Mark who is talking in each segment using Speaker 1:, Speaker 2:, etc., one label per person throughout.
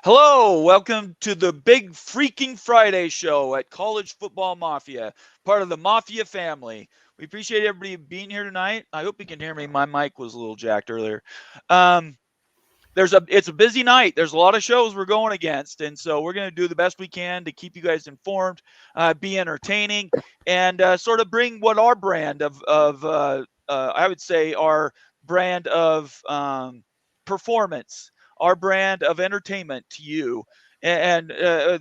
Speaker 1: Hello, welcome to the Big Freaking Friday show at College Football Mafia, part of the Mafia family. We appreciate everybody being here tonight. I hope you can hear me. My mic was a little jacked earlier. Um, it's a busy night. There's a lot of shows we're going against, and so we're going to do the best we can to keep you guys informed, be entertaining, and sort of bring what our brand of I would say our brand of performance, our brand of entertainment to you. And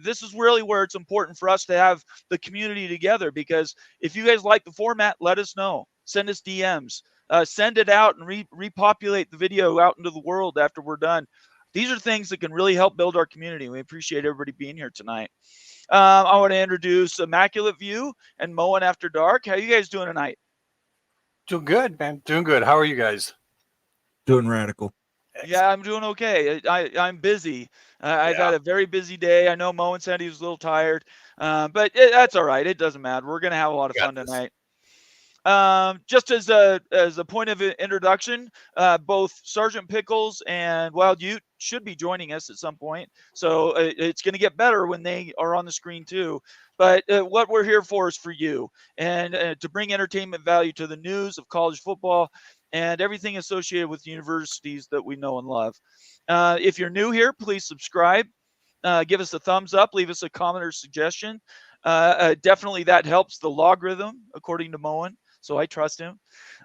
Speaker 1: this is really where it's important for us to have the community together, because if you guys like the format, let us know. Send us DMs. Send it out and repopulate the video out into the world after we're done. These are things that can really help build our community. We appreciate everybody being here tonight. I want to introduce Immaculate View and Moen After Dark. How you guys doing tonight?
Speaker 2: Doing good, man. Doing good. How are you guys?
Speaker 3: Doing radical.
Speaker 1: Yeah, I'm doing okay. I'm busy. I've had a very busy day. I know Moen said he was a little tired, but that's all right. It doesn't matter. We're going to have a lot of fun tonight. Just as a point of introduction, both Sergeant Pickles and Wild Ute should be joining us at some point. So it's going to get better when they are on the screen too. But what we're here for is for you, and to bring entertainment value to the news of college football and everything associated with universities that we know and love. If you're new here, please subscribe. Give us a thumbs up. Leave us a comment or suggestion. Definitely that helps the logarithm, according to Moen. So I trust him.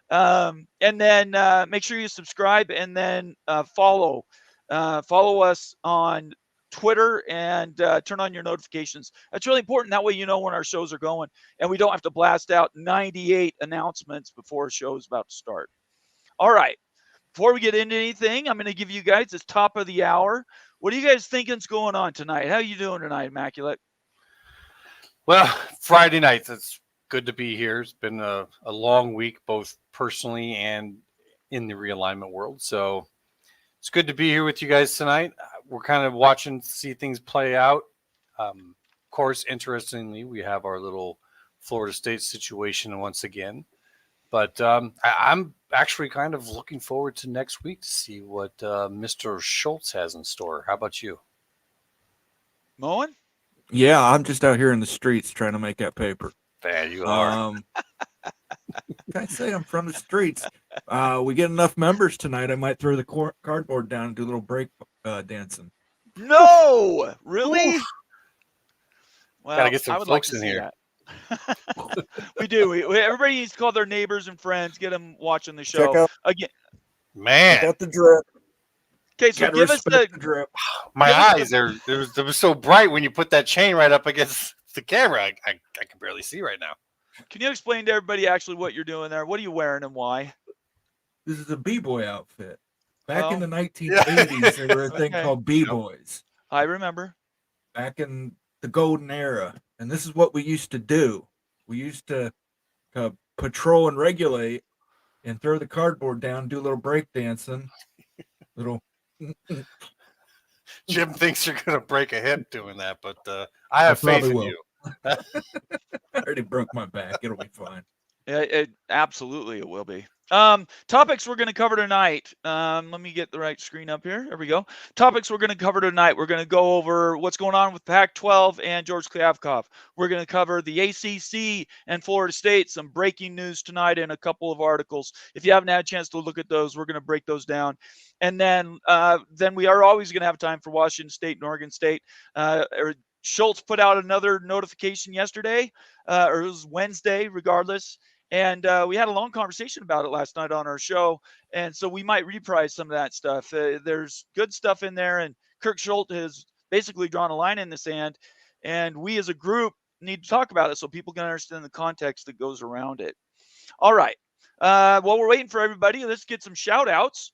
Speaker 1: And then make sure you subscribe, and then follow us on Twitter, and turn on your notifications. That's really important. That way you know when our shows are going, and we don't have to blast out 98 announcements before a show is about to start. All right. Before we get into anything, I'm going to give you guys this top of the hour. What are you guys thinking's going on tonight? How are you doing tonight, Immaculate?
Speaker 2: Well, Friday nights. It's good to be here. It's been a long week, both personally and in the realignment world. So it's good to be here with you guys tonight. We're kind of watching to see things play out. Of course, interestingly, we have our little Florida State situation once again. But I'm actually kind of looking forward to next week to see what Mr. Schultz has in store. How about you?
Speaker 1: Moen?
Speaker 3: Yeah, I'm just out here in the streets trying to make that paper.
Speaker 2: There you are.
Speaker 3: I say I'm from the streets. We get enough members tonight, I might throw the cardboard down and do a little break dancing.
Speaker 1: No! Really?
Speaker 2: Oof.
Speaker 1: Well,
Speaker 2: Gotta get some
Speaker 1: I would
Speaker 2: folks
Speaker 1: like to
Speaker 2: in
Speaker 1: see
Speaker 2: here.
Speaker 1: that. We do. Everybody needs to call their neighbors and friends, get them watching the show.
Speaker 3: Check out,
Speaker 1: Again.
Speaker 2: Man.
Speaker 3: check out the drip.
Speaker 1: Okay, so give us the
Speaker 3: drip.
Speaker 2: My eyes, they were so bright when you put that chain right up against the camera. I can barely see right now.
Speaker 1: Can you explain to everybody actually what you're doing there? What are you wearing and why?
Speaker 3: This is a b-boy outfit. Back in the
Speaker 1: Well,
Speaker 3: 1980s, there were a thing
Speaker 1: Okay.
Speaker 3: called b-boys.
Speaker 1: I remember.
Speaker 3: Back in the golden era, and this is what we used to do. We used to patrol and regulate, and throw the cardboard down, do a little break dancing, little.
Speaker 2: Jim thinks you're going to break a hip doing that, but I have faith in you.
Speaker 3: I already broke my back. It'll be fine.
Speaker 1: Absolutely, it will be. Topics we're going to cover tonight. Let me get the right screen up here. There we go. Topics we're going to cover tonight. We're going to go over what's going on with Pac-12 and George Kliavkoff. We're going to cover the ACC and Florida State. Some breaking news tonight and a couple of articles. If you haven't had a chance to look at those, we're going to break those down. And then we are always going to have time for Washington State and Oregon State. Schultz put out another notification yesterday, or it was Wednesday, regardless. And we had a long conversation about it last night on our show. And so we might reprise some of that stuff. There's good stuff in there. And Kirk Schultz has basically drawn a line in the sand. And we as a group need to talk about it so people can understand the context that goes around it. All right. While we're waiting for everybody, let's get some shout outs.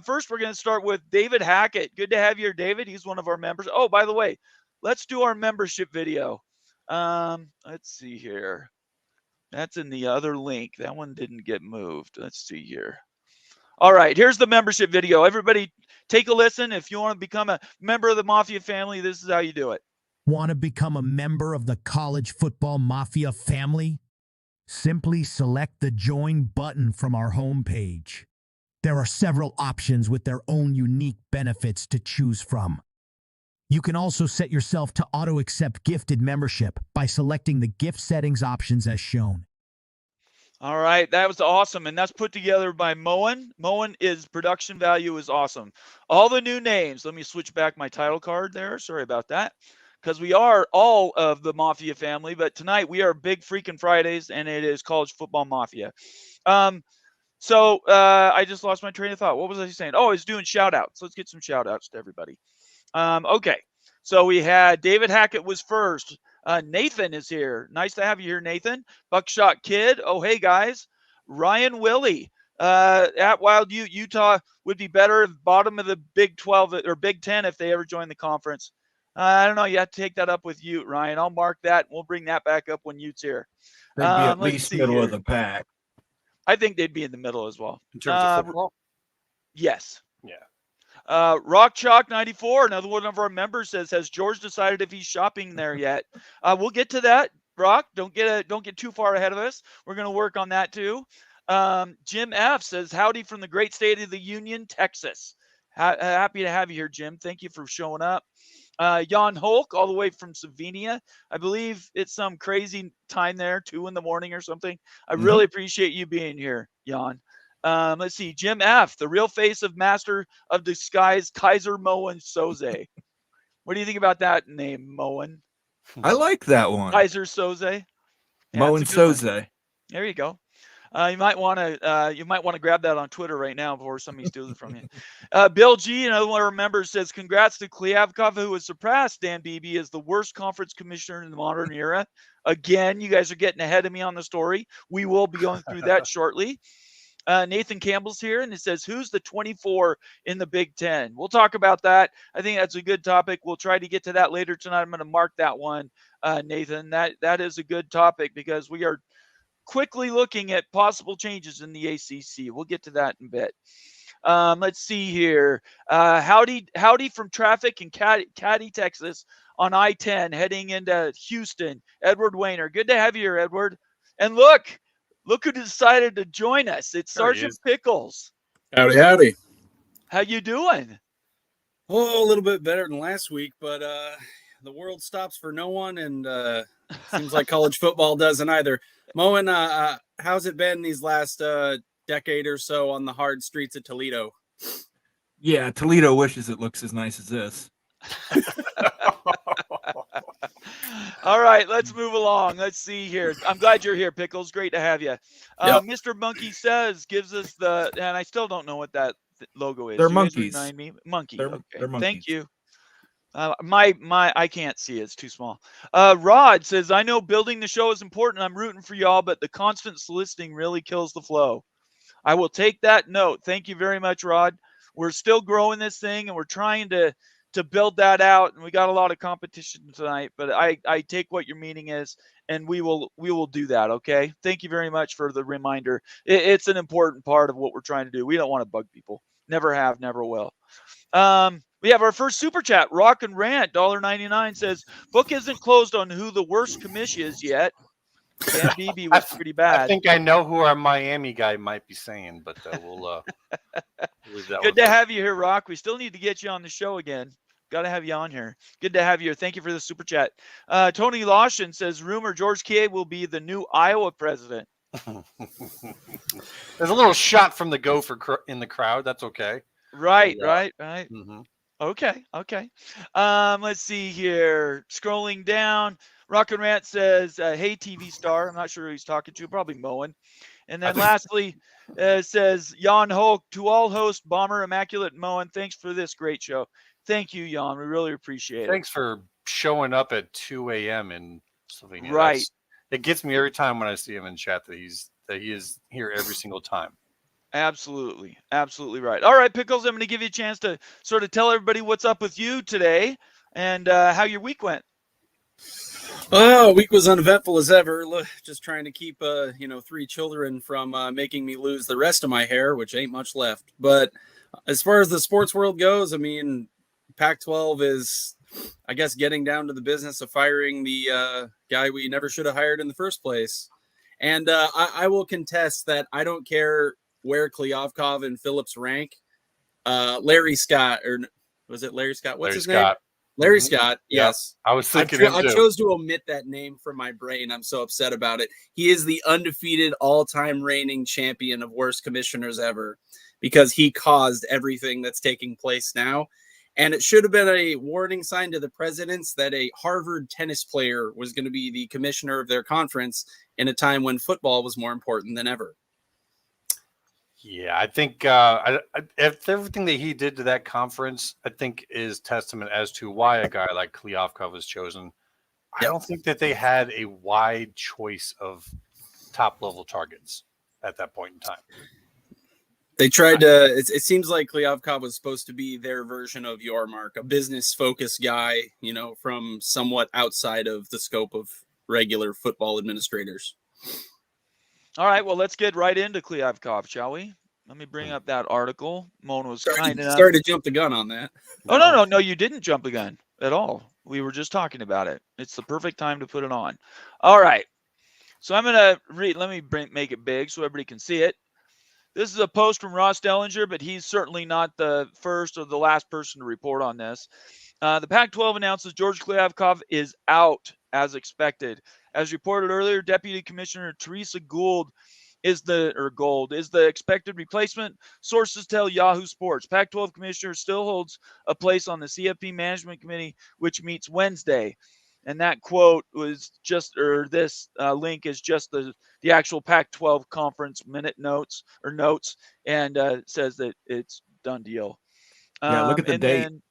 Speaker 1: First, we're going to start with David Hackett. Good to have you here, David. He's one of our members. Oh, by the way, let's do our membership video. Let's see here. That's in the other link. That one didn't get moved. Let's see here. All right, here's the membership video. Everybody take a listen. If you want to become a member of the Mafia family, this is how you do it.
Speaker 4: Want to become a member of the College Football Mafia family? Simply select the Join button from our homepage. There are several options with their own unique benefits to choose from. You can also set yourself to auto-accept gifted membership by selecting the gift settings options as shown.
Speaker 1: All right, that was awesome, and that's put together by Moen. Moen is production value is awesome. All the new names. Let me switch back my title card there. Sorry about that, because we are all of the Mafia family, but tonight we are Big Freakin' Fridays, and it is College Football Mafia. So I just lost my train of thought. What was I saying? Oh, I was doing shout outs. Let's get some shout outs to everybody. Okay, so we had David Hackett was first. Nathan is here. Nice to have you here, Nathan. Buckshot Kid. Oh, hey, guys. Ryan Willie. At Wild Utah would be better bottom of the Big 12 or Big 10 if they ever join the conference. I don't know. You have to take that up with Ute, Ryan. I'll mark that. We'll bring that back up when Ute's here.
Speaker 3: They'd be at least middle of the pack.
Speaker 1: I think they'd be in the middle as well.
Speaker 2: In terms of football?
Speaker 1: Yes.
Speaker 2: Yeah.
Speaker 1: Rock Chalk 94, another one of our members says, has George decided if he's shopping there yet? We'll get to that. Rock, don't get too far ahead of us. We're going to work on that too. Jim F says, howdy from the great state of the Union, Texas. Happy to have you here, Jim. Thank you for showing up. Jan Holk, all the way from Slovenia. I believe it's some crazy time there, 2 a.m. or something. I really appreciate you being here, Jan. Let's see. Jim F., the real face of Master of Disguise, Kaiser Moen Soze. What do you think about that name, Moen?
Speaker 3: I like that one.
Speaker 1: Kaiser Soze.
Speaker 3: Moen Soze.
Speaker 1: There you go. You might want to grab that on Twitter right now before somebody steals it from you. Bill G, another one of our members, says, congrats to Kliavkoff, who has surpassed Dan Beebe as the worst conference commissioner in the modern era. Again, you guys are getting ahead of me on the story. We will be going through that shortly. Nathan Campbell's here, and it says, who's the 24 in the Big Ten? We'll talk about that. I think that's a good topic. We'll try to get to that later tonight. I'm going to mark that one, Nathan. That is a good topic because we are quickly looking at possible changes in the ACC. We'll get to that in a bit. Let's see here. Howdy from traffic in Caddy, Texas on I-10 heading into Houston. Edward Wayner. Good to have you here, Edward. And look who decided to join us. It's Sergeant Pickles.
Speaker 5: Howdy.
Speaker 1: How you doing?
Speaker 5: Oh, a little bit better than last week, but the world stops for no one, and seems like college football doesn't either. Moen, how's it been these last decade or so on the hard streets of Toledo?
Speaker 3: Yeah, Toledo wishes it looks as nice as this.
Speaker 1: All right, let's move along. Let's see here. I'm glad you're here, Pickles. Great to have you.
Speaker 5: Yep.
Speaker 1: Mr. Monkey says, gives us and I still don't know what that logo is.
Speaker 3: They're
Speaker 1: You guys
Speaker 3: monkeys.
Speaker 1: remind me? Monkey.
Speaker 3: They're
Speaker 1: Okay.
Speaker 3: monkeys.
Speaker 1: Thank you. I can't see it. It's too small. Rod says, I know building the show is important. I'm rooting for y'all, but the constant soliciting really kills the flow. I will take that note. Thank you very much, Rod. We're still growing this thing, and we're trying to build that out, and we got a lot of competition tonight, but I take what your meaning is, and we will do that. Okay. Thank you very much for the reminder. It's an important part of what we're trying to do. We don't want to bug people. Never have, never will. We have our first super chat. Rock and Rant, $1.99 says, book isn't closed on who the worst commish is yet. Dan Beebe was pretty bad.
Speaker 2: I think I know who our Miami guy might be saying, but we'll leave that.
Speaker 1: Good to have you here, Rock. We still need to get you on the show again. Got to have you on here. Good to have you here. Thank you for the super chat. Tony Lawson says, rumor George K will be the new Iowa president.
Speaker 2: There's a little shot from the gopher in the crowd. That's okay.
Speaker 1: Right.
Speaker 2: Mm-hmm.
Speaker 1: Okay. Let's see here. Scrolling down, Rock and Rant says, hey, TV star. I'm not sure who he's talking to. Probably Moen. And then lastly, says, Jan Hulk, to all host Bomber, Immaculate, Moen, thanks for this great show. Thank you, Jan. We really appreciate it.
Speaker 2: Thanks for showing up at 2 a.m. in Slovenia.
Speaker 1: Right.
Speaker 2: It gets me every time when I see him in chat that he is here every single time.
Speaker 1: Absolutely right. All right, Pickles, I'm going to give you a chance to sort of tell everybody what's up with you today and how your week went.
Speaker 5: Week was uneventful as ever. Just trying to keep 3 children from making me lose the rest of my hair, which ain't much left. But as far as the sports world goes, I mean, Pac-12 is, I guess, getting down to the business of firing the guy we never should have hired in the first place. And I will contest that I don't care where Kliavkoff and Phillips rank. Larry Scott, or was it Larry Scott? What's his name? Larry
Speaker 2: Mhm.
Speaker 5: Scott,
Speaker 2: Yeah.
Speaker 5: yes.
Speaker 2: I was
Speaker 5: I,
Speaker 2: thinking
Speaker 5: cho-
Speaker 2: him
Speaker 5: I
Speaker 2: too.
Speaker 5: chose to omit that name from my brain. I'm so upset about it. He is the undefeated all-time reigning champion of worst commissioners ever because he caused everything that's taking place now. And it should have been a warning sign to the presidents that a Harvard tennis player was going to be the commissioner of their conference in a time when football was more important than ever.
Speaker 2: Yeah, I think if everything that he did to that conference, I think is testament as to why a guy like Kliavkoff was chosen. I
Speaker 5: Yep.
Speaker 2: don't think that they had a wide choice of top level targets at that point in time.
Speaker 5: They tried to. It seems like Kliavkoff was supposed to be their version of Yormark, a business-focused guy, from somewhat outside of the scope of regular football administrators.
Speaker 1: All right, well, let's get right into Kliavkoff, shall we? Let me bring up that article. Mona was kind enough.
Speaker 5: Sorry to jump the gun on that.
Speaker 1: Oh, no, you didn't jump the gun at all. We were just talking about it. It's the perfect time to put it on. All right. So I'm going to read. Let me make it big so everybody can see it. This is a post from Ross Dellinger, but he's certainly not the first or the last person to report on this. The Pac-12 announces George Kliavkoff is out as expected. As reported earlier, Deputy Commissioner Teresa Gould is the expected replacement. Sources tell Yahoo Sports. Pac-12 commissioner still holds a place on the CFB Management Committee, which meets Wednesday. And that quote was just, or this link is just the actual Pac-12 conference minute notes, and says that it's done deal.
Speaker 3: Yeah, look at the date.
Speaker 1: Then,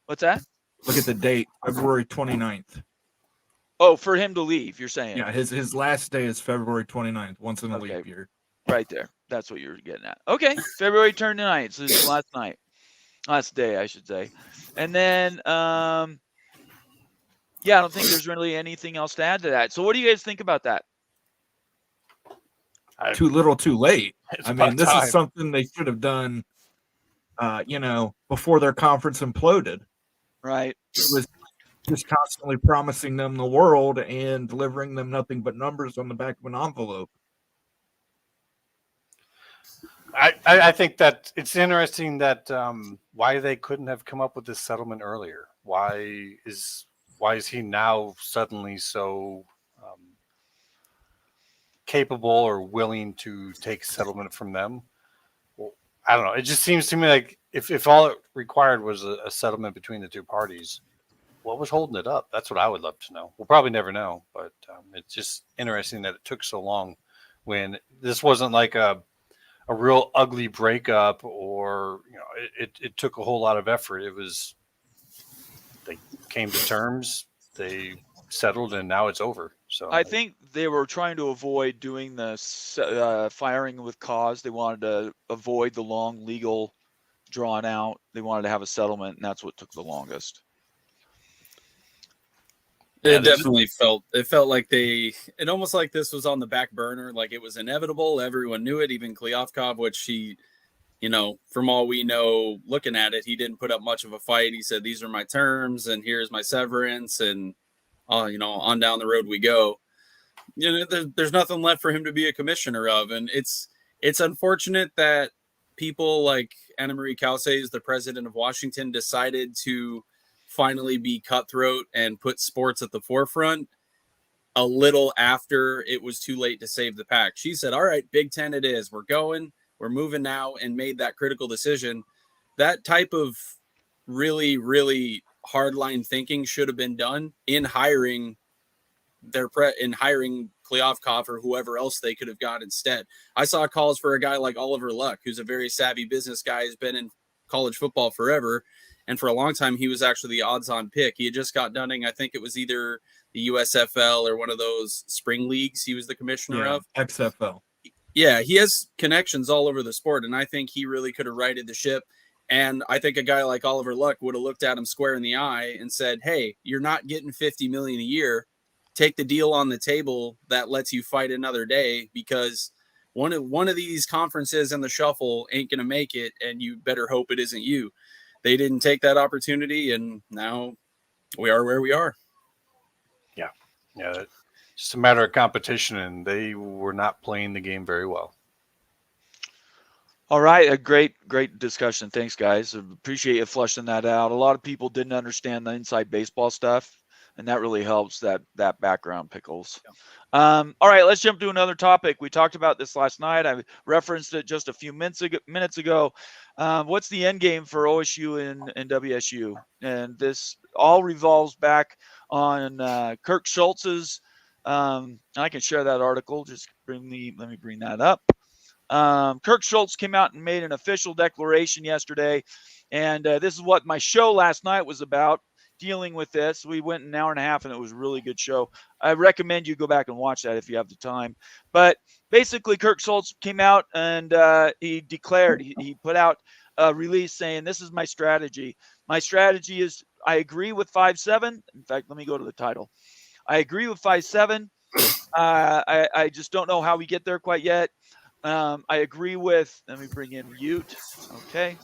Speaker 1: what's that?
Speaker 3: Look at the date, February 29th.
Speaker 1: Oh, for him to leave, you're saying?
Speaker 3: Yeah, his last day is February 29th, once in a leap year.
Speaker 1: Right there. That's what you're getting at. Okay, February 29th. So this is last day, I should say. And then, I don't think there's really anything else to add to that. So what do you guys think about that?
Speaker 3: Too little, too late. I mean, this
Speaker 2: time.
Speaker 3: is something they should have done, before their conference imploded.
Speaker 1: Right.
Speaker 3: It was just constantly promising them the world and delivering them nothing but numbers on the back of an envelope.
Speaker 2: I think that it's interesting that why they couldn't have come up with this settlement earlier. Why is he now suddenly so capable or willing to take settlement from them? Well, I don't know. It just seems to me like if all it required was a settlement between the two parties, what was holding it up? That's what I would love to know. We'll probably never know, but it's just interesting that it took so long when this wasn't like a real ugly breakup or, it took a whole lot of effort. It was, they came to terms, they settled, and now it's over. So
Speaker 1: I think they were trying to avoid doing the firing with cause. They wanted to avoid the long legal drawn out. They wanted to have a settlement, and that's what took the longest.
Speaker 5: It definitely felt like it almost like this was on the back burner, like it was inevitable. Everyone knew it, even Kliavkoff, which he, from all we know, looking at it, he didn't put up much of a fight. He said, these are my terms and here's my severance, and on down the road we go. There's nothing left for him to be a commissioner of. And it's unfortunate that people like Anna Marie Cauces, the president of Washington, decided to finally be cutthroat and put sports at the forefront a little after it was too late to save the pack. She said, all right, Big Ten it is. We're moving now, and made that critical decision. That type of really, really hardline thinking should have been done in hiring Kliavkoff or whoever else they could have got instead. I saw calls for a guy like Oliver Luck, who's a very savvy business guy, has been in college football forever. And for a long time, he was actually the odds-on pick. He had just got done, I think it was either the USFL or one of those spring leagues he was the commissioner of.
Speaker 3: XFL.
Speaker 5: Yeah, he has connections all over the sport, and I think he really could have righted the ship. And I think a guy like Oliver Luck would have looked at him square in the eye and said, hey, you're not getting $50 million a year. Take the deal on the table that lets you fight another day, because one of these conferences in the shuffle ain't going to make it, and you better hope it isn't you. They didn't take that opportunity, and now we are where we are.
Speaker 2: Yeah, it's just a matter of competition, and they were not playing the game very well.
Speaker 1: All right, a great discussion. Thanks, guys. Appreciate you fleshing that out. A lot of people didn't understand the inside baseball stuff, and that really helps that background, Pickles. All right, let's jump to another topic. We talked about this last night. I referenced it just a few minutes ago. What's the end game for OSU and WSU? And this all revolves back on Kirk Schultz's. I can share that article. Just let me bring that up. Kirk Schultz came out and made an official declaration yesterday, and this is what my show last night was about, dealing with this. We went an hour and a half, and it was a really good show. I recommend you go back and watch that if you have the time. But basically, Kirk Schultz came out and he declared, he put out a release saying, this is my strategy. My strategy is I agree with 5-7. In fact, let me go to the title. I agree with 5-7. I just don't know how we get there quite yet. I agree with, let me bring in mute. Okay.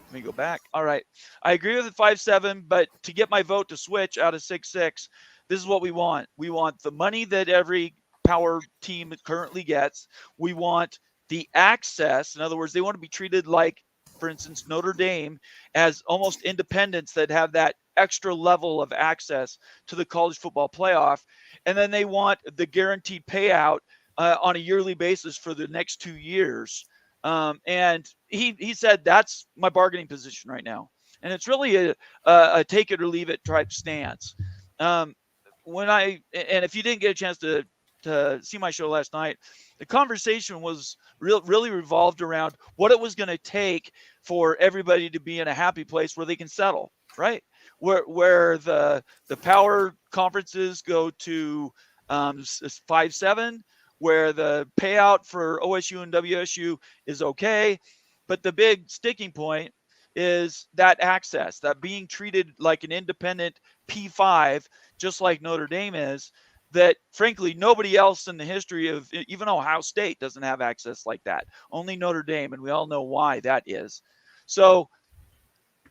Speaker 1: Let me go back. All right. I agree with the 5-7, but to get my vote to switch out of 6-6, this is what we want. We want the money that every power team currently gets. We want the access. In other words, they want to be treated like, for instance, Notre Dame as almost independents that have that extra level of access to the college football playoff. And then they want the guaranteed payout on a yearly basis for the next 2 years. And he said, that's my bargaining position right now. And it's really a take it or leave it type stance. And if you didn't get a chance to see my show last night, the conversation was really revolved around what it was going to take for everybody to be in a happy place where they can settle, right? Where the power conferences go to 5-7, where the payout for OSU and WSU is okay. But the big sticking point is that access, that being treated like an independent P5, just like Notre Dame is, that frankly, nobody else in the history of even Ohio State doesn't have access like that. Only Notre Dame, and we all know why that is. So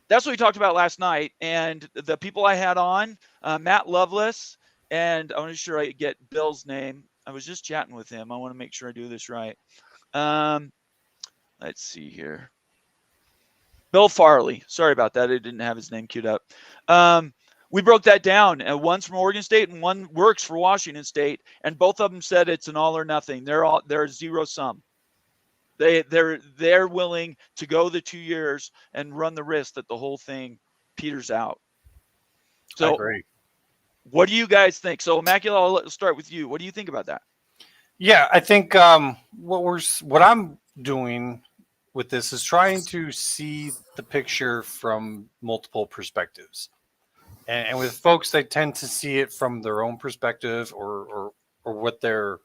Speaker 1: that's what we talked about last night. And the people I had on, Matt Lovelace, and I want to make sure I get Bill's name. I was just chatting with him. I want to make sure I do this right. Let's see here. Bill Farley. Sorry about that. I didn't have his name queued up. We broke that down. One's from Oregon State and one works for Washington State. And both of them said it's an all or nothing. They're zero sum. They're willing to go the 2 years and run the risk that the whole thing peters out. So
Speaker 2: I agree.
Speaker 1: What do you guys think? So, Immacula, I'll start with you. What do you think about that?
Speaker 2: Yeah, I think what I'm doing with this is trying to see the picture from multiple perspectives, and with folks, they tend to see it from their own perspective or what they're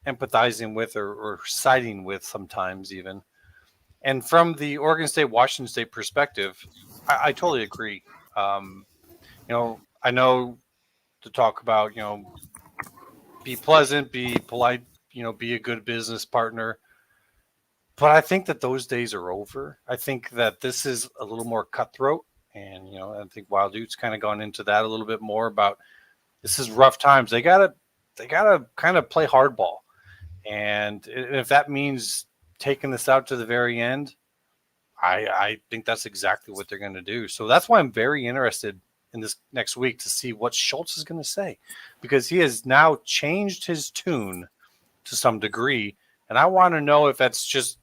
Speaker 2: empathizing with or siding with sometimes even. And from the Oregon State, Washington State perspective, I totally agree. I know to talk about, be pleasant, be polite, be a good business partner. But I think that those days are over. I think that this is a little more cutthroat. And, I think Wild Dude's kind of gone into that a little bit more about this is rough times. They gotta kind of play hardball. And if that means taking this out to the very end, I think that's exactly what they're going to do. So that's why I'm very interested in this next week to see what Schultz is going to say, because he has now changed his tune to some degree. And I want to know if that's just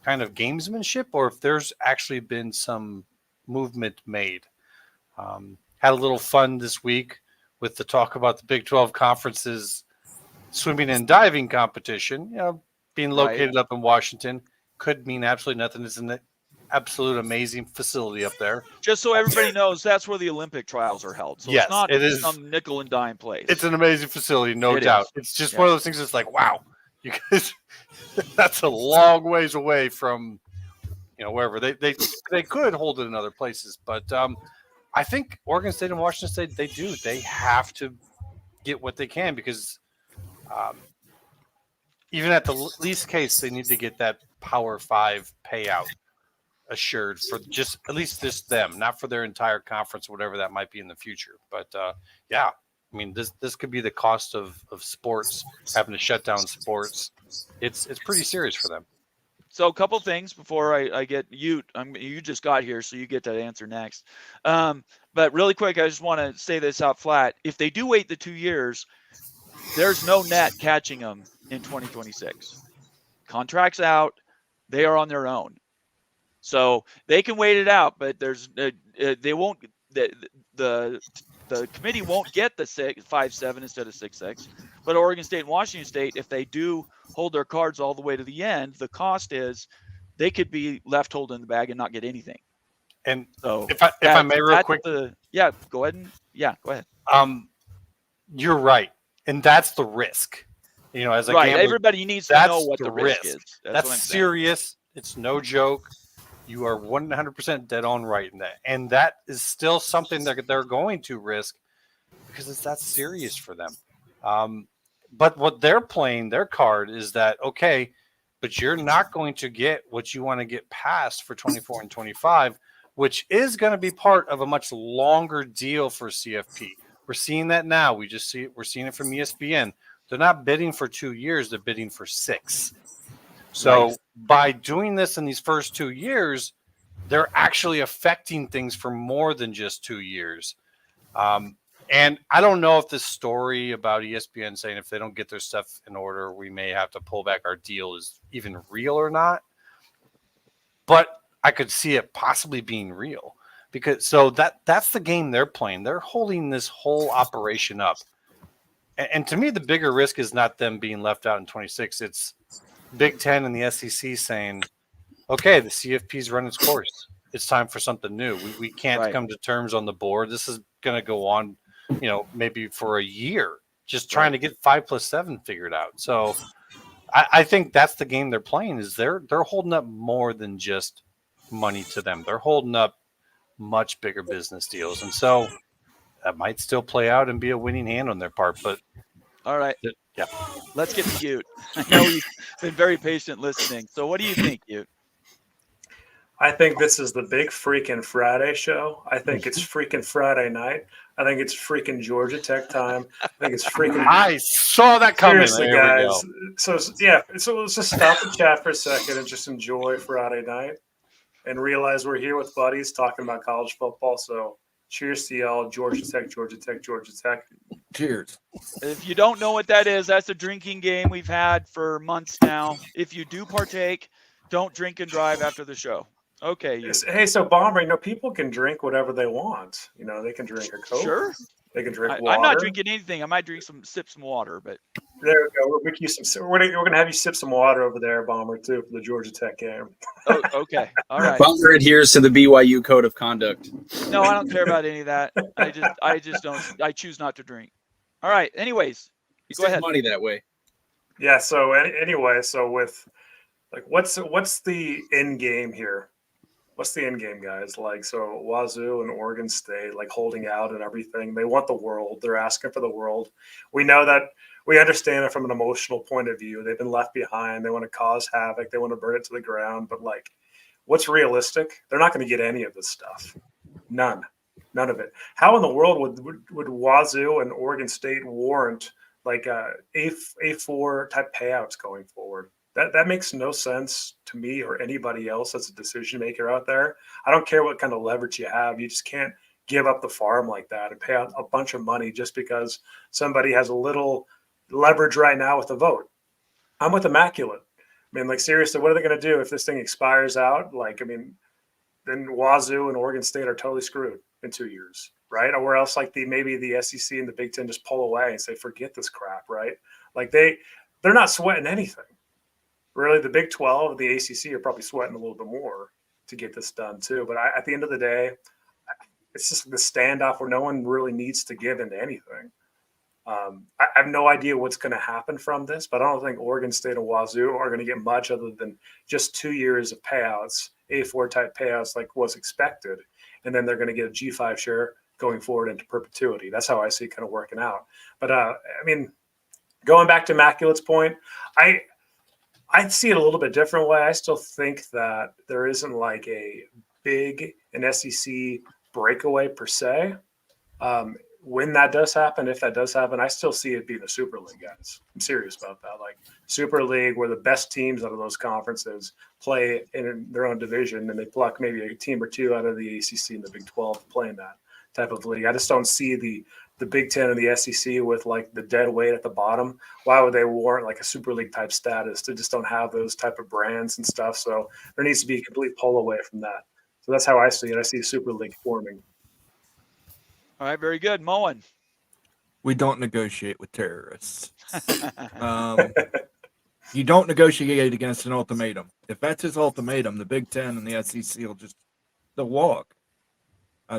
Speaker 2: kind of gamesmanship or if there's actually been some movement made. Had a little fun this week with the talk about the Big 12 conference's swimming and diving competition, being located up in Washington could mean absolutely nothing. It's an absolute amazing facility up there.
Speaker 1: Just so everybody knows, that's where the Olympic trials are held. So
Speaker 2: yes,
Speaker 1: it's not
Speaker 2: it is
Speaker 1: some nickel and dime place.
Speaker 2: It's an amazing facility, no doubt. It's just one of those things that's like, wow, you guys, that's a long ways away from, wherever. They could hold it in other places. But I think Oregon State and Washington State, they do. They have to get what they can because even at the least case, they need to get that Power 5 payout assured for just at least them, not for their entire conference, whatever that might be in the future. But yeah, I mean, this could be the cost of sports, having to shut down sports. It's pretty serious for them.
Speaker 1: So a couple things before I get you. You just got here, so you get to answer next. But really quick, I just want to say this out flat. If they do wait the 2 years, there's no net catching them in 2026. Contracts out, they are on their own. So they can wait it out, but they won't. The committee won't get the 5-7 instead of 6-6. But Oregon State and Washington State, if they do hold their cards all the way to the end, the cost is they could be left holding the bag and not get anything.
Speaker 2: And
Speaker 1: so
Speaker 2: if I may, real quick,
Speaker 1: go ahead. Go ahead.
Speaker 2: You're right, and that's the risk. As a
Speaker 1: right,
Speaker 2: gambler,
Speaker 1: everybody needs to know what the risk is.
Speaker 2: That's serious. It's no joke. You are 100% dead on right in that, and that is still something that they're going to risk because it's that serious for them. But what they're playing their card is that okay, but you're not going to get what you want to get past for 24 and 25, which is going to be part of a much longer deal for CFP. We're seeing that now. We're seeing it from ESPN. They're not bidding for 2 years; they're bidding for 6. So by doing this in these first 2 years, they're actually affecting things for more than just 2 years. And I don't know if this story about ESPN saying if they don't get their stuff in order, we may have to pull back our deal is even real or not. But I could see it possibly being real because that's the game they're playing. They're holding this whole operation up. And to me, the bigger risk is not them being left out in 26. It's Big Ten and the SEC saying, okay, the CFP's run its course. It's time for something new. We can't come to terms on the board. This is going to go on, maybe for a year, just trying to get 5+7 figured out. So I think that's the game they're playing is they're holding up more than just money to them. They're holding up much bigger business deals. And so that might still play out and be a winning hand on their part. But
Speaker 1: all right.
Speaker 2: Yeah.
Speaker 1: Let's get to Ute. I know you've been very patient listening. So what do you think, Ute?
Speaker 6: I think this is the big freaking Friday show. I think it's freaking Friday night. I think it's freaking Georgia Tech time. I think it's freaking.
Speaker 2: I saw that coming.
Speaker 6: Seriously, guys. So let's just stop the chat for a second and just enjoy Friday night and realize we're here with buddies talking about college football. So cheers to y'all. Georgia Tech, Georgia Tech, Georgia Tech.
Speaker 3: Cheers.
Speaker 1: If you don't know what that is, that's a drinking game we've had for months now. If you do partake, don't drink and drive after the show. Okay.
Speaker 6: Hey, so Bomber, people can drink whatever they want. They can drink a Coke.
Speaker 1: Sure.
Speaker 6: They can drink water.
Speaker 1: I'm not drinking anything. I might sip some water, but
Speaker 6: there we go. We're gonna have you sip some water over there, Bomber, too, for the Georgia Tech game.
Speaker 1: Oh, okay. All right.
Speaker 5: Bomber adheres to the BYU code of conduct.
Speaker 1: No, I don't care about any of that. I just don't. I choose not to drink. All right. Anyways,
Speaker 5: go ahead. Money that way.
Speaker 6: Yeah. So anyway, with what's the end game here? What's the end game, guys? So Wazoo and Oregon State, holding out and everything. They want the world. They're asking for the world. We know that. We understand it from an emotional point of view. They've been left behind. They want to cause havoc. They want to burn it to the ground. But what's realistic? They're not going to get any of this stuff. None of it. How in the world would Wazoo and Oregon State warrant A4 type payouts going forward? That makes no sense to me or anybody else that's a decision maker out there. I don't care what kind of leverage you have. You just can't give up the farm like that and pay out a bunch of money just because somebody has a little leverage right now with the vote. I'm with Immaculate. Seriously, what are they going to do if this thing expires out? Then Wazoo and Oregon State are totally screwed in 2 years, right? Or else maybe the SEC and the Big Ten just pull away and say, forget this crap, right? They're not sweating anything. Really, the Big 12 and the ACC are probably sweating a little bit more to get this done too. But at the end of the day, it's just the standoff where no one really needs to give into anything. I have no idea what's going to happen from this, but I don't think Oregon State and Wazoo are going to get much other than just 2 years of payouts, A4 type payouts like was expected. And then they're going to get a G5 share going forward into perpetuity. That's how I see it kind of working out. But going back to Immaculate's point, I see it a little bit different way. I still think that there isn't an SEC breakaway per se. when that does happen, if that does happen, I still see it being a Super League, guys. I'm serious about that. Like Super League, where the best teams out of those conferences play in their own division, and they pluck maybe a team or two out of the ACC and the Big 12 playing that type of league. I just don't see the Big 10 and the SEC with like the dead weight at the bottom. Why would they warrant like a Super League type status? They just don't have those type of brands and stuff. So there needs to be a complete pull away from that. So that's how I see it. I see a Super League forming.
Speaker 1: All right, very good. Moen.
Speaker 3: We don't negotiate with terrorists. You don't negotiate against an ultimatum. If that's his ultimatum, the Big Ten and the SEC they'll walk.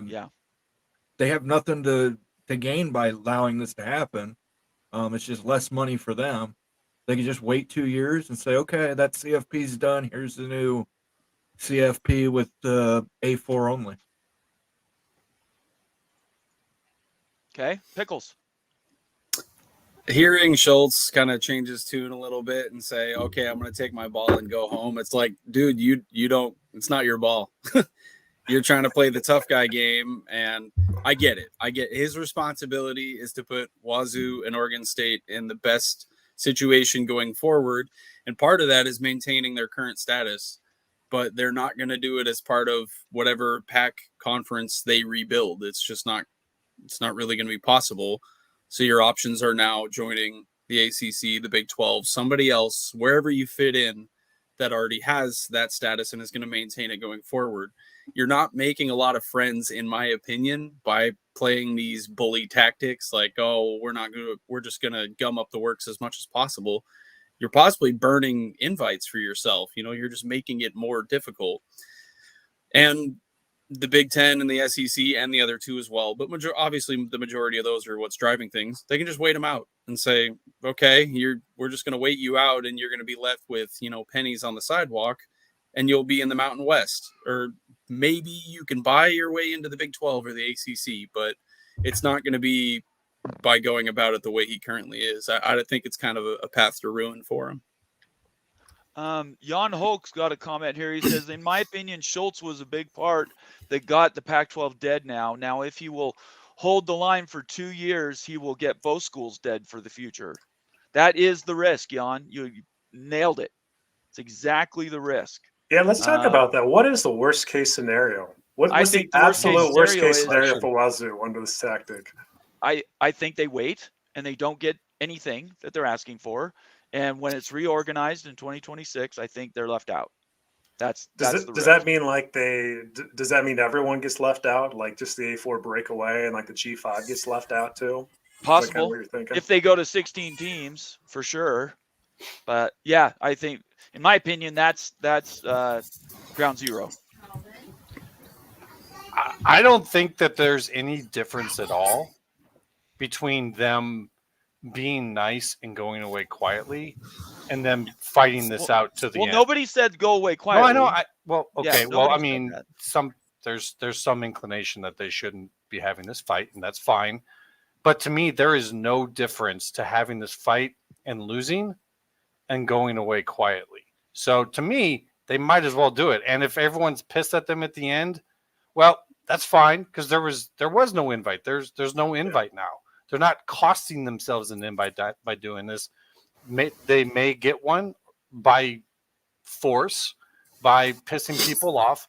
Speaker 1: Yeah.
Speaker 3: They have nothing to gain by allowing this to happen. It's just less money for them. They can just wait 2 years and say, okay, that CFP's done. Here's the new CFP with A4 only.
Speaker 1: Okay. Pickles.
Speaker 5: Hearing Schultz kind of change his tune a little bit and say, okay, I'm going to take my ball and go home. It's like, dude, you don't, it's not your ball. You're trying to play the tough guy game. And I get it. I get his responsibility is to put Wazoo and Oregon State in the best situation going forward. And part of that is maintaining their current status, but they're not going to do it as part of whatever PAC conference they rebuild. It's not really going to be possible. So your options are now joining the ACC, the Big 12, somebody else, wherever you fit in that already has that status and is going to maintain it going forward. You're not making a lot of friends, in my opinion, by playing these bully tactics like, oh, we're just going to gum up the works as much as possible. You're possibly burning invites for yourself. You're just making it more difficult. And the Big Ten and the SEC and the other two as well. But obviously the majority of those are what's driving things. They can just wait them out and say, okay, we're just going to wait you out and you're going to be left with, pennies on the sidewalk and you'll be in the Mountain West. Or maybe you can buy your way into the Big 12 or the ACC, but it's not going to be by going about it the way he currently is. I think it's kind of a path to ruin for him.
Speaker 1: Jan Holk's got a comment here. He says, in my opinion, Schultz was a big part that got the Pac-12 dead now. Now, if he will hold the line for 2 years, he will get both schools dead for the future. That is the risk, Jan. You nailed it. It's exactly the risk.
Speaker 6: Yeah, let's talk about that. What is the worst case scenario? What's the absolute worst case scenario for Wazoo under this tactic?
Speaker 1: I think they wait and they don't get anything that they're asking for. And when it's reorganized in 2026, I think they're left out. Does that mean everyone gets left out? Like just the A4 breakaway and like the G5 gets left out too? Possible. Kind of if they go to 16 teams for sure. But yeah, I think in my opinion, that's ground zero.
Speaker 2: I don't think that there's any difference at all between them being nice and going away quietly and then fighting this out to the end.
Speaker 1: Well, nobody said go away quietly.
Speaker 2: No, I know. Okay.
Speaker 1: Yeah,
Speaker 2: I mean, there's some inclination that they shouldn't be having this fight, and that's fine. But to me, there is no difference to having this fight and losing and going away quietly. So to me, they might as well do it. And if everyone's pissed at them at the end, well, that's fine because there was no invite. There's no invite now. They're not costing themselves an invite by doing this. They may get one by force, by pissing people off.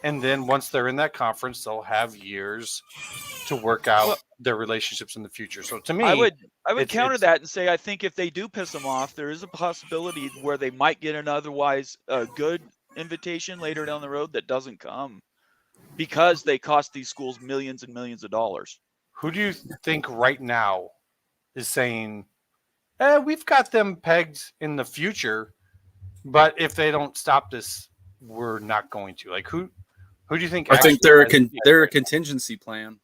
Speaker 2: And then once they're in that conference, they'll have years to work out their relationships in the future. So to me,
Speaker 1: I would counter that and say I think if they do piss them off, there is a possibility where they might get an otherwise good invitation later down the road that doesn't come because they cost these schools millions and millions of dollars.
Speaker 2: Who do you think right now is saying, we've got them pegged in the future, but if they don't stop this, we're not going to? Like who do you think?
Speaker 5: I think they're a contingency plan.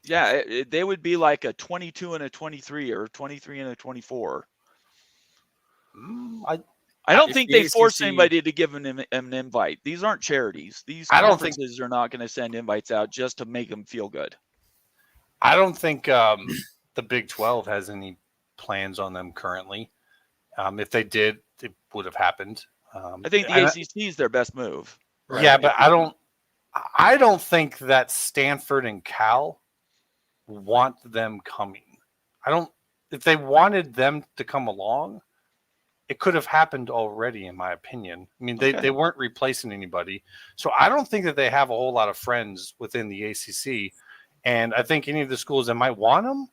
Speaker 1: Yeah, they would be like a 22 and a 23 or 23 and a 24. I don't think they force anybody to give an invite. These aren't charities. These conferences are not going to send invites out just to make them feel good.
Speaker 2: I don't think the Big 12 has any plans on them currently. If they did, it would have happened.
Speaker 1: I think the ACC is their best move.
Speaker 2: Right? Yeah, but I don't think that Stanford and Cal want them coming. If they wanted them to come along, it could have happened already, in my opinion. I mean, they weren't replacing anybody. So I don't think that they have a whole lot of friends within the ACC. And I think any of the schools that might want them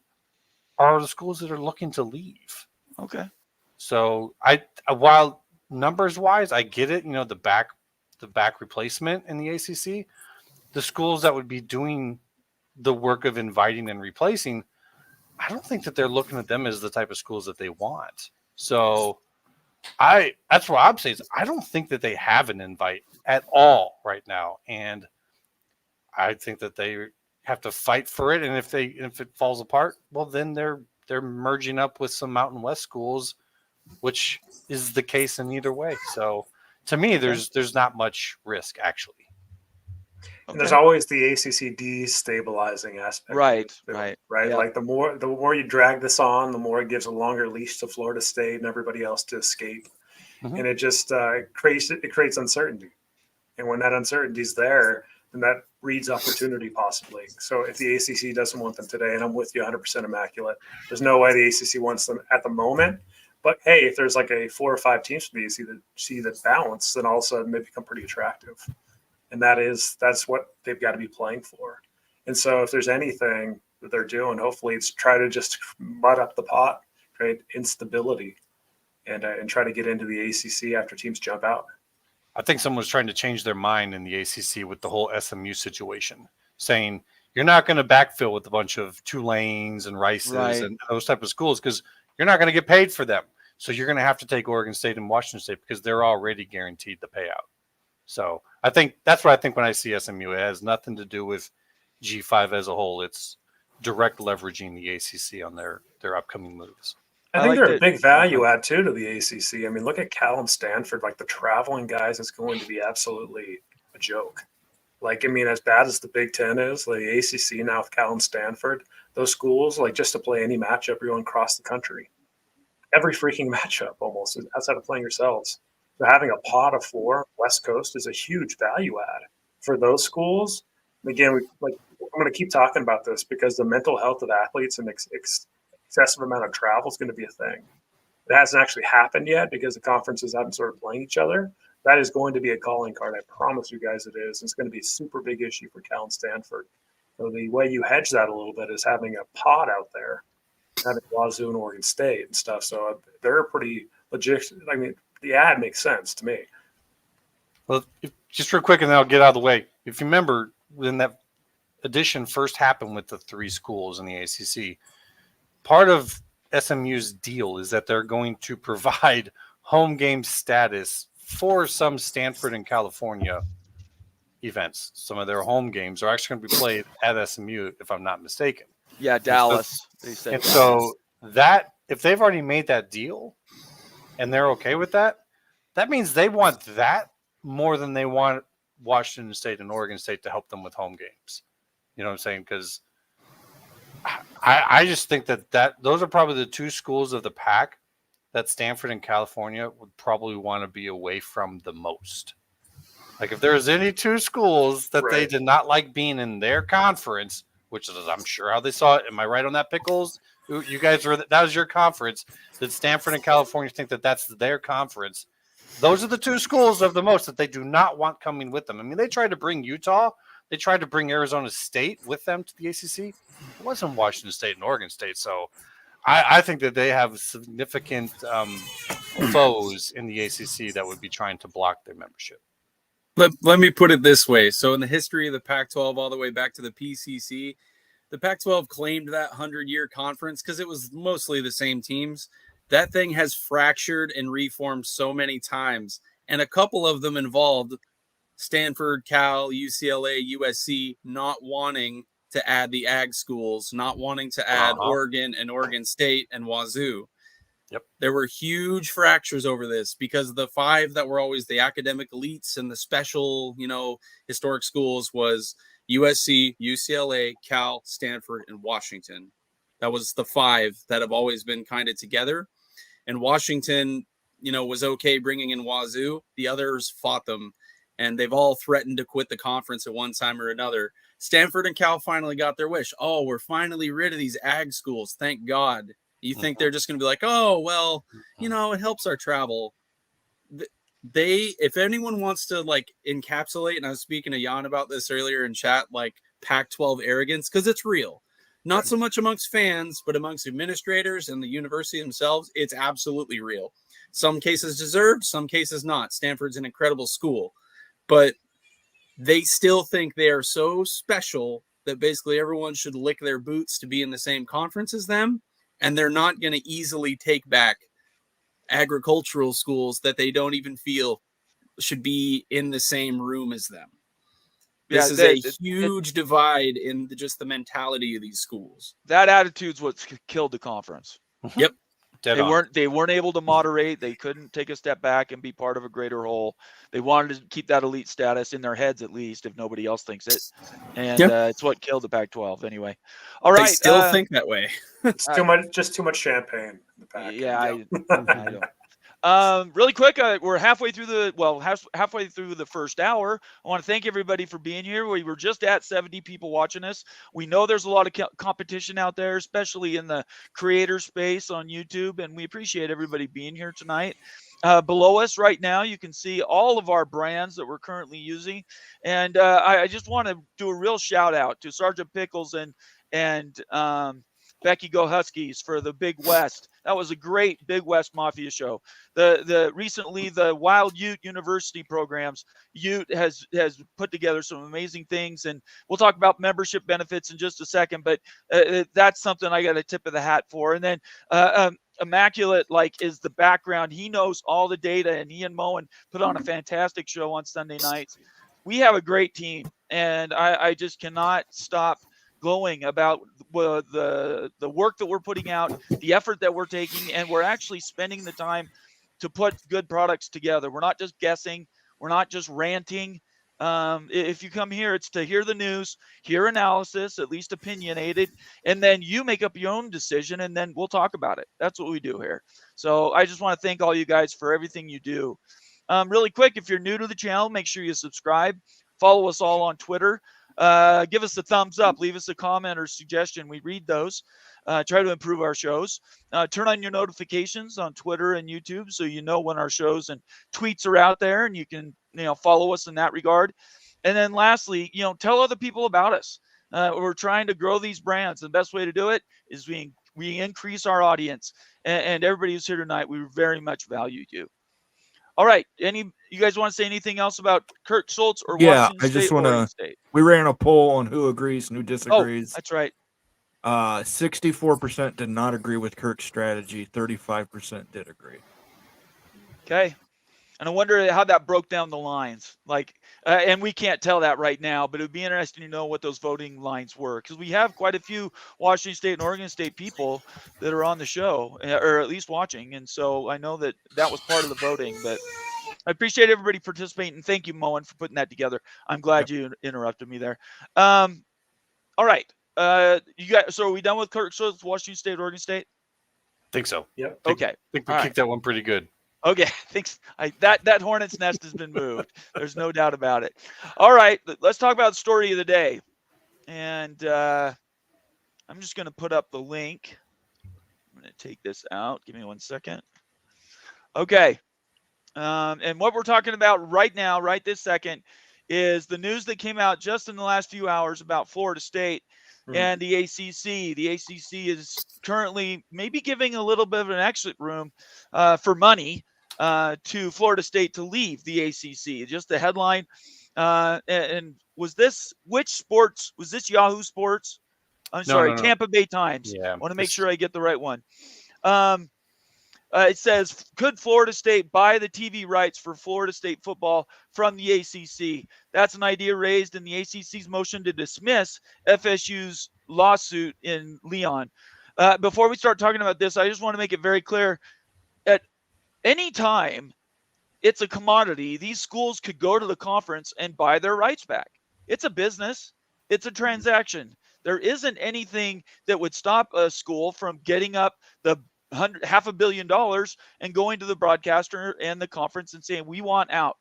Speaker 2: are the schools that are looking to leave.
Speaker 1: Okay.
Speaker 2: So while numbers wise, I get it, the back replacement in the ACC, the schools that would be doing the work of inviting and replacing, I don't think that they're looking at them as the type of schools that they want. So that's what I'm saying is I don't think that they have an invite at all right now. And I think that they have to fight for it. And if it falls apart, well, then they're merging up with some Mountain West schools, which is the case in either way. So to me, there's not much risk actually.
Speaker 6: And there's always the ACC destabilizing aspect.
Speaker 1: Right.
Speaker 6: Yeah. Like the more you drag this on, the more it gives a longer leash to Florida State and everybody else to escape. Mm-hmm. And it just creates uncertainty. And when that uncertainty is there, then that breeds opportunity possibly. So if the ACC doesn't want them today, and I'm with you 100% immaculate, there's no way the ACC wants them at the moment. But hey, if there's like a 4 or 5 teams from the ACC that balance, then all of a sudden they become pretty attractive. And that's what they've got to be playing for. And so if there's anything that they're doing, hopefully it's try to just mud up the pot, create instability, and try to get into the ACC after teams jump out.
Speaker 2: I think someone's trying to change their mind in the ACC with the whole SMU situation, saying you're not going to backfill with a bunch of Tulanes and Rices and those type of schools because you're not going to get paid for them. So you're going to have to take Oregon State and Washington State because they're already guaranteed the payout. So I think that's what I think when I see SMU. It has nothing to do with G5 as a whole. It's direct leveraging the ACC on their upcoming moves.
Speaker 6: I think they're a big value add too to the ACC. I mean, look at Cal and Stanford. Like the traveling guys is going to be absolutely a joke. Like, I mean, as bad as the Big Ten is, like the ACC now with Cal and Stanford, those schools, like just to play any matchup, you're going across the country. Every freaking matchup almost outside of playing yourselves. So having a pot of 4 West Coast is a huge value add for those schools. And again, I'm going to keep talking about this because the mental health of athletes and excessive amount of travel is going to be a thing. It hasn't actually happened yet because the conferences haven't started playing each other. That is going to be a calling card. I promise you guys it is. It's going to be a super big issue for Cal and Stanford. So the way you hedge that a little bit is having a pot out there, having Wazoo and Oregon State and stuff. So they're pretty legit. I mean, the ad makes sense to me.
Speaker 2: Well, just real quick, and then I'll get out of the way. If you remember, when that addition first happened with the 3 schools in the ACC, part of SMU's deal is that they're going to provide home game status for some Stanford and California events. Some of their home games are actually going to be played at SMU, if I'm not mistaken.
Speaker 1: Yeah, Dallas. They said
Speaker 2: and
Speaker 1: Dallas.
Speaker 2: So that if they've already made that deal and they're okay with that, that means they want that more than they want Washington State and Oregon State to help them with home games. You know what I'm saying? Because I just think that those are probably the 2 schools of the pack that Stanford and California would probably want to be away from the most. Like if there's any 2 schools that they did not like being in their conference, which is I'm sure how they saw it. Am I right on that, Pickles? You guys that was your conference. Did Stanford and California think that that's their conference? Those are the 2 schools of the most that they do not want coming with them. I mean, they tried to bring Utah. They tried to bring Arizona State with them to the ACC. It wasn't Washington State and Oregon State. So I think that they have significant foes in the ACC that would be trying to block their membership.
Speaker 5: Let me put it this way. So in the history of the Pac-12 all the way back to the PCC, the Pac-12 claimed that 100-year conference because it was mostly the same teams. That thing has fractured and reformed so many times, and a couple of them involved Stanford, Cal, UCLA, USC not wanting to add the ag schools, not wanting to add Oregon and Oregon State and Wazoo.
Speaker 2: Yep.
Speaker 5: There were huge fractures over this because the 5 that were always the academic elites and the special, historic schools was USC, UCLA, Cal, Stanford, and Washington. That was the 5 that have always been kind of together. And Washington, was okay bringing in Wazoo. The others fought them, and they've all threatened to quit the conference at one time or another. Stanford and Cal finally got their wish. Oh, we're finally rid of these ag schools. Thank God. You think they're just going to be like, oh, well, it helps our travel. If anyone wants to like encapsulate, and I was speaking to Jan about this earlier in chat, like Pac-12 arrogance, because it's real. Not so much amongst fans, but amongst administrators and the university themselves, it's absolutely real. Some cases deserved, some cases not. Stanford's an incredible school, but they still think they are so special that basically everyone should lick their boots to be in the same conference as them, and they're not going to easily take back agricultural schools that they don't even feel should be in the same room as them. This is a huge divide in just the mentality of these schools.
Speaker 1: That attitude's what killed the conference.
Speaker 5: Yep.
Speaker 1: They weren't able to moderate. They couldn't take a step back and be part of a greater whole. They wanted to keep that elite status in their heads, at least, if nobody else thinks it. And it's what killed the Pac-12 anyway. All right.
Speaker 5: They still think that way.
Speaker 6: It's too much champagne in the pack.
Speaker 1: Yeah, I don't. Really quick, we're halfway through the first hour. I want to thank everybody for being here. We were just at 70 people watching us. We know there's a lot of competition out there, especially in the creator space on YouTube, and we appreciate everybody being here tonight. Below us right now, you can see all of our brands that we're currently using, and I just want to do a real shout out to Sergeant Pickles and Becky Go Huskies for the Big West. That was a great Big West Mafia show. Recently the Wild Ute University programs, Ute has put together some amazing things, and we'll talk about membership benefits in just a second, but that's something I got a tip of the hat for. And then Immaculate is the background. He knows all the data, and he and Moen put on a fantastic show on Sunday nights. We have a great team, and I just cannot stop glowing about the work that we're putting out, the effort that we're taking, and we're actually spending the time to put good products together. We're not just guessing. We're not just ranting. If you come here, it's to hear the news, hear analysis, at least opinionated, and then you make up your own decision, and then we'll talk about it. That's what we do here. So I just want to thank all you guys for everything you do. Really quick, if you're new to the channel, make sure you subscribe. Follow us all on Twitter. Give us a thumbs up, leave us a comment or suggestion. We read those, try to improve our shows. Turn on your notifications on Twitter and YouTube so you know when our shows and tweets are out there, and you can follow us in that regard. And then lastly, tell other people about us. We're trying to grow these brands. The best way to do it is we increase our audience, and everybody who's here tonight, we very much value you. All right. You guys want to say anything else about Kirk Schultz or Washington State?
Speaker 3: I just want to. We ran a poll on who agrees and who disagrees.
Speaker 1: Oh, that's right.
Speaker 3: 64% did not agree with Kirk's strategy. 35% did agree.
Speaker 1: Okay. And I wonder how that broke down the lines. And we can't tell that right now, but it would be interesting to know what those voting lines were, because we have quite a few Washington State and Oregon State people that are on the show, or at least watching. And so I know that was part of the voting, but I appreciate everybody participating. And thank you, Moen, for putting that together. I'm glad you interrupted me there. All right. You guys, so are we done with Kirk Schultz, Washington State, Oregon State?
Speaker 2: Think so.
Speaker 6: Yeah.
Speaker 1: Okay.
Speaker 2: I think we kicked that one pretty good.
Speaker 1: Okay, thanks. That hornet's nest has been moved. There's no doubt about it. All right, let's talk about the story of the day. And I'm just going to put up the link. I'm going to take this out. Give me 1 second. Okay. And what we're talking about right now, right this second, is the news that came out just in the last few hours about Florida State and the ACC. The ACC is currently maybe giving a little bit of an exit room for money to Florida State to leave the ACC. Just the headline. And was this, which sports, was this Yahoo Sports? I'm sorry, no. Tampa Bay Times.
Speaker 2: Yeah,
Speaker 1: I want to make sure I get the right one. It says, could Florida State buy the TV rights for Florida State football from the ACC? That's an idea raised in the ACC's motion to dismiss FSU's lawsuit in Leon. Before we start talking about this, I just want to make it very clear. At any time it's a commodity, these schools could go to the conference and buy their rights back. It's a business. It's a transaction. There isn't anything that would stop a school from getting up the $500 million and going to the broadcaster and the conference and saying, we want out.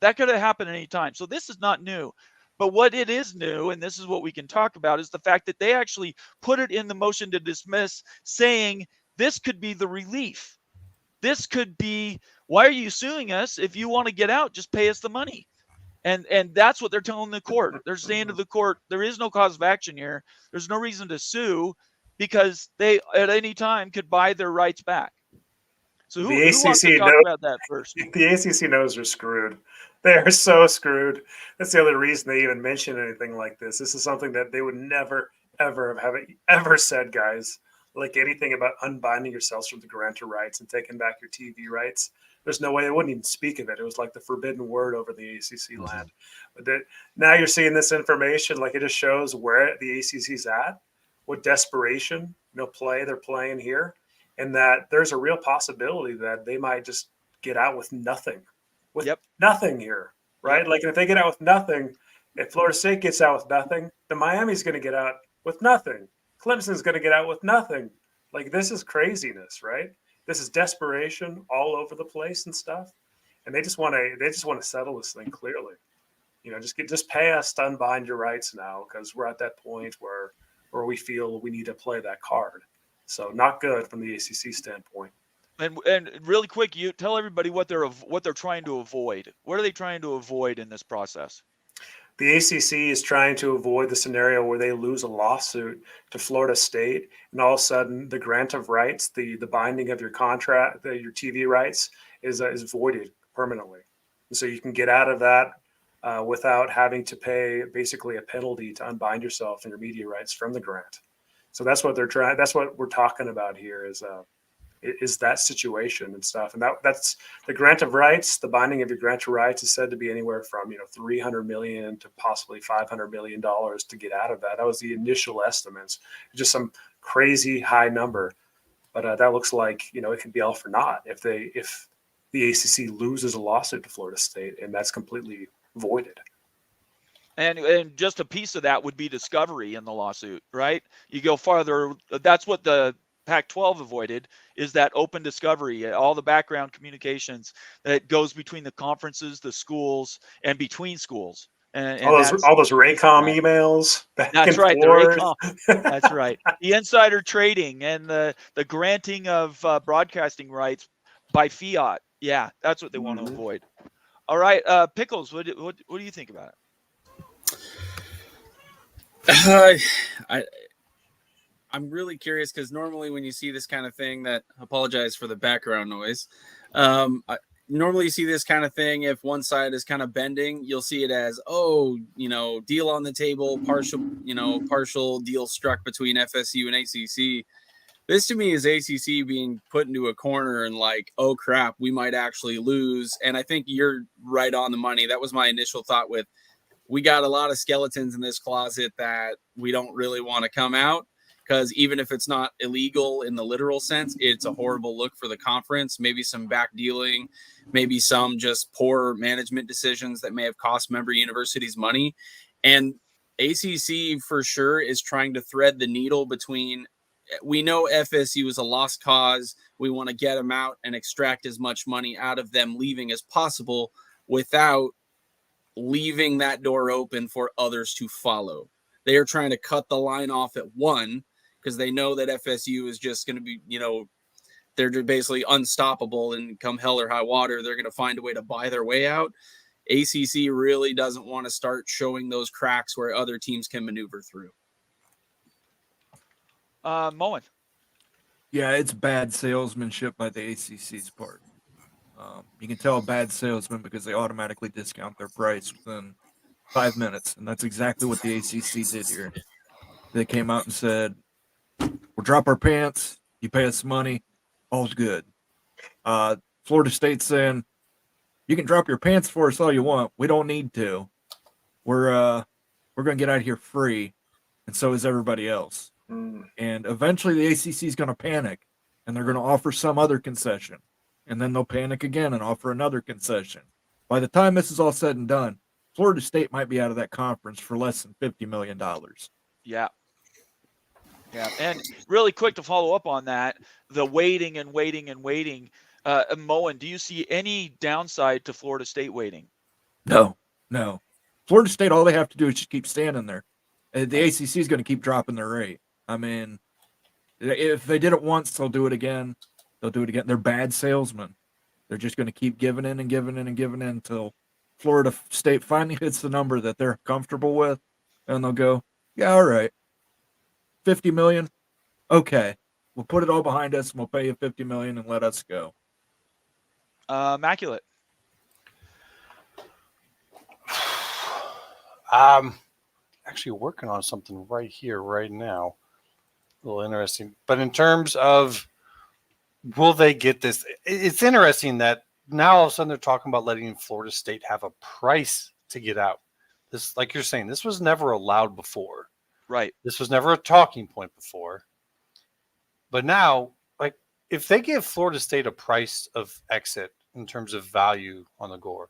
Speaker 1: That could have happened any time. So this is not new. But what it is new, and this is what we can talk about, is the fact that they actually put it in the motion to dismiss, saying this could be the relief. This could be, why are you suing us? If you want to get out, just pay us the money. And that's what they're telling the court. They're saying to the court, there is no cause of action here. There's no reason to sue because they at any time could buy their rights back. So who wants to talk about that first?
Speaker 6: The ACC knows they're screwed. They are so screwed. That's the other reason they even mention anything like this. This is something that they would never, ever have ever said, guys. Like anything about unbinding yourselves from the grantor rights and taking back your TV rights. There's no way they wouldn't even speak of it. It was like the forbidden word over the ACC land. But now you're seeing this information, like it just shows where the ACC's at, what desperation, play they're playing here, and that there's a real possibility that they might just get out with nothing. Nothing here, right? Like if they get out with nothing, if Florida State gets out with nothing, then Miami's going to get out with nothing. Clemson's going to get out with nothing. Like this is craziness, right? This is desperation all over the place and stuff. And they just want to settle this thing clearly. Just pay us to unbind your rights now, because we're at that point where we feel we need to play that card. So not good from the ACC standpoint.
Speaker 1: And really quick, you tell everybody what they're trying to avoid. What are they trying to avoid in this process?
Speaker 6: The ACC is trying to avoid the scenario where they lose a lawsuit to Florida State, and all of a sudden the grant of rights, the binding of your contract, your TV rights is voided permanently. And so you can get out of that without having to pay basically a penalty to unbind yourself and your media rights from the grant. So that's what they're trying. That's what we're talking about here is that situation and stuff. And that's the grant of rights. The binding of your grant of rights is said to be anywhere from $300 million to possibly $500 million to get out of that. That was the initial estimates, just some crazy high number. But that looks like it could be all for naught if the ACC loses a lawsuit to Florida State, and that's completely voided.
Speaker 1: And just a piece of that would be discovery in the lawsuit, right? You go farther. That's what the Pac-12 avoided, is that open discovery, all the background communications that goes between the conferences, the schools, and between schools. And
Speaker 6: all those Raycom emails.
Speaker 1: That's right. The Raycom. That's right. The insider trading and the granting of broadcasting rights by fiat. Yeah, that's what they want to avoid. All right, Pickles, what do you think about
Speaker 5: it? I'm really curious because normally when you see this kind of thing, apologize for the background noise. Normally you see this kind of thing, if one side is kind of bending, you'll see it as, deal on the table, partial deal struck between FSU and ACC. This to me is ACC being put into a corner and like, oh crap, we might actually lose. And I think you're right on the money. That was my initial thought we got a lot of skeletons in this closet that we don't really want to come out. Because even if it's not illegal in the literal sense, it's a horrible look for the conference. Maybe some back dealing, maybe some just poor management decisions that may have cost member universities money. And ACC for sure is trying to thread the needle between, we know FSU is a lost cause. We want to get them out and extract as much money out of them leaving as possible without leaving that door open for others to follow. They are trying to cut the line off at one, because they know that FSU is just going to be, they're basically unstoppable, and come hell or high water, they're going to find a way to buy their way out. ACC really doesn't want to start showing those cracks where other teams can maneuver through.
Speaker 1: Moen.
Speaker 3: Yeah, it's bad salesmanship by the ACC's part. You can tell a bad salesman because they automatically discount their price within 5 minutes, and that's exactly what the ACC did here. They came out and said, we'll drop our pants, you pay us money, all's good. Florida State's saying, you can drop your pants for us all you want. We don't need to. We're going to get out of here free, and so is everybody else. And eventually the ACC is going to panic, and they're going to offer some other concession. And then they'll panic again and offer another concession. By the time this is all said and done, Florida State might be out of that conference for less than $50 million.
Speaker 1: Yeah. And really quick to follow up on that, the waiting. Moen, do you see any downside to Florida State waiting?
Speaker 3: No. Florida State, all they have to do is just keep standing there. The ACC is going to keep dropping their rate. I mean, if they did it once, they'll do it again. They'll do it again. They're bad salesmen. They're just going to keep giving in and giving in and giving in until Florida State finally hits the number that they're comfortable with, and they'll go, yeah, all right, $50 million. Okay, we'll put it all behind us, and we'll pay you $50 million and let us go.
Speaker 1: Immaculate.
Speaker 2: Actually working on something right here, right now. A little interesting. But in terms of will they get this? It's interesting that now all of a sudden they're talking about letting Florida State have a price to get out. This, like you're saying, this was never allowed before.
Speaker 1: Right.
Speaker 2: This was never a talking point before. But now, like, if they give Florida State a price of exit in terms of value on the gore,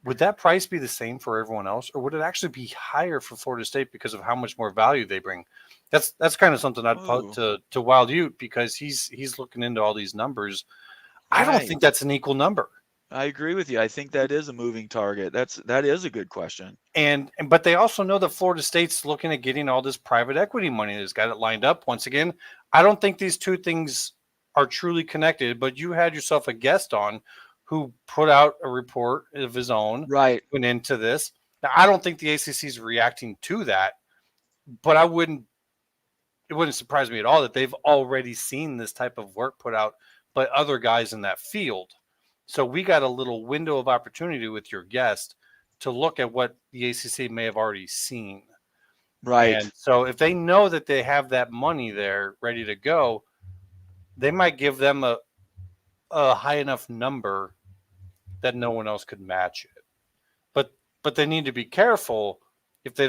Speaker 2: would that price be the same for everyone else, or would it actually be higher for Florida State because of how much more value they bring? That's kind of something I'd put to Wild Ute, because he's looking into all these numbers. I don't think that's an equal number.
Speaker 1: I agree with you. I think that is a moving target. That is a good question.
Speaker 2: But they also know that Florida State's looking at getting all this private equity money that's got it lined up. Once again, I don't think these two things are truly connected, but you had yourself a guest on who put out a report of his own,
Speaker 1: right,
Speaker 2: went into this. Now, I don't think the ACC is reacting to that, but it wouldn't surprise me at all that they've already seen this type of work put out by other guys in that field. So we got a little window of opportunity with your guest to look at what the ACC may have already seen.
Speaker 1: Right.
Speaker 2: And so if they know that they have that money there ready to go, they might give them a high enough number that no one else could match it. But they need to be careful if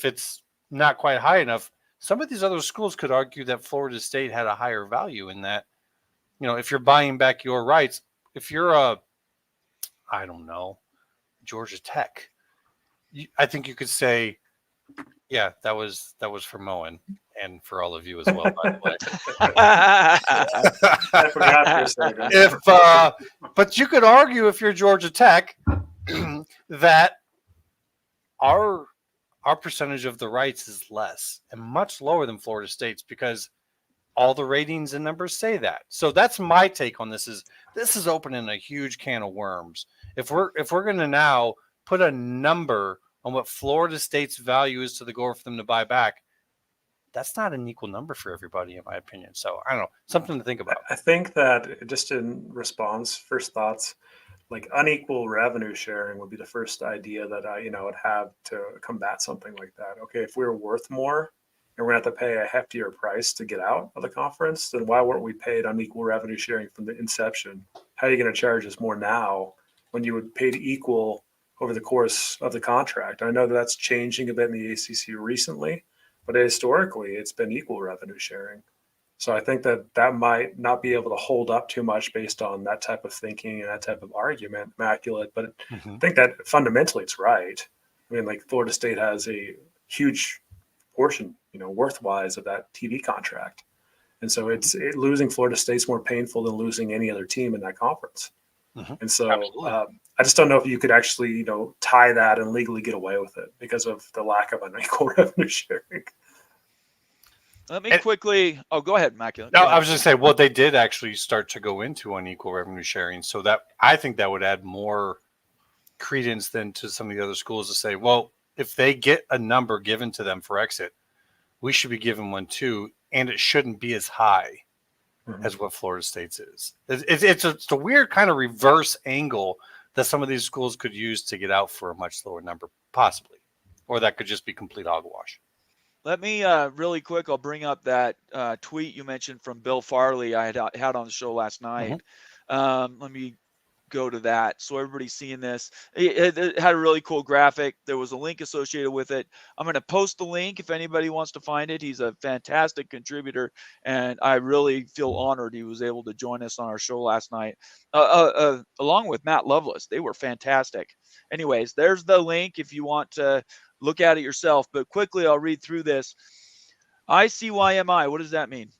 Speaker 2: it's not quite high enough. Some of these other schools could argue that Florida State had a higher value in that, if you're buying back your rights, if you're I don't know, Georgia Tech, I think you could say, yeah, that was for Moen and for all of you as well, by the way.
Speaker 6: I forgot for a second.
Speaker 2: But you could argue if you're Georgia Tech that our percentage of the rights is less and much lower than Florida State's, because all the ratings and numbers say that. So that's my take on this. This is opening a huge can of worms. If we're going to now put a number on what Florida State's value is to the gore for them to buy back, that's not an equal number for everybody, in my opinion. So I don't know, something to think about.
Speaker 6: I think that, just in response, first thoughts, like unequal revenue sharing would be the first idea that I would have to combat something like that. Okay, if we were worth more and we're going to have to pay a heftier price to get out of the conference, then why weren't we paid unequal revenue sharing from the inception? How are you going to charge us more now when you would pay equal over the course of the contract? I know that's changing a bit in the ACC recently, but historically it's been equal revenue sharing. So I think that might not be able to hold up too much based on that type of thinking and that type of argument, Immaculate. But I think that fundamentally it's right. I mean, like, Florida State has a huge portion, worth-wise, of that TV contract. And so losing Florida State's more painful than losing any other team in that conference. And so I just don't know if you could actually, tie that and legally get away with it because of the lack of unequal revenue sharing.
Speaker 1: Let me quickly. Oh, go ahead, Immaculate.
Speaker 2: No, I was just saying, they did actually start to go into unequal revenue sharing. So that, I think that would add more credence than to some of the other schools to say, well, if they get a number given to them for exit, we should be given one too, and it shouldn't be as high as what Florida State's is. It's a weird kind of reverse angle that some of these schools could use to get out for a much lower number, possibly, or that could just be complete hogwash.
Speaker 1: Let me really quick. I'll bring up that tweet you mentioned from Bill Farley I had on the show last night. Let me go to that so everybody's seeing this. It had a really cool graphic. There was a link associated with it. I'm going to post the link if anybody wants to find it. He's a fantastic contributor, and I really feel honored he was able to join us on our show last night, along with Matt Lovelace. They were fantastic. Anyways, there's the link if you want to look at it yourself. But quickly, I'll read through this. ICYMI, what does that mean?
Speaker 6: In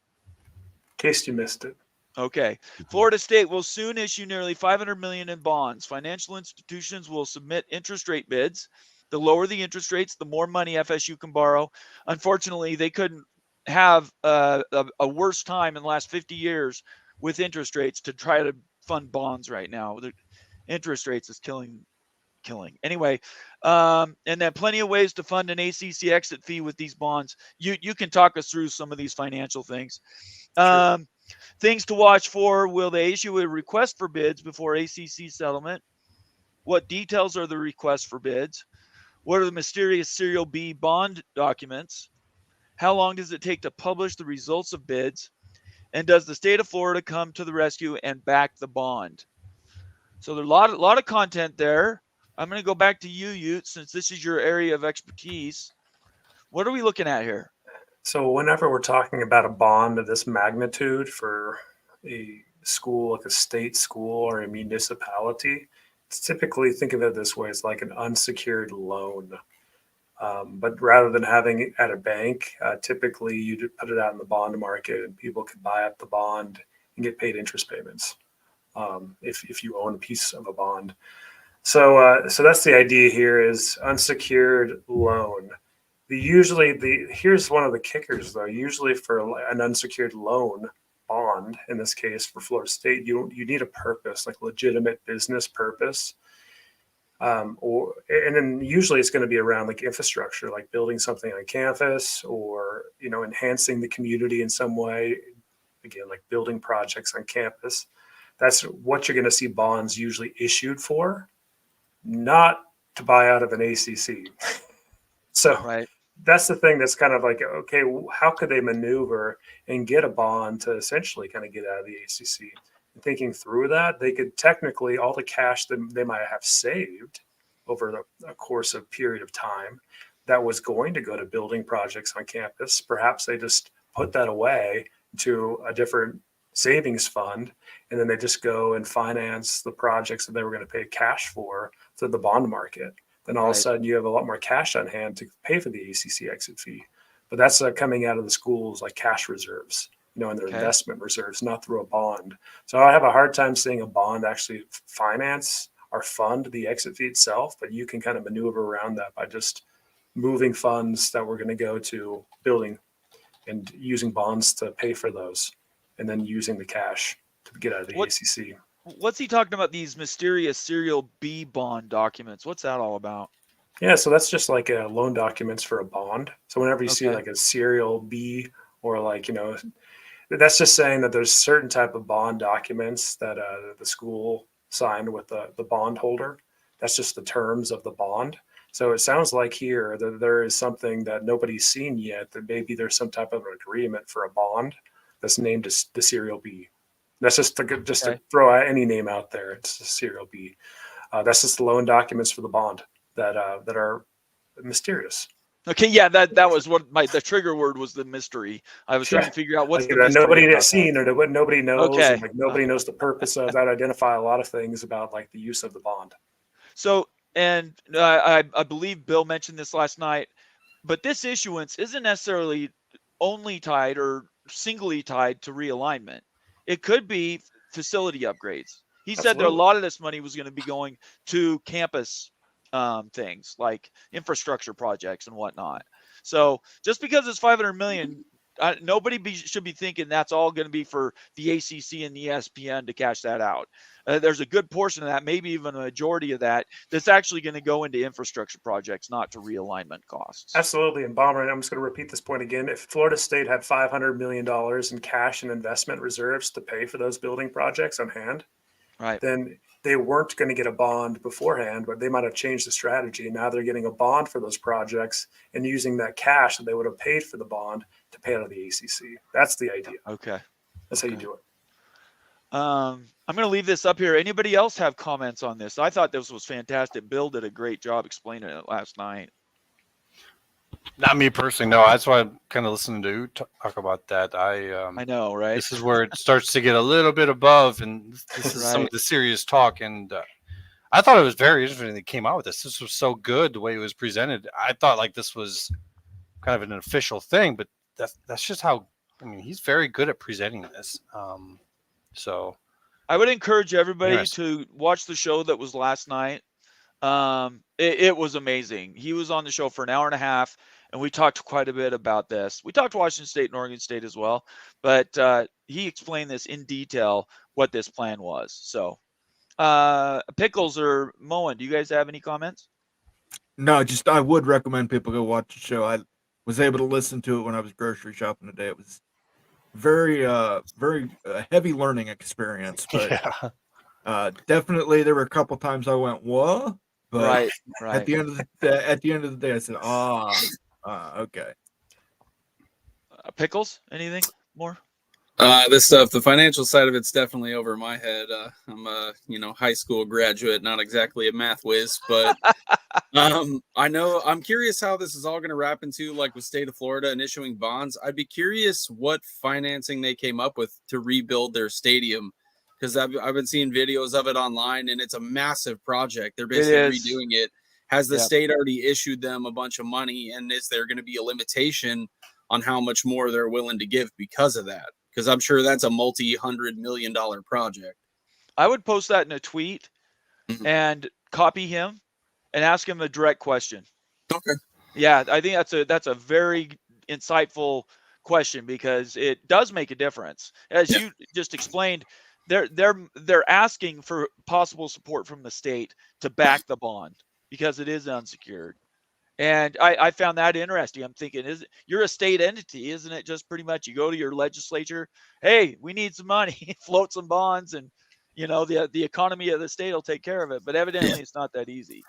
Speaker 6: case you missed it.
Speaker 1: Okay. Florida State will soon issue nearly $500 million in bonds. Financial institutions will submit interest rate bids. The lower the interest rates, the more money FSU can borrow. Unfortunately, they couldn't have a worse time in the last 50 years with interest rates to try to fund bonds right now. The interest rates is killing. Anyway, and then plenty of ways to fund an ACC exit fee with these bonds. You can talk us through some of these financial things.
Speaker 6: Sure.
Speaker 1: Things to watch for: will they issue a request for bids before ACC settlement? What details are the requests for bids? What are the mysterious Serial B bond documents? How long does it take to publish the results of bids? And does the state of Florida come to the rescue and back the bond? So there's a lot of content there. I'm going to go back to you, Ute, since this is your area of expertise. What are we looking at here?
Speaker 6: So whenever we're talking about a bond of this magnitude for a school, like a state school or a municipality, it's typically, think of it this way, it's like an unsecured loan. But rather than having it at a bank, typically you put it out in the bond market and people can buy up the bond and get paid interest payments if you own a piece of a bond. So that's the idea here is unsecured loan. Here's one of the kickers though. Usually for an unsecured loan bond, in this case for Florida State, you need a purpose, like legitimate business purpose. And then usually it's going to be around like infrastructure, like building something on campus or, enhancing the community in some way. Again, like building projects on campus. That's what you're going to see bonds usually issued for, not to buy out of an ACC. So
Speaker 1: Right.
Speaker 6: That's the thing that's kind of like, okay, how could they maneuver and get a bond to essentially kind of get out of the ACC? And thinking through that, they could technically, all the cash that they might have saved over a course of period of time that was going to go to building projects on campus, perhaps they just put that away to a different savings fund, and then they just go and finance the projects that they were going to pay cash for through the bond market. Then all of a sudden you have a lot more cash on hand to pay for the ACC exit fee. But that's coming out of the schools like cash reserves, and their investment reserves, not through a bond. So I have a hard time seeing a bond actually finance or fund the exit fee itself, but you can kind of maneuver around that by just moving funds that were going to go to building and using bonds to pay for those, and then using the cash to get out of the ACC.
Speaker 1: What's he talking about, these mysterious Serial B bond documents? What's that all about?
Speaker 6: Yeah, so that's just like loan documents for a bond. So whenever you see like a Serial B or like, that's just saying that there's certain type of bond documents that the school signed with the bond holder. That's just the terms of the bond. So it sounds like here that there is something that nobody's seen yet, that maybe there's some type of agreement for a bond that's named as the Serial B. That's just to throw any name out there. It's a Serial B. That's just the loan documents for the bond that are mysterious.
Speaker 1: Okay, yeah, that was what the trigger word was, the mystery. I was trying to figure out what's the mystery
Speaker 6: nobody has seen or what nobody knows.
Speaker 1: Okay.
Speaker 6: And, like nobody knows the purpose of that. Identify a lot of things about like the use of the bond.
Speaker 1: So, and I believe Bill mentioned this last night, but this issuance isn't necessarily only tied or singly tied to realignment. It could be facility upgrades. He said that a lot of this money was going to be going to campus things like infrastructure projects and whatnot. So just because it's $500 million, nobody should be thinking that's all going to be for the ACC and the ESPN to cash that out. There's a good portion of that, maybe even a majority of that, that's actually going to go into infrastructure projects, not to realignment costs.
Speaker 6: Absolutely. And Bomber, I'm just going to repeat this point again. If Florida State had $500 million in cash and investment reserves to pay for those building projects on hand, then they weren't going to get a bond beforehand, but they might have changed the strategy. And now they're getting a bond for those projects and using that cash that they would have paid for the bond to pay out of the ACC. That's the idea.
Speaker 1: Okay.
Speaker 6: That's how you do it.
Speaker 1: I'm going to leave this up here. Anybody else have comments on this? I thought this was fantastic. Bill did a great job explaining it last night.
Speaker 2: Not me personally, no. That's why I'm kind of listening to you talk about that.
Speaker 1: I know, right?
Speaker 2: This is where it starts to get a little bit above, and this is some of the serious talk. And I thought it was very interesting that came out with this. This was so good the way it was presented. I thought like this was kind of an official thing, but that's just how. I mean, he's very good at presenting this. So
Speaker 1: I would encourage everybody to watch the show that was last night. It was amazing. He was on the show for an hour and a half, and we talked quite a bit about this. We talked Washington State and Oregon State as well, but he explained this in detail, what this plan was. So, Pickles or Moen, do you guys have any comments?
Speaker 3: No, just I would recommend people go watch the show. I was able to listen to it when I was grocery shopping today. It was very heavy learning experience, but definitely there were a couple times I went, "What?" But
Speaker 1: Right.
Speaker 3: at the end of the day, I said, okay.
Speaker 1: Pickles, anything more?
Speaker 5: This stuff, the financial side of it's definitely over my head. I'm a high school graduate, not exactly a math whiz, but I'm curious how this is all going to wrap into, like with state of Florida and issuing bonds. I'd be curious what financing they came up with to rebuild their stadium, because I've been seeing videos of it online, and it's a massive project. They're basically redoing it. Has the state already issued them a bunch of money, and is there going to be a limitation on how much more they're willing to give because of that? Because I'm sure that's a multi-$100 million project.
Speaker 1: I would post that in a tweet and copy him and ask him a direct question.
Speaker 5: Okay.
Speaker 1: Yeah, I think that's a very insightful question, because it does make a difference. As you just explained, they're asking for possible support from the state to back the bond because it is unsecured. And I found that interesting. I'm thinking, you're a state entity, isn't it? Just pretty much you go to your legislature, hey, we need some money, float some bonds, and the economy of the state will take care of it. But evidently, it's not that easy.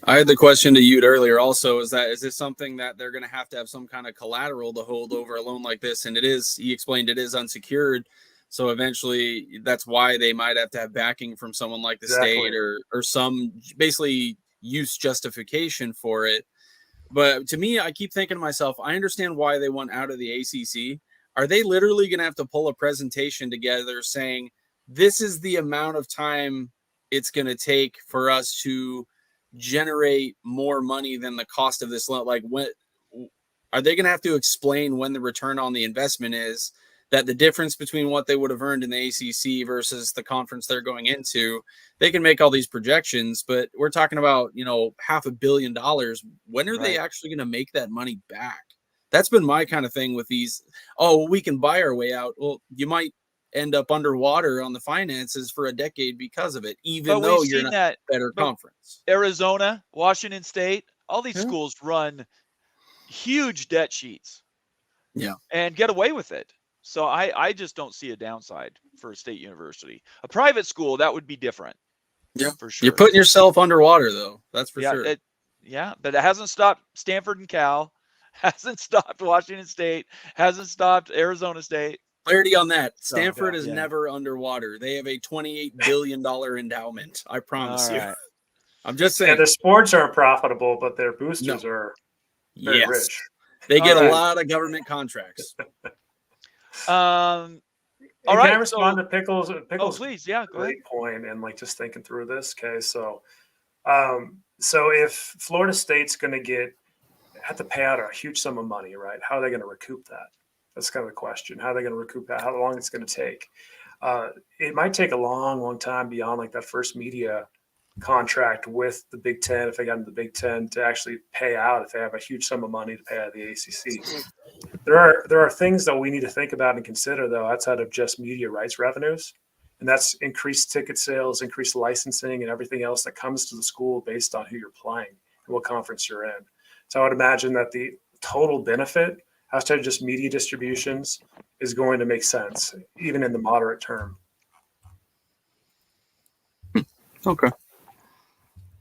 Speaker 5: I had the question to you earlier. Also, is this something that they're going to have some kind of collateral to hold over a loan like this? And it is. He explained it is unsecured. So eventually, that's why they might have to have backing from someone like the state or some basically use justification for it. But to me, I keep thinking to myself, I understand why they want out of the ACC. Are they literally going to have to pull a presentation together saying, this is the amount of time it's going to take for us to generate more money than the cost of this loan? Like, when are they going to have to explain when the return on the investment is, that the difference between what they would have earned in the ACC versus the conference they're going into? They can make all these projections, but we're talking about, $500 million. When are they actually going to make that money back? That's been my kind of thing with these. Oh, we can buy our way out. Well, you might end up underwater on the finances for a decade because of it, even though you're not a better conference.
Speaker 1: Arizona, Washington State, all these schools run huge debt sheets.
Speaker 5: Yeah.
Speaker 1: And get away with it. So I just don't see a downside for a state university. A private school, that would be different.
Speaker 5: Yeah,
Speaker 1: for sure.
Speaker 5: You're putting yourself underwater, though. That's for sure.
Speaker 1: But it hasn't stopped Stanford and Cal, hasn't stopped Washington State, hasn't stopped Arizona State.
Speaker 5: Clarity on that. Stanford is never underwater. They have a $28 billion endowment. I promise you. I'm just saying.
Speaker 6: Yeah, the sports aren't profitable, but their boosters are very rich.
Speaker 5: They get a lot of government contracts.
Speaker 1: All
Speaker 6: right.
Speaker 1: Can
Speaker 6: I respond to Pickles?
Speaker 1: Oh, please. Yeah, go ahead.
Speaker 6: Great point. And just thinking through this. Okay. So if Florida State's going to have to pay out a huge sum of money, right? How are they going to recoup that? That's kind of the question. How are they going to recoup that? How long it's going to take? It might take a long, long time beyond that first media contract with the Big Ten, if they got into the Big Ten, to actually pay out if they have a huge sum of money to pay out of the ACC. There are things that we need to think about and consider, though, outside of just media rights revenues, and that's increased ticket sales, increased licensing, and everything else that comes to the school based on who you're playing and what conference you're in. So I would imagine that the total benefit outside of just media distributions is going to make sense, even in the moderate term.
Speaker 5: Okay.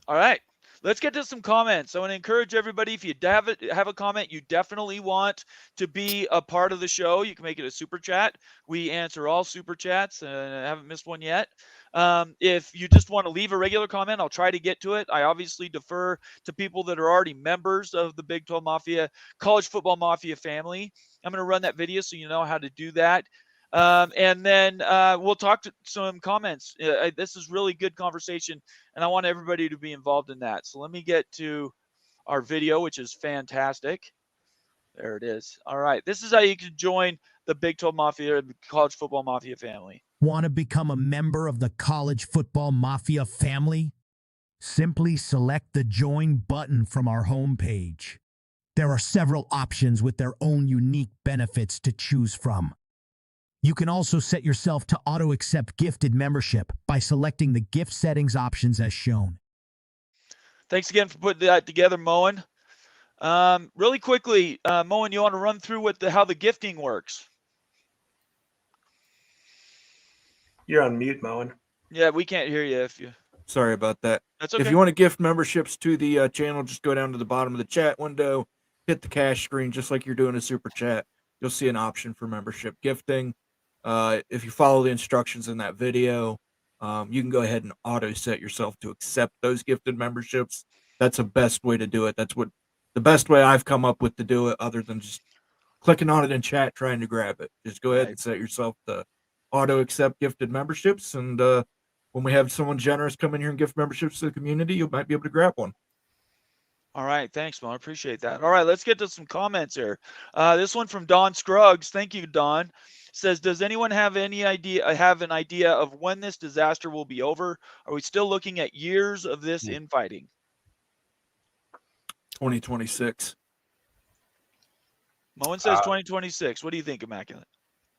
Speaker 1: All right, let's get to some comments. I want to encourage everybody, if you have a comment you definitely want to be a part of the show, you can make it a super chat. We answer all super chats, and I haven't missed one yet. If you just want to leave a regular comment, I'll try to get to it. I obviously defer to people that are already members of the Big 12 Mafia, College Football Mafia family. I'm going to run that video so you know how to do that. And then we'll talk to some comments. This is really good conversation, and I want everybody to be involved in that. So let me get to our video, which is fantastic. There it is. All right. This is how you can join the Big 12 Mafia, the College Football Mafia family.
Speaker 4: Want to become a member of the College Football Mafia family? Simply select the Join button from our homepage. There are several options with their own unique benefits to choose from. You can also set yourself to auto-accept gifted membership by selecting the gift settings options as shown.
Speaker 1: Thanks again for putting that together, Moen. Really quickly, Moen, you want to run through how the gifting works?
Speaker 6: You're on mute, Moen.
Speaker 1: Yeah, we can't hear you if you.
Speaker 3: Sorry about that.
Speaker 1: That's okay.
Speaker 3: If you want to gift memberships to the channel, just go down to the bottom of the chat window, hit the cash screen, just like you're doing a super chat. You'll see an option for membership gifting. If you follow the instructions in that video, you can go ahead and auto set yourself to accept those gifted memberships. That's the best way to do it. That's the best way I've come up with to do it, other than just clicking on it in chat trying to grab it. Just go ahead and set yourself to auto accept gifted memberships, and when we have someone generous come in here and gift memberships to the community, you might be able to grab one.
Speaker 1: All right, thanks, Mo. I appreciate that. All right, let's get to some comments here. This one from Don Scruggs. Thank you, Don. Says, does anyone have an idea of when this disaster will be over? Are we still looking at years of this infighting?
Speaker 3: 2026.
Speaker 1: Moen says 2026. What do you think, Immaculate?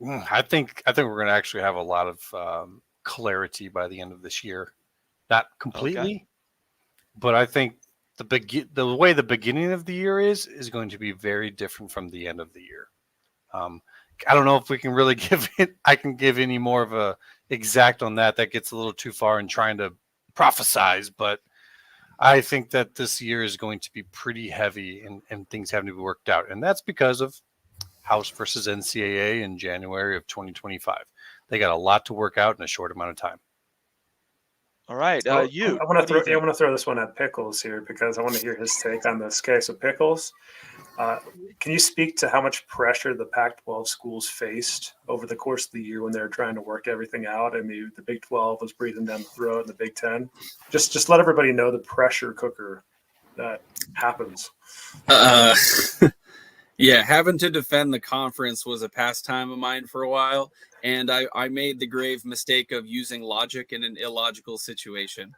Speaker 2: I think we're going to actually have a lot of clarity by the end of this year. Not completely, but I think the way the beginning of the year is going to be very different from the end of the year. I don't know if we can really I can give any more of a exact on that. That gets a little too far in trying to prophesize, but I think that this year is going to be pretty heavy and things having to be worked out. And that's because of House versus NCAA in January of 2025. They got a lot to work out in a short amount of time.
Speaker 1: All right.
Speaker 6: I want to throw this one at Pickles here because I want to hear his take on this. Okay, so Pickles, can you speak to how much pressure the Pac-12 schools faced over the course of the year when they were trying to work everything out, and the Big 12 was breathing down the throat, and the Big 10? Just let everybody know the pressure cooker that happens.
Speaker 5: Yeah, having to defend the conference was a pastime of mine for a while, and I made the grave mistake of using logic in an illogical situation.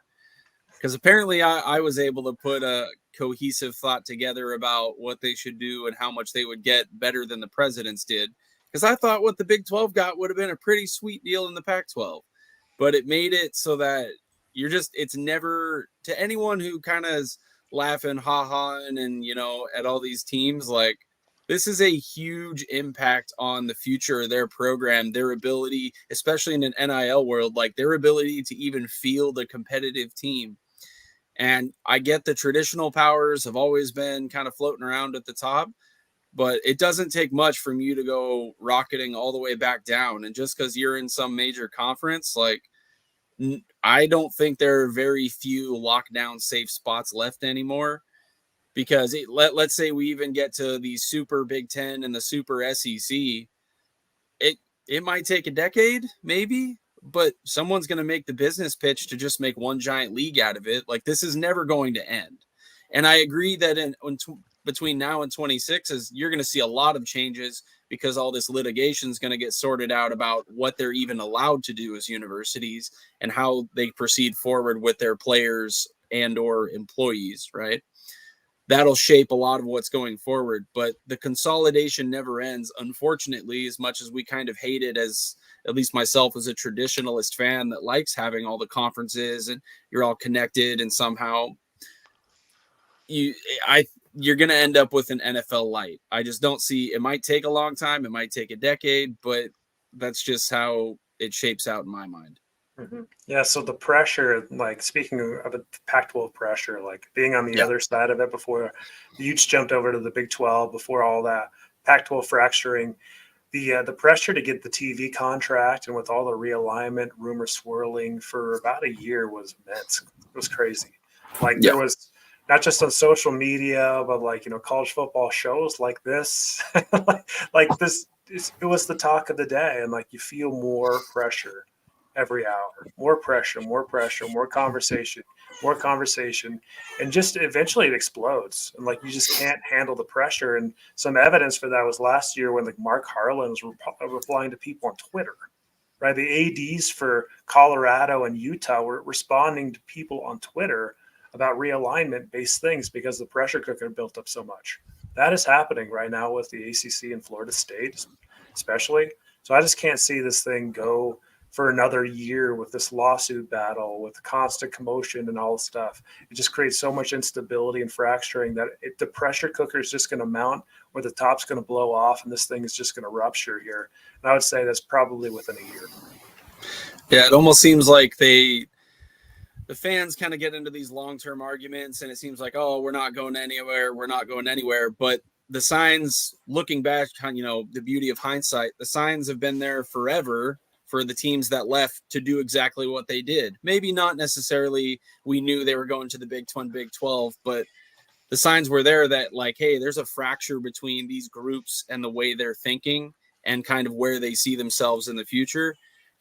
Speaker 5: Because apparently I was able to put a cohesive thought together about what they should do and how much they would get better than the presidents did. Because I thought what the Big 12 got would have been a pretty sweet deal in the Pac-12. But it made it so that it's never, to anyone who kind of is laughing, ha-haing, and, at all these teams, like, this is a huge impact on the future of their program, their ability, especially in an NIL world, like their ability to even field a competitive team. And I get the traditional powers have always been kind of floating around at the top, but it doesn't take much from you to go rocketing all the way back down. And just because you're in some major conference, like, I don't think there are very few lockdown safe spots left anymore. Because let's say we even get to the super Big Ten and the super SEC, it might take a decade, maybe, but someone's going to make the business pitch to just make one giant league out of it. Like, this is never going to end. And I agree that between now and 26 you're going to see a lot of changes because all this litigation is going to get sorted out about what they're even allowed to do as universities and how they proceed forward with their players and or employees, right? That'll shape a lot of what's going forward, but the consolidation never ends. Unfortunately, as much as we kind of hate it, as at least myself as a traditionalist fan that likes having all the conferences and you're all connected and somehow you're going to end up with an NFL light. I just don't see, it might take a long time. It might take a decade, but that's just how it shapes out in my mind.
Speaker 6: Mm-hmm. Yeah, so the pressure, like speaking of the Pac-12 pressure, like being on the other side of it before the Utes jumped over to the Big 12, before all that Pac-12 fracturing, the pressure to get the TV contract and with all the realignment rumor swirling for about a year was immense. It was crazy. Like there was not just on social media, but like, college football shows like this, like this, it was the talk of the day. And like, you feel more pressure every hour, more pressure, more conversation, and just eventually it explodes. And like, you just can't handle the pressure. And some evidence for that was last year when like Mark Harlan was replying to people on Twitter, right? The ADs for Colorado and Utah were responding to people on Twitter about realignment based things because the pressure cooker built up so much. That is happening right now with the ACC and Florida State, especially. So I just can't see this thing go for another year with this lawsuit battle, with constant commotion and all this stuff. It just creates so much instability and fracturing that the pressure cooker is just going to mount where the top's going to blow off and this thing is just going to rupture here. And I would say that's probably within a year.
Speaker 5: Yeah, it almost seems like the fans kind of get into these long-term arguments, and it seems like, oh, we're not going anywhere. But the signs, looking back on, the beauty of hindsight, the signs have been there forever for the teams that left to do exactly what they did. Maybe not necessarily we knew they were going to the Big 12, but the signs were there that, like, hey, there's a fracture between these groups and the way they're thinking and kind of where they see themselves in the future.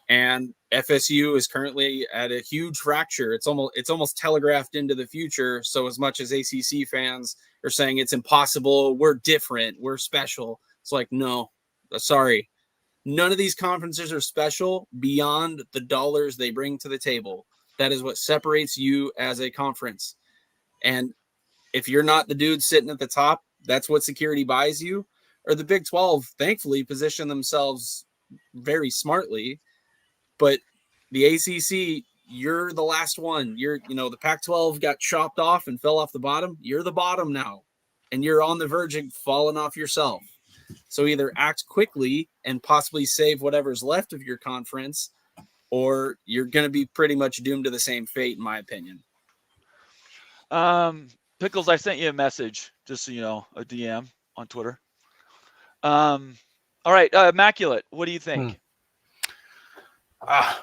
Speaker 5: And FSU is currently at a huge fracture. It's almost telegraphed into the future. So as much as ACC fans are saying it's impossible, we're different, we're special, it's like, no, sorry. None of these conferences are special beyond the dollars they bring to the table. That is what separates you as a conference. And if you're not the dude sitting at the top, that's what security buys you. Or the Big 12, thankfully, position themselves very smartly. But the ACC, you're the last one. The Pac-12 got chopped off and fell off the bottom. You're the bottom now, and you're on the verge of falling off yourself. So either act quickly and possibly save whatever's left of your conference, or you're going to be pretty much doomed to the same fate, in my opinion.
Speaker 1: Pickles, I sent you a message, just so you know, a DM on Twitter. All right, Immaculate, what do you think?
Speaker 2: I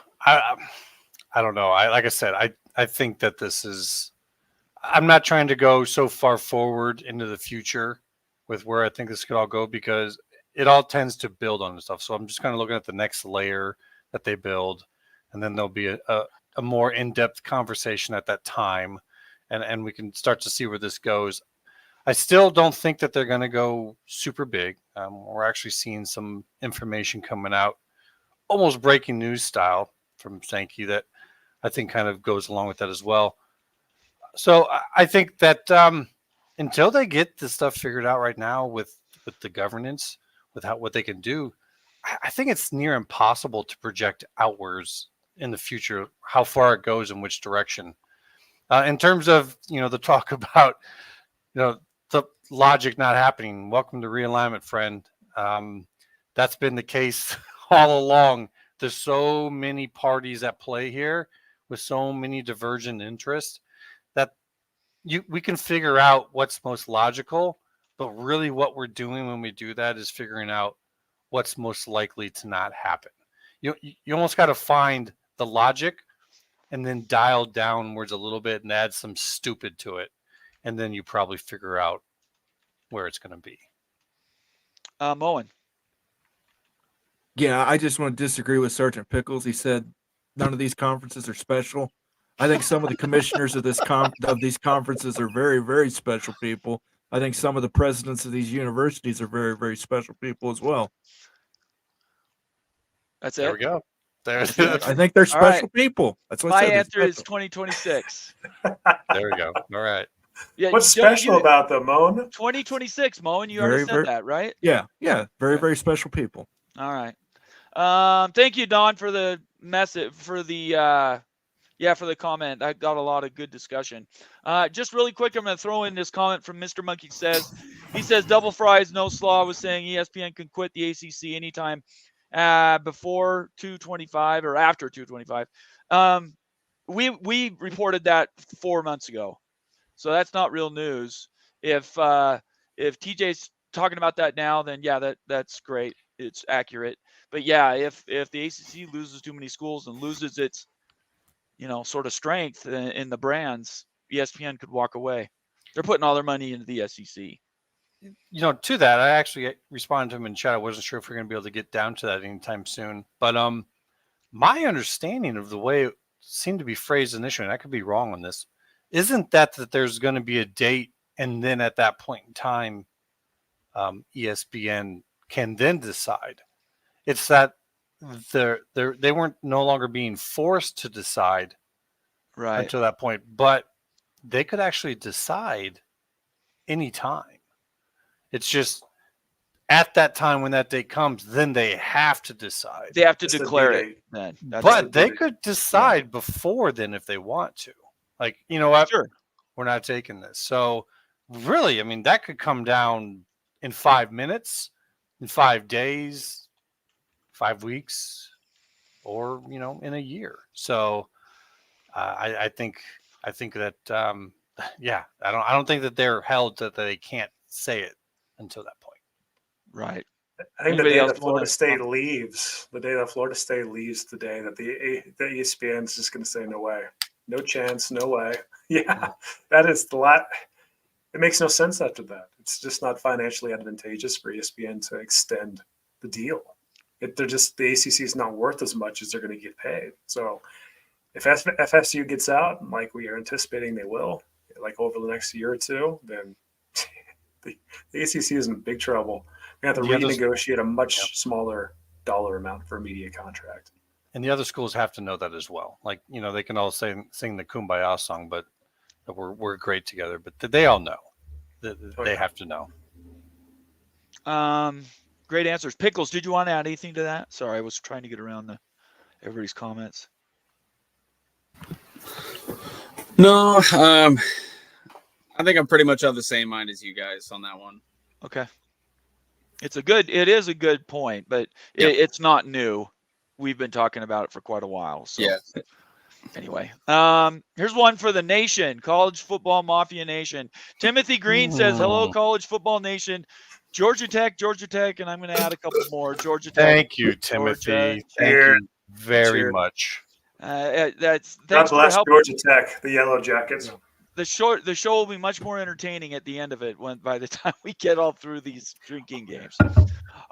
Speaker 2: don't know. Like I said, I think that this is. I'm not trying to go so far forward into the future with where I think this could all go because it all tends to build on stuff. So I'm just kind of looking at the next layer that they build, and then there'll be a more in-depth conversation at that time, and we can start to see where this goes. I still don't think that they're going to go super big. We're actually seeing some information coming out, almost breaking news style from Sankey that I think kind of goes along with that as well. So I think that until they get this stuff figured out right now with the governance, with what they can do, I think it's near impossible to project outwards in the future how far it goes in which direction. In terms of the talk about the logic not happening. Welcome to realignment, friend. That's been the case all along. There's so many parties at play here with so many divergent interests that we can figure out what's most logical, but really what we're doing when we do that is figuring out what's most likely to not happen. You almost got to find the logic and then dial downwards a little bit and add some stupid to it. And then you probably figure out where it's going to be.
Speaker 1: Moen.
Speaker 3: Yeah, I just want to disagree with Sergeant Pickles. He said none of these conferences are special. I think some of the commissioners of these conferences are very, very special people. I think some of the presidents of these universities are very, very special people as well.
Speaker 1: That's it.
Speaker 2: There we go.
Speaker 3: I think they're special people. That's what
Speaker 1: my
Speaker 3: I said.
Speaker 1: answer is 2026.
Speaker 2: There we go. All right.
Speaker 6: Yeah, what's special about them, Moen?
Speaker 1: 2026, Moen. You already said that, right?
Speaker 3: Yeah. Very, very special people.
Speaker 1: All right. Thank you, Don, for the message, for the comment. I got a lot of good discussion. Just really quick, I'm going to throw in this comment from Mr. Monkey says. He says, Double Fries, no slaw was saying ESPN can quit the ACC anytime before 225 or after 225. We reported that 4 months ago. So that's not real news. If TJ's talking about that now, then yeah, that's great. It's accurate. But yeah, if the ACC loses too many schools and loses its sort of strength in the brands, ESPN could walk away. They're putting all their money into the SEC.
Speaker 2: To that, I actually responded to him in chat. I wasn't sure if we're going to be able to get down to that anytime soon. But my understanding of the way it seemed to be phrased initially, and I could be wrong on this, isn't that there's going to be a date, and then at that point in time, ESPN can then decide. It's that they weren't no longer being forced to decide
Speaker 1: right
Speaker 2: until that point, but they could actually decide anytime. It's just at that time when that date comes, then they have to decide.
Speaker 1: They have to
Speaker 6: It's the
Speaker 1: declare
Speaker 6: D-Day.
Speaker 1: it then.
Speaker 2: But they
Speaker 6: the-
Speaker 2: could decide before then if they want to. Like, you know what?
Speaker 1: Sure.
Speaker 2: We're not taking this. So really, I mean, that could come down in 5 minutes, in 5 days, 5 weeks, or, you know, in a year. So I think that yeah, I don't think that they're held that they can't say it until that point.
Speaker 1: Right.
Speaker 6: I think
Speaker 1: Anybody
Speaker 6: the day
Speaker 1: else
Speaker 6: that Florida
Speaker 1: wanna-
Speaker 6: State leaves, the day that the ESPN is just going to say no way, no chance, no way. Yeah, that is the lot. It makes no sense after that. It's just not financially advantageous for ESPN to extend the deal. They're just the ACC is not worth as much as they're going to get paid. So if FSU gets out, like we are anticipating they will, like over the next year or two, then the ACC is in big trouble. We have to
Speaker 2: The others-
Speaker 6: renegotiate a much smaller dollar amount for a media contract.
Speaker 2: And the other schools have to know that as well. Like, you know, they can all sing the Kumbaya song, but we're great together. But they all know. They have to know.
Speaker 1: Great answers. Pickles, did you want to add anything to that? Sorry, I was trying to get around everybody's comments.
Speaker 5: No, I think I'm pretty much of the same mind as you guys on that one.
Speaker 1: Okay. It is a good point, but it's not new. We've been talking about it for quite a while. So
Speaker 5: Yeah.
Speaker 1: anyway, here's one for the nation, College Football Mafia Nation. Timothy Green says, hello, College Football Nation. Georgia Tech, and I'm going to add a couple more. Georgia Tech.
Speaker 2: Thank you, Timothy. Thank you very much.
Speaker 6: God
Speaker 1: Thanks for
Speaker 6: bless
Speaker 1: helping.
Speaker 6: Georgia Tech, the Yellow Jackets.
Speaker 1: The show will be much more entertaining at the end of it by the time we get all through these drinking games.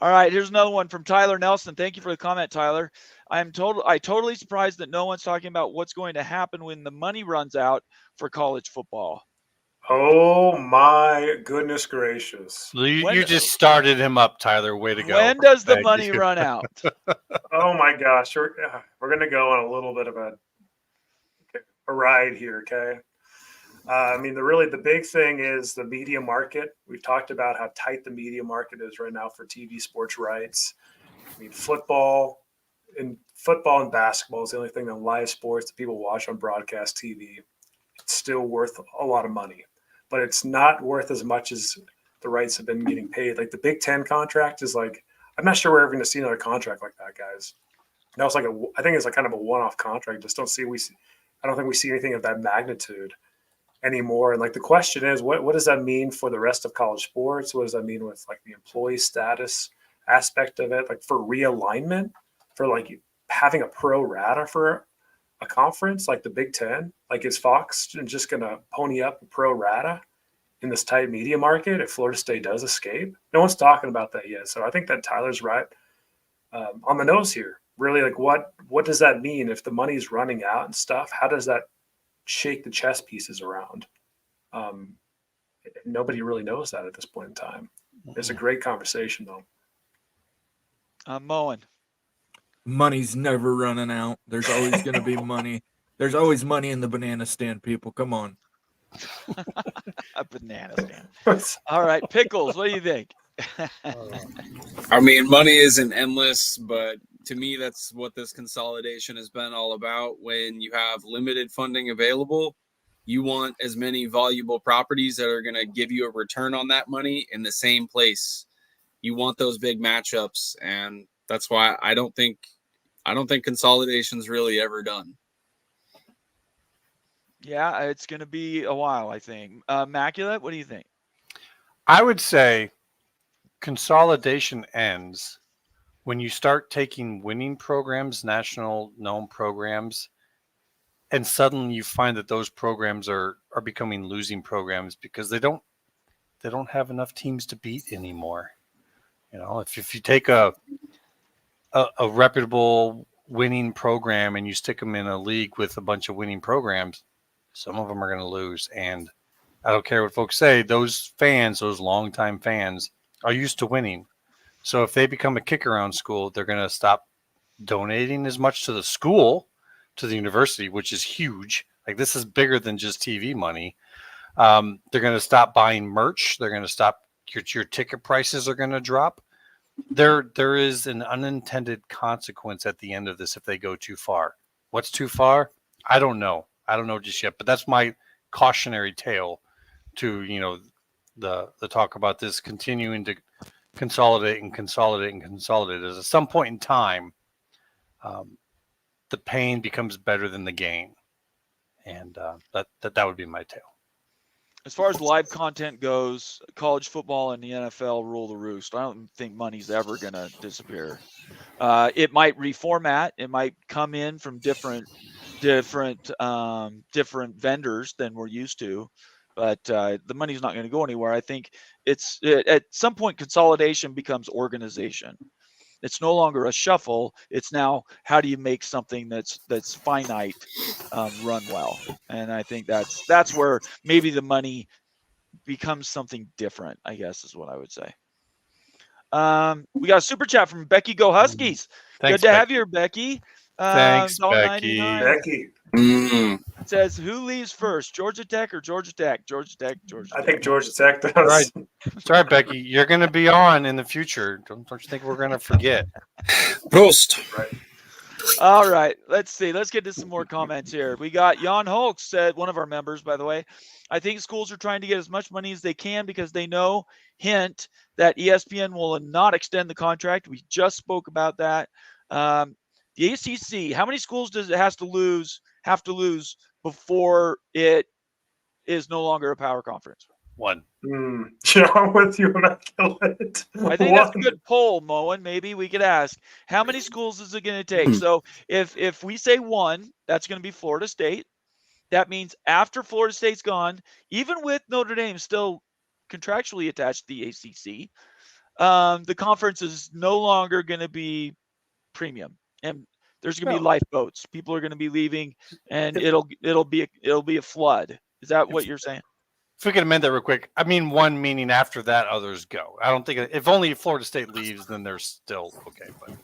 Speaker 1: All right, here's another one from Tyler Nelson. Thank you for the comment, Tyler. I totally surprised that no one's talking about what's going to happen when the money runs out for college football.
Speaker 6: Oh my goodness gracious!
Speaker 2: You just started him up, Tyler. Way to go.
Speaker 1: When does the
Speaker 2: Thank
Speaker 1: money
Speaker 2: you.
Speaker 1: run out?
Speaker 6: Oh my gosh, we're going to go on a little bit of a ride here. Okay. I mean, the big thing is the media market. We've talked about how tight the media market is right now for TV sports rights. I mean, football and basketball is the only thing that live sports that people watch on broadcast TV. It's still worth a lot of money, but it's not worth as much as the rights have been getting paid. Like the Big Ten contract is like, I'm not sure we're ever going to see another contract like that, guys. That was I think it's like kind of a one-off contract. I don't think we see anything of that magnitude anymore. And like the question is, what does that mean for the rest of college sports? What does that mean with like the employee status aspect of it? Like for realignment, for like having a pro rata for a conference like the Big Ten? Like is Fox just going to pony up a pro rata in this tight media market if Florida State does escape? No one's talking about that yet. So I think that Tyler's right on the nose here. Really, like what does that mean if the money's running out and stuff? How does that shake the chess pieces around? Nobody really knows that at this point in time. It's a great conversation, though.
Speaker 1: Moen.
Speaker 3: Money's never running out. There's always going to be money. There's always money in the banana stand, people. Come on.
Speaker 1: A banana stand. All right, Pickles, what do you think?
Speaker 5: I mean, money isn't endless, but to me, that's what this consolidation has been all about. When you have limited funding available, you want as many valuable properties that are going to give you a return on that money in the same place. You want those big matchups, and that's why I don't think consolidation's really ever done.
Speaker 1: Yeah, it's going to be a while, I think. Immaculate, what do you think?
Speaker 2: I would say consolidation ends when you start taking winning programs, national known programs, and suddenly you find that those programs are becoming losing programs because they don't have enough teams to beat anymore. You know, if you take a reputable winning program and you stick them in a league with a bunch of winning programs, some of them are going to lose. And I don't care what folks say, those fans, those longtime fans, are used to winning. So if they become a kick around school, they're going to stop donating as much to the school, to the university, which is huge. Like, this is bigger than just TV money. They're going to stop buying merch. They're going to stop your ticket prices are going to drop. There is an unintended consequence at the end of this if they go too far. What's too far? I don't know. I don't know just yet, but that's my cautionary tale to, the talk about this continuing to consolidate and consolidate and consolidate. As at some point in time, the pain becomes better than the gain. And that would be my tale.
Speaker 1: As far as live content goes, college football and the NFL rule the roost. I don't think money's ever going to disappear. It might reformat. It might come in from different vendors than we're used to, but the money's not going to go anywhere. I think at some point consolidation becomes organization. It's no longer a shuffle. It's now, how do you make something that's finite run well? And I think that's where maybe the money becomes something different, I guess is what I would say. We got a super chat from Becky Go Huskies.
Speaker 2: Thanks,
Speaker 1: Good to
Speaker 2: Becky.
Speaker 1: have you, Becky.
Speaker 2: Thanks,
Speaker 1: $1.99.
Speaker 6: Becky.
Speaker 1: It says, who leaves first, Georgia Tech or Georgia Tech? Georgia Tech, Georgia Tech.
Speaker 6: I think Georgia Tech does.
Speaker 2: Right. It's all right, Becky. You're going to be on in the future. Don't you think we're going to forget?
Speaker 5: Post.
Speaker 6: Right.
Speaker 1: All right. Let's see. Let's get to some more comments here. We got Jan Hulk said, one of our members, by the way, I think schools are trying to get as much money as they can because they know, hint, that ESPN will not extend the contract. We just spoke about that. The ACC, how many schools does it have to lose before it is no longer a power conference?
Speaker 2: One.
Speaker 6: Yeah, I'm with you, Immaculate.
Speaker 1: I think that's a good poll, Moen. Maybe we could ask, how many schools is it going to take? So if we say one, that's going to be Florida State. That means after Florida State's gone, even with Notre Dame still contractually attached to the ACC, the conference is no longer going to be premium, and there's going to be lifeboats. People are going to be leaving, and it'll be a flood. Is that what you're saying?
Speaker 2: If we could amend that real quick, I mean one, meaning after that others go. I don't think if only Florida State leaves, then they're still okay, but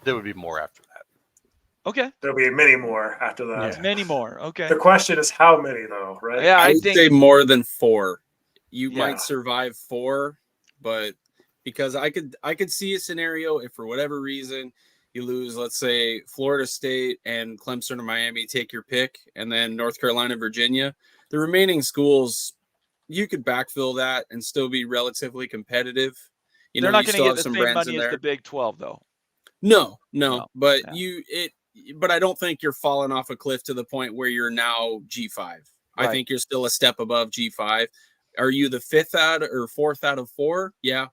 Speaker 2: there would be more after that.
Speaker 1: Okay.
Speaker 6: There'll be many more after that.
Speaker 2: Yeah.
Speaker 1: Many more. Okay.
Speaker 6: The question is how many, though, right?
Speaker 1: Yeah,
Speaker 5: I would say more than 4. You
Speaker 1: Yeah.
Speaker 5: might survive 4, but because I could see a scenario if for whatever reason you lose, let's say Florida State and Clemson or Miami, take your pick, and then North Carolina, Virginia, the remaining schools, you could backfill that and still be relatively competitive.
Speaker 1: They're not going to get the same money as the Big 12, though.
Speaker 5: No, but
Speaker 1: yeah.
Speaker 5: But I don't think you're falling off a cliff to the point where you're now G5. Right. I think you're still a step above G5. Are you the 5th out or 4th out of 4? Yeah,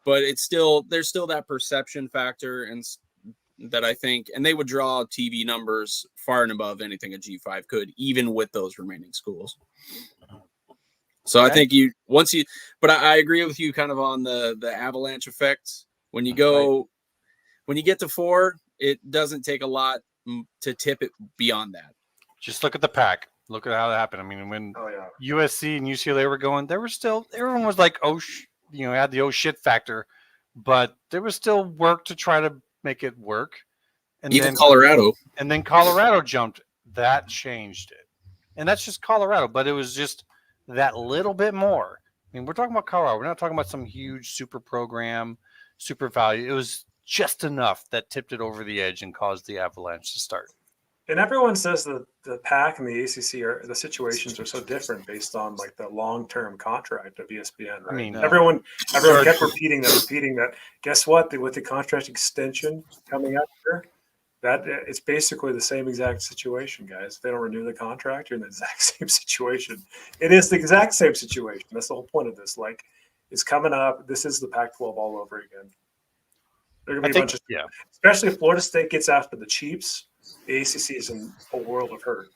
Speaker 5: but there's still that perception factor, and that I think, and they would draw TV numbers far and above anything a G5 could, even with those remaining schools. So I think but I agree with you kind of on the avalanche effect. When you get to 4, it doesn't take a lot to tip it beyond that.
Speaker 2: Just look at the pack. Look at how that happened. I mean, when USC and UCLA were going, everyone was like, had the shit factor, but there was still work to try to make it work. And
Speaker 5: even
Speaker 2: then
Speaker 5: Colorado.
Speaker 2: And then Colorado jumped. That changed it. And that's just Colorado, but it was just that little bit more. I mean, we're talking about Colorado. We're not talking about some huge super program, super value. It was just enough that tipped it over the edge and caused the avalanche to start.
Speaker 6: And everyone says that the PAC and the ACC the situations are so different based on like the long-term contract of ESPN. Right?
Speaker 2: I mean,
Speaker 6: everyone kept repeating that. Guess what? With the contract extension coming up here, that it's basically the same exact situation, guys. If they don't renew the contract, you're in the exact same situation. It is the exact same situation. That's the whole point of this. Like, it's coming up. This is the Pac-12 all over again. There are going to be a bunch of, especially if Florida State gets after the Chiefs. The ACC is in a world of hurt.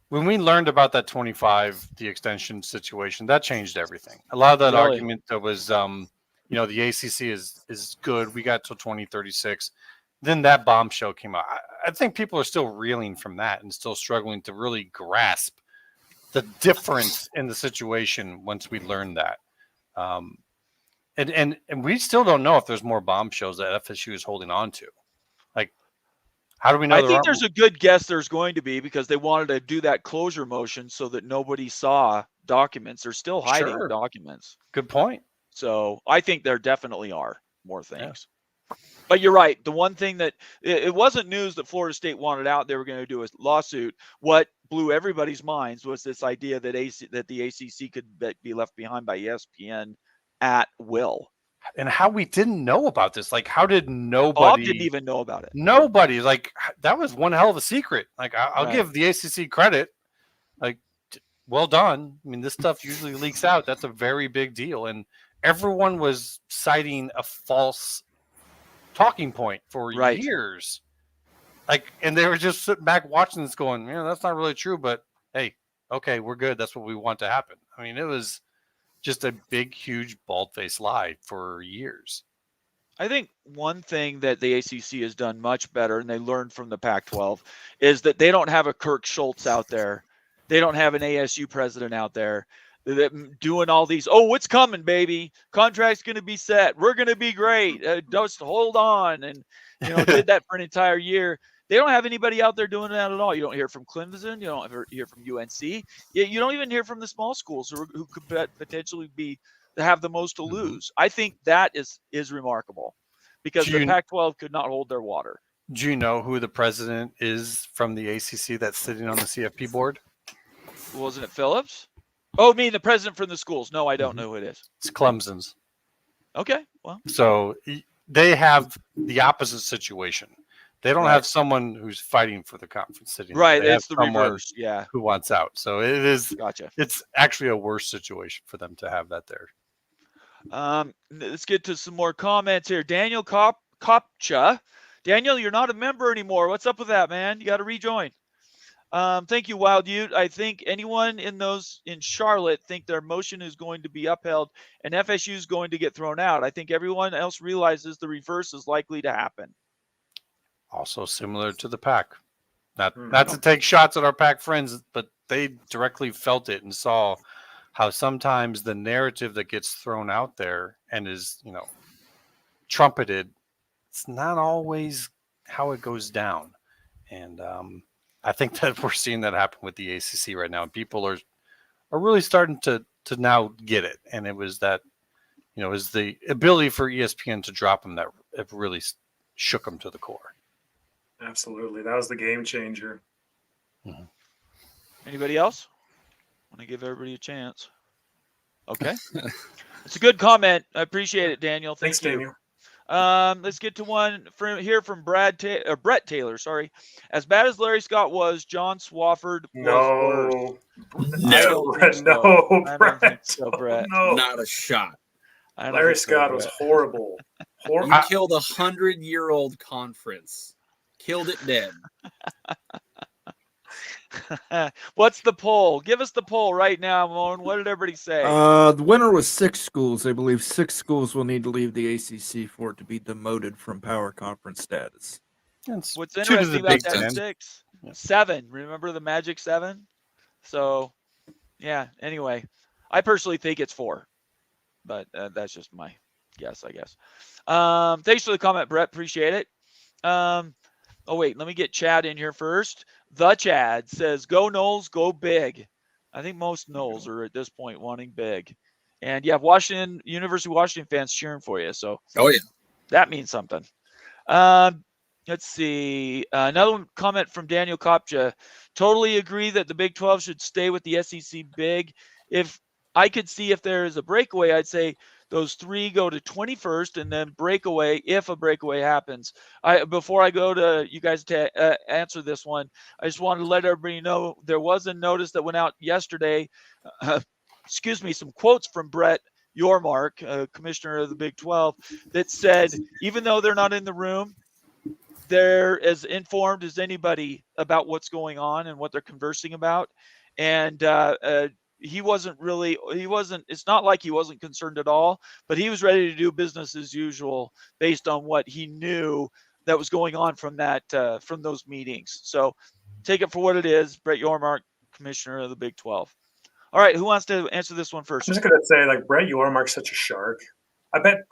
Speaker 2: When we learned about that 25, the extension situation, that changed everything. A lot of that argument that was, the ACC is good. We got till 2036. Then that bombshell came out. I think people are still reeling from that and still struggling to really grasp the difference in the situation once we learned that. And we still don't know if there's more bombshells that FSU is holding on to. Like, How do we know
Speaker 1: I
Speaker 2: there
Speaker 1: think
Speaker 2: aren't?
Speaker 1: there's a good guess there's going to be, because they wanted to do that closure motion so that nobody saw documents. They're still hiding
Speaker 2: Sure.
Speaker 1: documents.
Speaker 2: Good point.
Speaker 1: So I think there definitely are more
Speaker 2: Yeah.
Speaker 1: things. But you're right. The one thing that it wasn't news that Florida State wanted out, they were going to do a lawsuit. What blew everybody's minds was this idea that the ACC could be left behind by ESPN at will.
Speaker 2: And how we didn't know about this. Like, how did
Speaker 1: Bob
Speaker 2: nobody
Speaker 1: didn't even know about it.
Speaker 2: Nobody, like, that was one hell of a secret. Like, I'll
Speaker 1: Right.
Speaker 2: give the ACC credit. Like, well done. I mean, this stuff usually leaks out. That's a very big deal. And everyone was citing a false talking point for
Speaker 1: Right.
Speaker 2: years. Like, and they were just sitting back watching this going, that's not really true, but hey, okay, we're good. That's what we want to happen. I mean, it was just a big, huge, bald-faced lie for years.
Speaker 1: I think one thing that the ACC has done much better, and they learned from the Pac-12, is that they don't have a Kirk Schultz out there. They don't have an ASU president out there that doing all these, what's coming, baby? Contract's going to be set. We're going to be great. Just hold on. And, did that for an entire year. They don't have anybody out there doing that at all. You don't hear from Clemson. You don't hear from UNC. You don't even hear from the small schools who could potentially have the most to lose. I think that is remarkable, because the Pac-12 could not hold their water.
Speaker 2: Do you know who the president is from the ACC that's sitting on the CFP board?
Speaker 1: Wasn't it Phillips? Oh, I mean the president from the schools. No, I don't know who it is.
Speaker 2: It's Clemson's.
Speaker 1: Okay, well.
Speaker 2: So they have the opposite situation. They don't have someone who's fighting for the conference sitting there.
Speaker 1: Right,
Speaker 2: They
Speaker 1: it's the reverse. Yeah.
Speaker 2: Who wants out. So it is.
Speaker 1: Gotcha.
Speaker 2: It's actually a worse situation for them to have that there.
Speaker 1: Let's get to some more comments here. Daniel Kopcha. Daniel, you're not a member anymore. What's up with that, man? You got to rejoin. Thank you, Wild Ute. I think anyone in Charlotte think their motion is going to be upheld and FSU is going to get thrown out. I think everyone else realizes the reverse is likely to happen.
Speaker 2: Also similar to the Pac. Not to take shots at our Pac friends, but they directly felt it and saw how sometimes the narrative that gets thrown out there and is, trumpeted, it's not always how it goes down. And I think that we're seeing that happen with the ACC right now. People are really starting to now get it. And it was that, it was the ability for ESPN to drop them that it really shook them to the core.
Speaker 6: Absolutely. That was the game changer.
Speaker 2: Mm-hmm.
Speaker 1: Anybody else? Want to give everybody a chance. Okay. It's a good comment. I appreciate it, Daniel.
Speaker 6: Thanks,
Speaker 1: Daniel.
Speaker 6: Daniel.
Speaker 1: Let's get to one from Brett Taylor. Sorry. As bad as Larry Scott was, John Swafford was worse.
Speaker 6: No,
Speaker 1: I don't think
Speaker 6: Brett.
Speaker 1: so, Brett.
Speaker 6: No.
Speaker 5: Not a shot.
Speaker 6: Larry Scott was horrible.
Speaker 5: You killed 100-year-old conference. Killed it dead.
Speaker 1: What's the poll? Give us the poll right now, Moan. What did everybody say?
Speaker 3: The winner was 6 schools. I believe 6 schools will need to leave the ACC for it to be demoted from power conference status.
Speaker 1: What's interesting about that 6? 7. Remember the Magic 7? So, yeah. Anyway, I personally think it's 4, but that's just my guess, I guess. Thanks for the comment, Brett. Appreciate it. Wait, let me get Chad in here first. The Chad says, go Noles, go big. I think most Noles are at this point wanting big. And you have University of Washington fans cheering for you. So that means something. Let's see. Another comment from Daniel Kopcha. Totally agree that the Big 12 should stay with the SEC big. If I could see if there is a breakaway, I'd say those 3 go to 21st and then breakaway if a breakaway happens. Before I go to you guys to answer this one, I just wanted to let everybody know there was a notice that went out yesterday. Some quotes from Brett Yormark, commissioner of the Big 12, that said, even though they're not in the room, they're as informed as anybody about what's going on and what they're conversing about. And it's not like he wasn't concerned at all, but he was ready to do business as usual based on what he knew that was going on from those meetings. So take it for what it is. Brett Yormark, commissioner of the Big 12. All right. Who wants to answer this one first?
Speaker 6: I'm just going to say, Brett Yormark's such a shark. I bet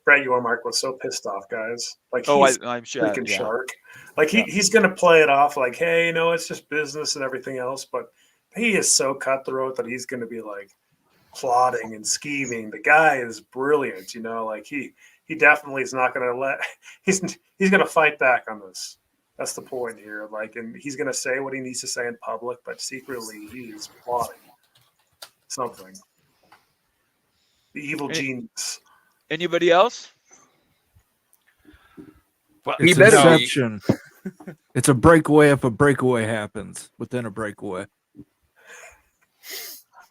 Speaker 6: Brett Yormark was so pissed off, guys. Like
Speaker 1: Oh,
Speaker 6: he's
Speaker 1: I'm sure.
Speaker 6: freaking
Speaker 1: Yeah.
Speaker 6: shark. Like
Speaker 1: Yeah.
Speaker 6: he's gonna play it off like, hey, it's just business and everything else. But he is so cutthroat that he's gonna be like plotting and scheming. The guy is brilliant, like he definitely is not gonna he's gonna fight back on this. That's the point here. Like, and he's gonna say what he needs to say in public, but secretly he's plotting something. The evil genius.
Speaker 1: Anybody else?
Speaker 2: Well,
Speaker 3: It's
Speaker 5: better be.
Speaker 3: Inception. It's a breakaway if a breakaway happens within a breakaway.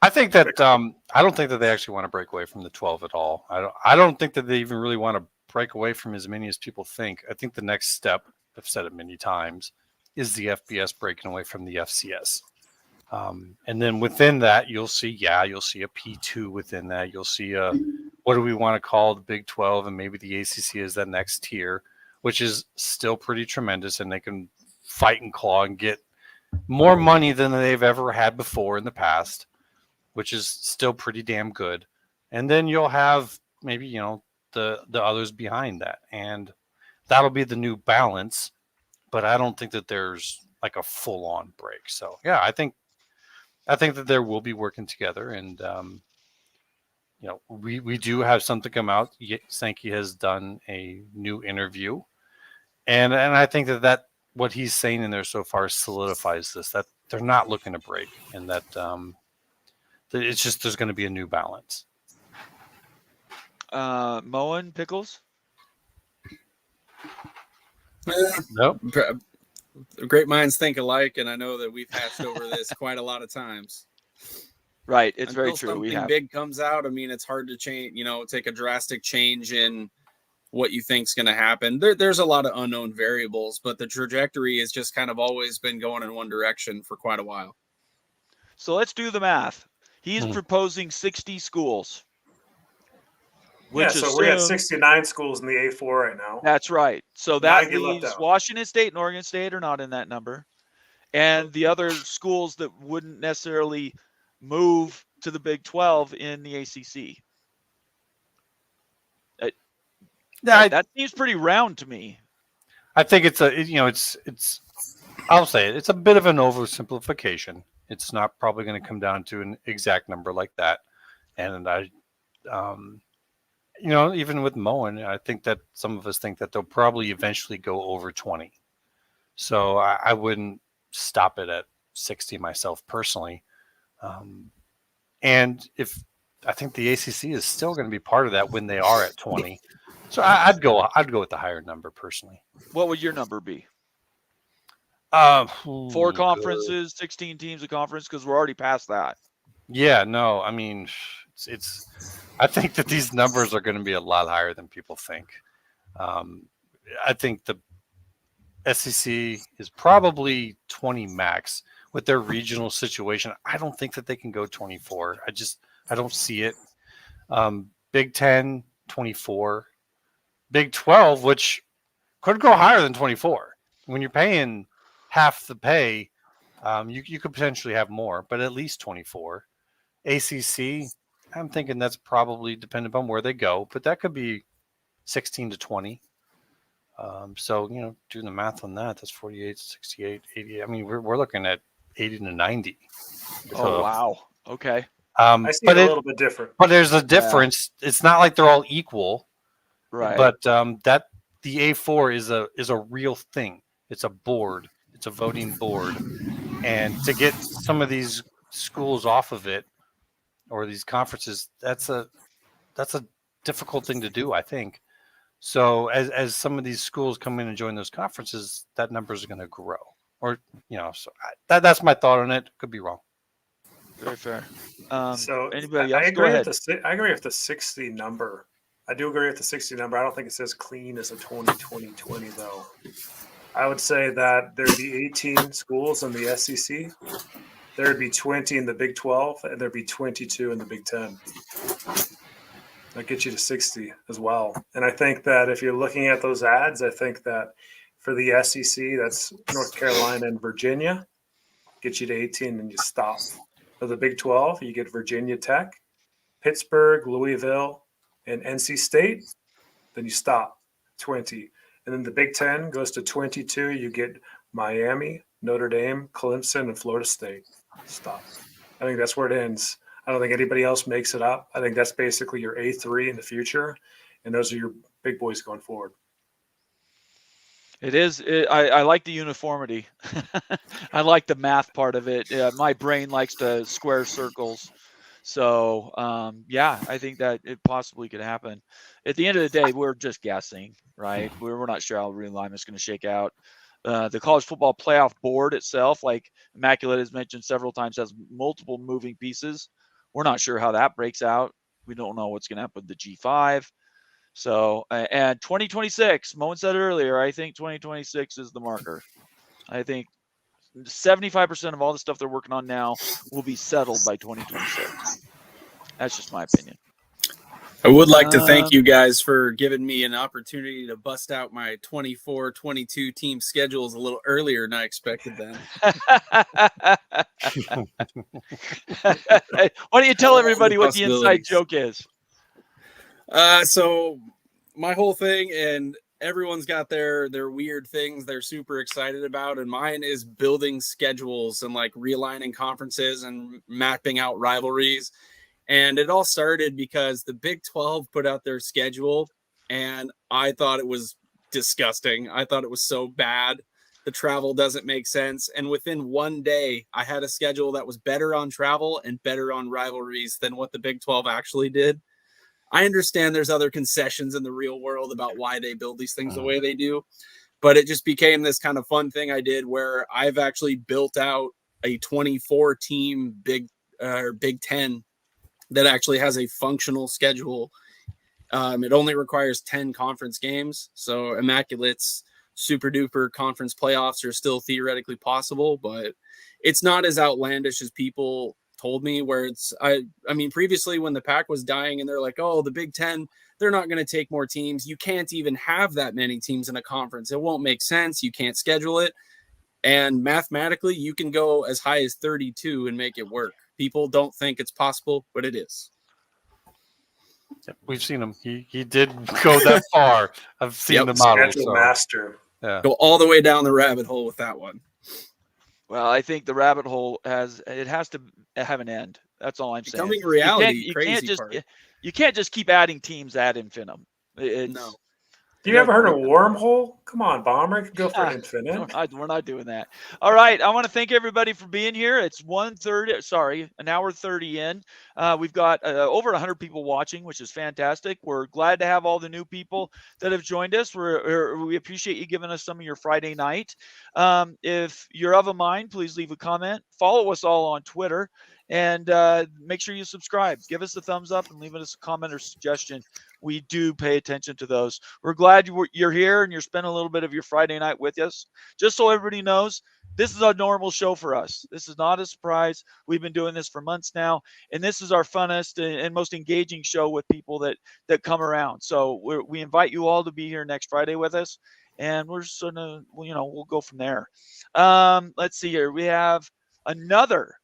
Speaker 2: I think that I don't think that they actually want to break away from the 12 at all. I don't think that they even really want to break away from as many as people think. I think the next step, I've said it many times, is the FBS breaking away from the FCS. And then within that, you'll see a P2 within that. You'll see what do we want to call the Big 12, and maybe the ACC is that next tier, which is still pretty tremendous, and they can fight and claw and get more money than they've ever had before in the past, which is still pretty damn good. And then you'll have maybe, the others behind that. And that'll be the new balance. But I don't think that there's like a full on break. So yeah, I think that there will be working together. And we do have something come out. Sankey has done a new interview. And I think that what he's saying in there so far solidifies this, that they're not looking to break, and that it's just there's going to be a new balance.
Speaker 1: Moen Pickles?
Speaker 2: Nope.
Speaker 5: Great minds think alike, and I know that we've hashed over this quite a lot of times.
Speaker 1: Right, it's very
Speaker 5: Until
Speaker 1: true. We
Speaker 5: something
Speaker 1: have.
Speaker 5: big comes out. I mean, it's hard to change. Take a drastic change in what you think's going to happen. There's a lot of unknown variables, but the trajectory has just kind of always been going in one direction for quite a while.
Speaker 1: So let's do the math. He's proposing 60 schools.
Speaker 6: So we're at 69 schools in the A4 right now.
Speaker 1: That's right. So that leaves Washington State and Oregon State are not in that number. And the other schools that wouldn't necessarily move to the Big 12 in the ACC. That seems pretty round to me.
Speaker 2: I think it's I'll say it. It's a bit of an oversimplification. It's not probably going to come down to an exact number like that. And even with Moen, I think that some of us think that they'll probably eventually go over 20. So I wouldn't stop it at 60 myself personally. And I think the ACC is still going to be part of that when they are at 20. So I'd go with the higher number personally.
Speaker 1: What would your number be? 4 conferences, 16 teams a conference, because we're already past that.
Speaker 2: Yeah, no, I mean, I think that these numbers are going to be a lot higher than people think. I think the SEC is probably 20 max with their regional situation. I don't think that they can go 24. I don't see it. Big 10, 24. Big 12, which could go higher than 24. When you're paying half the pay, you could potentially have more, but at least 24. ACC, I'm thinking that's probably dependent on where they go, but that could be 16 to 20. So, doing the math on that, that's 48, 68, 80. I mean, we're looking at 80 to 90.
Speaker 1: Oh, wow. Okay.
Speaker 6: I see it a little bit different.
Speaker 2: But there's a difference. Yeah. It's not like they're all equal.
Speaker 1: Right.
Speaker 2: But that the A4 is a real thing. It's a board. It's a voting board. And to get some of these schools off of it or these conferences, that's a difficult thing to do, I think. So as some of these schools come in and join those conferences, that number is going to grow. Or, so that's my thought on it. Could be wrong.
Speaker 1: Very fair.
Speaker 6: So
Speaker 1: anybody else?
Speaker 6: I
Speaker 1: Go ahead.
Speaker 6: I agree with the 60 number. I do agree with the 60 number. I don't think it's as clean as a 20-20-20, though. I would say that there'd be 18 schools in the SEC. There'd be 20 in the Big 12, and there'd be 22 in the Big 10. That gets you to 60 as well. And I think that if you're looking at those ads, I think that for the SEC, that's North Carolina and Virginia. Get you to 18 and you stop. For the Big 12, you get Virginia Tech, Pittsburgh, Louisville, and NC State, then you stop 20. And then the Big Ten goes to 22. You get Miami, Notre Dame, Clemson, and Florida State. Stop. I think that's where it ends. I don't think anybody else makes it up. I think that's basically your A3 in the future, and those are your big boys going forward.
Speaker 1: It is. I like the uniformity. I like the math part of it. My brain likes to square circles. So, yeah, I think that it possibly could happen. At the end of the day, we're just guessing, right? We're not sure how realignment is going to shake out. The college football playoff board itself, like Immaculate has mentioned several times, has multiple moving pieces. We're not sure how that breaks out. We don't know what's going to happen with the G5. So, and 2026, Moen said earlier, I think 2026 is the marker. I think 75% of all the stuff they're working on now will be settled by 2026. That's just my opinion.
Speaker 5: I would like to thank you guys for giving me an opportunity to bust out my 24-22 team schedules a little earlier than I expected then.
Speaker 1: Why don't you tell everybody what the inside joke is?
Speaker 5: So my whole thing, and everyone's got their weird things they're super excited about, and mine is building schedules and like realigning conferences and mapping out rivalries. And it all started because the Big 12 put out their schedule, and I thought it was disgusting. I thought it was so bad. The travel doesn't make sense. And within one day, I had a schedule that was better on travel and better on rivalries than what the Big 12 actually did. I understand there's other concessions in the real world about why they build these things the way they do, but it just became this kind of fun thing I did where I've actually built out a 24-team Big Ten that actually has a functional schedule. It only requires 10 conference games. So Immaculate's super duper conference playoffs are still theoretically possible, but it's not as outlandish as people told me, where it's, I mean, previously when the pack was dying and they're like, oh, the Big Ten, they're not going to take more teams. You can't even have that many teams in a conference. It won't make sense. You can't schedule it. And mathematically, you can go as high as 32 and make it work. People don't think it's possible, but it is.
Speaker 2: We've seen him. He did go that far. I've seen the model.
Speaker 6: So. Master.
Speaker 2: Yeah.
Speaker 5: Go all the way down the rabbit hole with that one.
Speaker 1: Well, I think the rabbit hole has to have an end. That's all I'm saying.
Speaker 5: Becoming reality.
Speaker 1: You can't just keep adding teams ad infinitum.
Speaker 5: No.
Speaker 6: You ever heard of wormhole? Come on, Bomber. You could go for infinite.
Speaker 1: We're not doing that. All right. I want to thank everybody for being here. It's 1:30. An hour 30 in. We've got over 100 people watching, which is fantastic. We're glad to have all the new people that have joined us. We appreciate you giving us some of your Friday night. If you're of a mind, please leave a comment. Follow us all on Twitter. And make sure you subscribe. Give us a thumbs up and leave us a comment or suggestion. We do pay attention to those. We're glad you're here and you're spending a little bit of your Friday night with us. Just so everybody knows, this is a normal show for us. This is not a surprise. We've been doing this for months now, and this is our funnest and most engaging show with people that come around. So we invite you all to be here next Friday with us, and we're just gonna, we'll go from there. Let's see here. We have another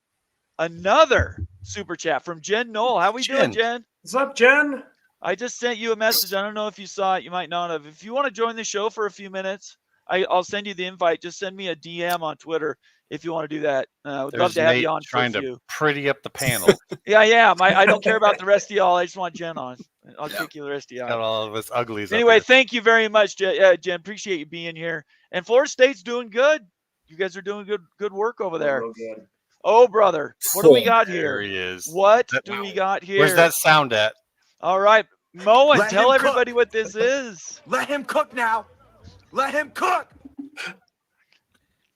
Speaker 1: super chat from Jen Knoll. How we doing, Jen?
Speaker 6: What's up, Jen?
Speaker 1: I just sent you a message. I don't know if you saw it. You might not have. If you want to join the show for a few minutes, I'll send you the invite. Just send me a DM on Twitter if you want to do that. Would love to have you on.
Speaker 2: Trying to pretty up the panel.
Speaker 1: Yeah. I don't care about the rest of y'all. I just want Jen on. I'll take you the rest of y'all.
Speaker 2: Got all of us uglies.
Speaker 1: Anyway, thank you very much, Jen. Appreciate you being here. And Florida State's doing good. You guys are doing good work over there.
Speaker 6: Good.
Speaker 1: Oh, brother. What do we got here?
Speaker 2: There he is.
Speaker 1: What do we got here?
Speaker 2: Where's that sound at?
Speaker 1: All right. Moen, tell everybody what this is.
Speaker 7: Let him cook now. Let him cook.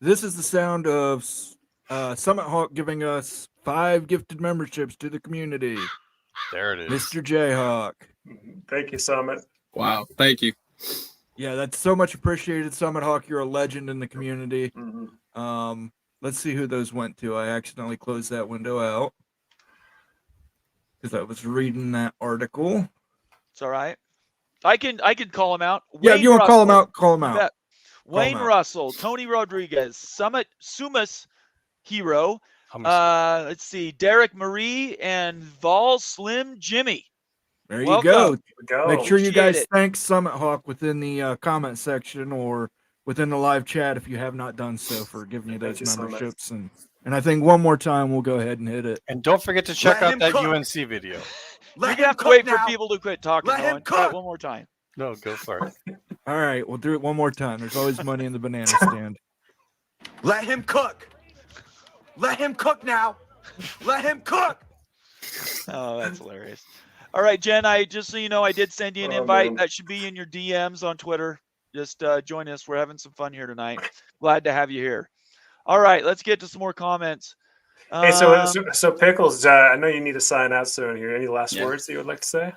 Speaker 3: This is the sound of Summit Hawk giving us 5 gifted memberships to the community.
Speaker 2: There it is.
Speaker 3: Mr. Jayhawk.
Speaker 6: Thank you, Summit.
Speaker 5: Wow. Thank you.
Speaker 3: Yeah, that's so much appreciated, Summit Hawk. You're a legend in the community.
Speaker 6: Mm-hmm.
Speaker 3: Let's see who those went to. I accidentally closed that window out because I was reading that article.
Speaker 1: It's all right. I can call them out.
Speaker 3: Yeah, if you want to call them out, call them out.
Speaker 1: Wayne Russell, Tony Rodriguez, Sumas Hero. Let's see, Derek Marie and Vol Slim Jimmy.
Speaker 3: There you
Speaker 1: Welcome.
Speaker 3: go.
Speaker 6: Here we go.
Speaker 3: Make sure you
Speaker 1: Appreciate
Speaker 3: guys
Speaker 1: it.
Speaker 3: thank Summit Hawk within the comment section or within the live chat if you have not done so for giving you those
Speaker 6: Thank you, Summit.
Speaker 3: memberships. And I think one more time we'll go ahead and hit it.
Speaker 2: And don't forget to check
Speaker 7: Let
Speaker 2: out
Speaker 7: him
Speaker 2: that
Speaker 7: cook.
Speaker 2: UNC video.
Speaker 1: You're
Speaker 7: Let
Speaker 1: gonna
Speaker 7: him
Speaker 1: have to
Speaker 7: cook
Speaker 1: wait
Speaker 7: now.
Speaker 1: for people to quit talking.
Speaker 7: Let him
Speaker 1: Owen. Try it
Speaker 7: cook.
Speaker 1: one more time.
Speaker 2: No, go for it.
Speaker 3: All right, we'll do it one more time. There's always money in the banana stand.
Speaker 7: Let him cook. Let him cook now. Let him cook.
Speaker 1: Oh, that's hilarious. All right, Jen, I just so you know, I did send you an
Speaker 6: Oh,
Speaker 1: invite.
Speaker 6: man.
Speaker 1: That should be in your DMs on Twitter. Just join us. We're having some fun here tonight. Glad to have you here. All right, let's get to some more comments.
Speaker 6: Hey, so Pickles, I know you need to sign out soon here. Any last
Speaker 5: Yeah.
Speaker 6: words that you would like to say?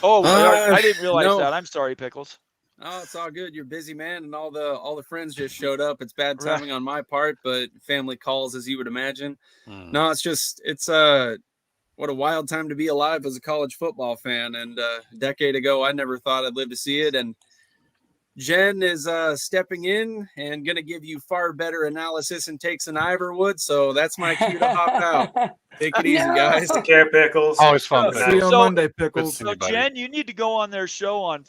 Speaker 1: I didn't realize
Speaker 5: no.
Speaker 1: that. I'm sorry, Pickles.
Speaker 5: Oh, it's all good. You're a busy man, and all the friends just showed up. It's bad
Speaker 1: Right.
Speaker 5: timing on my part, but family calls, as you would imagine.
Speaker 2: Hmm.
Speaker 5: No, it's what a wild time to be alive as a college football fan. And a decade ago, I never thought I'd live to see it. And Jen is stepping in and going to give you far better analysis and takes than I ever would. So that's my cue to hop out. Take it easy, guys.
Speaker 6: Take care, Pickles.
Speaker 2: Always fun.
Speaker 1: So-
Speaker 3: See you on
Speaker 1: So-
Speaker 3: Monday,
Speaker 2: Good to
Speaker 3: Pickles.
Speaker 2: see
Speaker 1: So,
Speaker 2: you, buddy.
Speaker 1: Jen, you need to go on their show on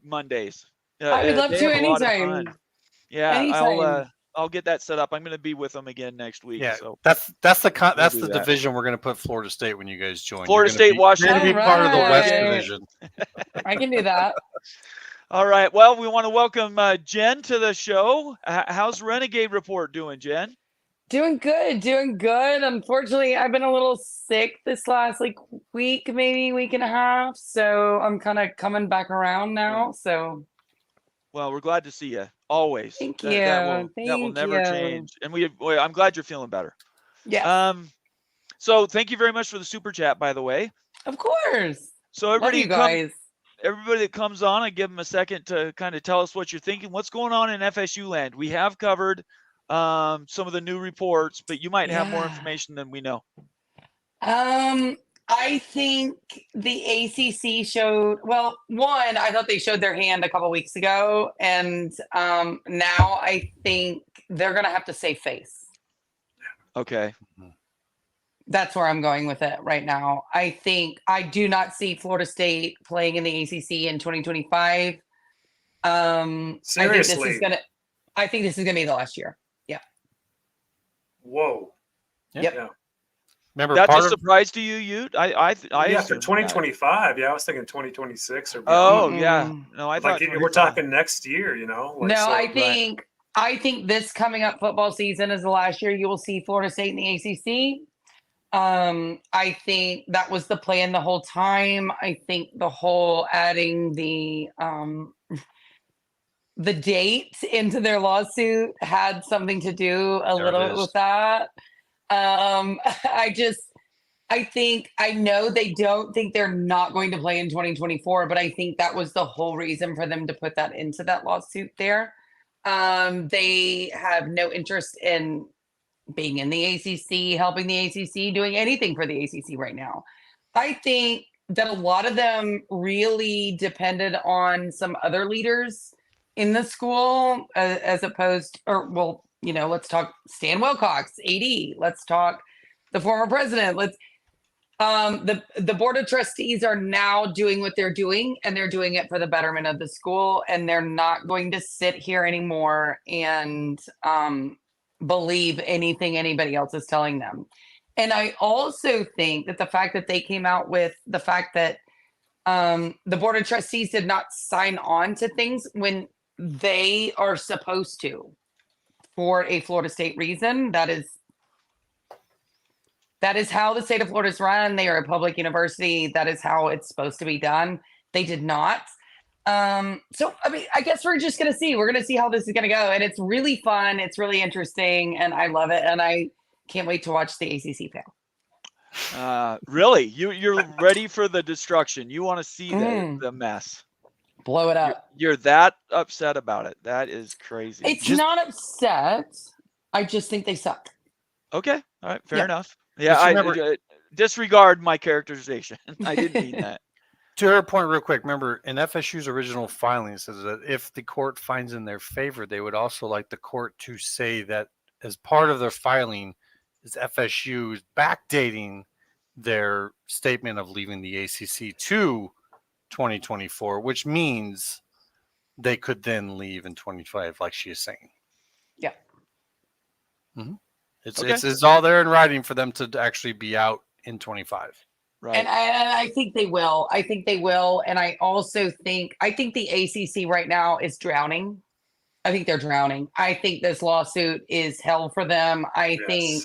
Speaker 1: Mondays.
Speaker 8: I would love
Speaker 1: they
Speaker 8: to
Speaker 1: have a lot of
Speaker 8: anytime.
Speaker 1: fun. Yeah,
Speaker 8: Anytime.
Speaker 1: I'll get that set up. I'm going to be with them again next week.
Speaker 2: Yeah,
Speaker 1: So
Speaker 2: that's the that's
Speaker 1: do
Speaker 2: the
Speaker 1: that.
Speaker 2: division we're going to put Florida State when you guys join.
Speaker 1: Florida
Speaker 2: You're gonna
Speaker 1: State,
Speaker 2: be,
Speaker 1: Washington.
Speaker 2: You're going to be part of the West
Speaker 8: Alright.
Speaker 2: Division.
Speaker 8: I can do that.
Speaker 1: All right. Well, we want to welcome Jen to the show. How's Renegade Report doing, Jen?
Speaker 8: Doing good, doing good. Unfortunately, I've been a little sick this last week, maybe week and a half. So I'm kind of coming back around now. So
Speaker 1: Well, we're glad to see you. Always.
Speaker 8: Thank
Speaker 1: That will
Speaker 8: Thank
Speaker 1: never
Speaker 8: you.
Speaker 1: change. And I'm glad you're feeling better.
Speaker 8: yeah,
Speaker 1: So thank you very much for the super chat, by the way.
Speaker 8: of course.
Speaker 1: So
Speaker 8: Love
Speaker 1: everybody
Speaker 8: you guys.
Speaker 1: everybody that comes on, I give them a second to kind of tell us what you're thinking. What's going on in FSU land? We have covered some of the new reports, but you might have more
Speaker 8: Yeah.
Speaker 1: information than we know.
Speaker 8: I think the ACC showed, well, one, I thought they showed their hand a couple weeks ago, and now I think they're gonna have to save face.
Speaker 1: Okay.
Speaker 8: That's where I'm going with it right now. I do not see Florida State playing in the ACC in 2025.
Speaker 6: Seriously.
Speaker 8: I think this is gonna be the last year.
Speaker 6: Whoa.
Speaker 8: Yep.
Speaker 6: Yeah.
Speaker 2: Remember,
Speaker 1: That's
Speaker 2: part
Speaker 1: a
Speaker 2: of
Speaker 1: surprise to you, Ute? I
Speaker 6: Yeah, for
Speaker 1: assumed that.
Speaker 6: 2025. Yeah, I was thinking 2026 or
Speaker 1: Oh,
Speaker 6: beyond.
Speaker 1: yeah.
Speaker 8: Mm-mm.
Speaker 1: No, I thought
Speaker 6: Like we're
Speaker 1: 25.
Speaker 6: talking next year, you know? Like,
Speaker 8: No,
Speaker 6: so-
Speaker 8: I think this coming up football season is the last year you will see Florida State in the ACC. I think that was the plan the whole time. I think the whole adding the date into their lawsuit had something to do a
Speaker 2: There
Speaker 8: little
Speaker 2: it
Speaker 8: bit
Speaker 2: is.
Speaker 8: with that. I know they don't think they're not going to play in 2024, but I think that was the whole reason for them to put that into that lawsuit there. They have no interest in being in the ACC, helping the ACC, doing anything for the ACC right now. I think that a lot of them really depended on some other leaders in the school, as opposed, let's talk Stan Wilcox, AD. Let's talk the former president. The board of trustees are now doing what they're doing, and they're doing it for the betterment of the school, and they're not going to sit here anymore and believe anything anybody else is telling them. And I also think that the fact that they came out with the fact that the board of trustees did not sign on to things when they are supposed to for a Florida State reason, that is how the state of Florida is run. They are a public university. That is how it's supposed to be done. They did not. So, I mean, I guess we're just going to see. We're going to see how this is going to go. And it's really fun. It's really interesting. And I love it. And I can't wait to watch the ACC fail.
Speaker 1: Really? You're ready for the destruction. You want to see
Speaker 8: Mm.
Speaker 1: the mess.
Speaker 8: Blow it up.
Speaker 1: You're that upset about it. That is crazy.
Speaker 8: It's not upset. I just think they suck.
Speaker 1: Okay. All right. Fair
Speaker 8: Yeah.
Speaker 1: enough. Yeah.
Speaker 2: Just
Speaker 1: I
Speaker 2: remember-
Speaker 1: disregard my characterization. I didn't mean that.
Speaker 2: To her point, real quick, remember in FSU's original filing, it says that if the court finds in their favor, they would also like the court to say that as part of their filing is FSU's backdating their statement of leaving the ACC to 2024, which means they could then leave in 25, like she is saying.
Speaker 8: Yeah.
Speaker 2: Mm-hmm.
Speaker 1: Okay.
Speaker 2: It's all there in writing for them to actually be out in 25.
Speaker 1: Right.
Speaker 8: And I think they will. I think they will. And I also think the ACC right now is drowning. I think they're drowning. I think this lawsuit is hell for them. I think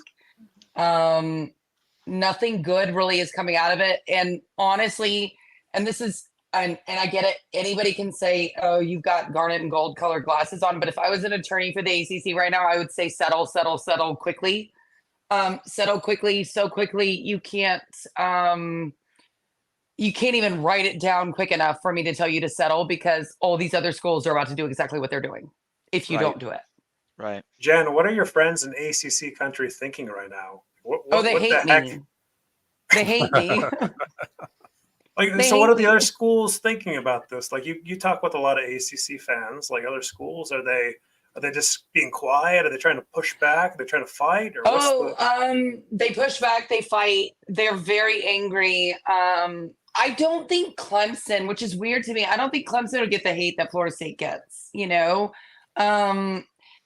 Speaker 8: nothing good really is coming out of it. And honestly, and this is, and I get it. Anybody can say, oh, you've got garnet and gold colored glasses on. But if I was an attorney for the ACC right now, I would say settle quickly. Settle quickly, so quickly you can't even write it down quick enough for me to tell you to settle, because all these other schools are about to do exactly what they're doing if you don't do it.
Speaker 1: Right.
Speaker 6: Jen, what are your friends in ACC country thinking right now?
Speaker 8: They hate me. They hate me.
Speaker 6: So what are the other schools thinking about this? Like you talk with a lot of ACC fans, like other schools, are they just being quiet? Are they trying to push back? Are they trying to fight? Or
Speaker 8: they push back, they fight. They're very angry. I don't think Clemson, which is weird to me, I don't think Clemson would get the hate that Florida State gets,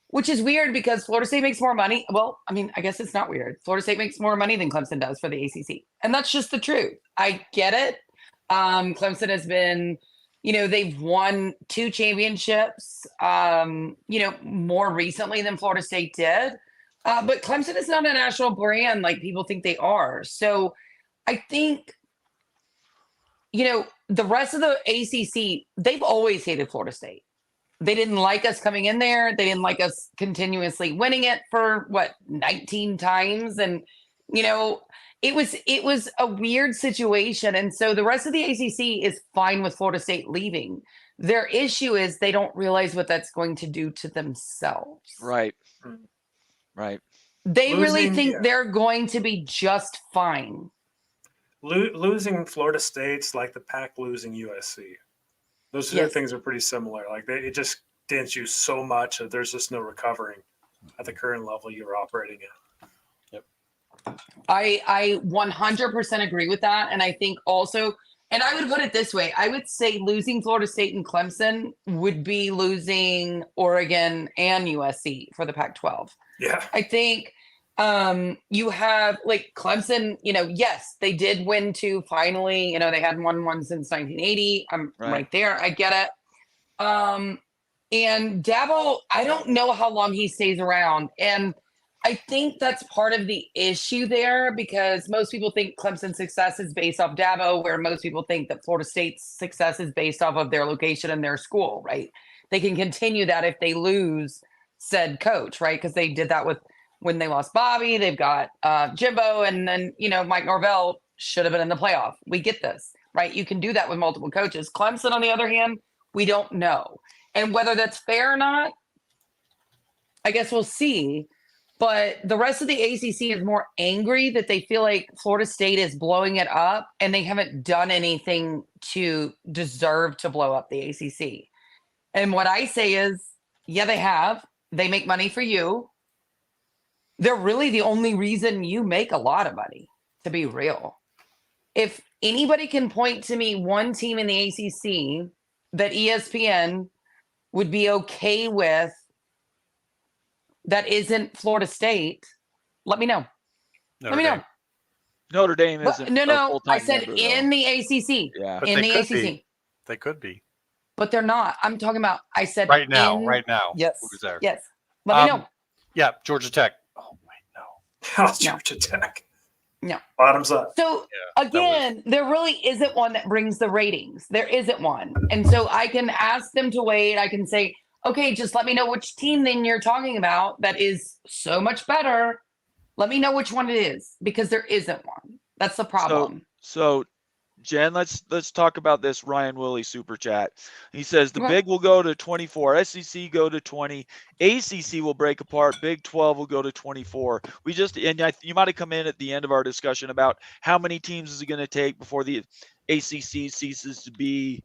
Speaker 8: which is weird because Florida State makes more money. Well, I mean, I guess it's not weird. Florida State makes more money than Clemson does for the ACC. And that's just the truth. I get it. Clemson has been, they've won 2 championships, more recently than Florida State did. But Clemson is not a national brand like people think they are. So I think, the rest of the ACC, they've always hated Florida State. They didn't like us coming in there. They didn't like us continuously winning it for 19 times. And, it was a weird situation. And so the rest of the ACC is fine with Florida State leaving. Their issue is they don't realize what that's going to do to themselves.
Speaker 1: Right. Right.
Speaker 8: They really think they're going to be just fine.
Speaker 6: Losing Florida State's like the Pac losing USC. Those two things are pretty similar. Like it just dents you so much that there's just no recovering at the current level you're operating at.
Speaker 2: Yep.
Speaker 8: I 100% agree with that. And I think also, and I would put it this way, I would say losing Florida State and Clemson would be losing Oregon and USC for the Pac-12.
Speaker 6: Yeah.
Speaker 8: I think you have like Clemson, yes, they did win 2 finally. They hadn't won one since 1980. I'm right there. I get it. And Dabo, I don't know how long he stays around. And I think that's part of the issue there, because most people think Clemson's success is based off Dabo, where most people think that Florida State's success is based off of their location and their school, right? They can continue that if they lose said coach, right? Because they did that when they lost Bobby. They've got Jimbo, and then, Mike Norvell should have been in the playoff. We get this, right? You can do that with multiple coaches. Clemson, on the other hand, we don't know. And whether that's fair or not, I guess we'll see. But the rest of the ACC is more angry that they feel like Florida State is blowing it up, and they haven't done anything to deserve to blow up the ACC. And what I say is, yeah, they have. They make money for you. They're really the only reason you make a lot of money, to be real. If anybody can point to me one team in the ACC that ESPN would be okay with that isn't Florida State, let me know. Let me know.
Speaker 1: Notre Dame isn't.
Speaker 8: No. I said in the ACC.
Speaker 1: Yeah.
Speaker 2: But
Speaker 8: in the ACC.
Speaker 2: They could be.
Speaker 8: But they're not. I'm talking about, I said
Speaker 2: right now.
Speaker 8: Yes.
Speaker 2: Who's there?
Speaker 8: Yes. Let me know.
Speaker 2: Yeah, Georgia Tech. Oh, wait, no.
Speaker 6: Georgia Tech.
Speaker 8: No.
Speaker 6: Bottoms up.
Speaker 8: So again, there really isn't one that brings the ratings. There isn't one. And so I can ask them to wait. I can say, okay, just let me know which team then you're talking about that is so much better. Let me know which one it is, because there isn't one. That's the problem.
Speaker 1: So Jen, let's talk about this Ryan Willie super chat. He says the Big will go to 24, SEC go to 20, ACC will break apart, Big 12 will go to 24. You might have come in at the end of our discussion about how many teams is it going to take before the ACC ceases to be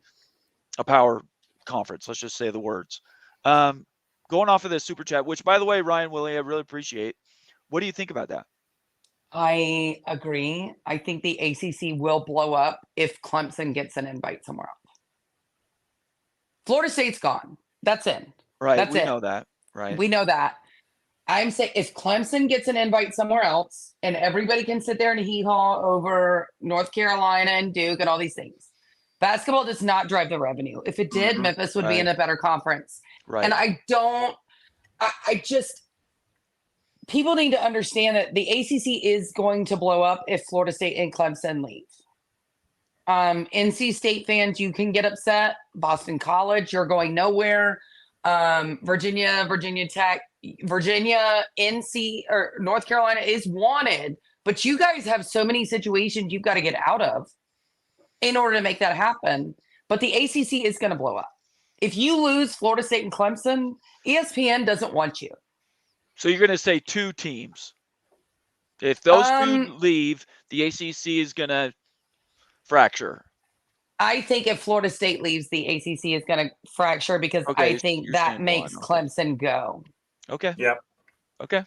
Speaker 1: a power conference. Let's just say the words. Going off of this super chat, which by the way, Ryan Willie, I really appreciate. What do you think about that?
Speaker 8: I agree. I think the ACC will blow up if Clemson gets an invite somewhere else. Florida State's gone. That's it.
Speaker 1: Right.
Speaker 8: That's
Speaker 1: We
Speaker 8: it.
Speaker 1: know that. Right.
Speaker 8: We know that. I'm saying if Clemson gets an invite somewhere else and everybody can sit there and hee-haw over North Carolina and Duke and all these things, basketball does not drive the revenue. If it did,
Speaker 6: Mhm.
Speaker 8: Memphis would be in
Speaker 1: Right.
Speaker 8: a better conference.
Speaker 1: Right.
Speaker 8: And I just, people need to understand that the ACC is going to blow up if Florida State and Clemson leave. NC State fans, you can get upset. Boston College, you're going nowhere. Virginia Tech, Virginia, NC, or North Carolina is wanted, but you guys have so many situations you've got to get out of in order to make that happen. But the ACC is going to blow up. If you lose Florida State and Clemson, ESPN doesn't want you.
Speaker 1: So you're going to say 2 teams. If those 2
Speaker 8: Um,
Speaker 1: leave, the ACC is going to fracture.
Speaker 8: I think if Florida State leaves, the ACC is going to fracture because
Speaker 1: Okay,
Speaker 8: I think
Speaker 1: you're
Speaker 8: that
Speaker 1: saying
Speaker 8: makes
Speaker 1: one, okay.
Speaker 8: Clemson go.
Speaker 1: Okay.
Speaker 6: Yep.
Speaker 1: Okay.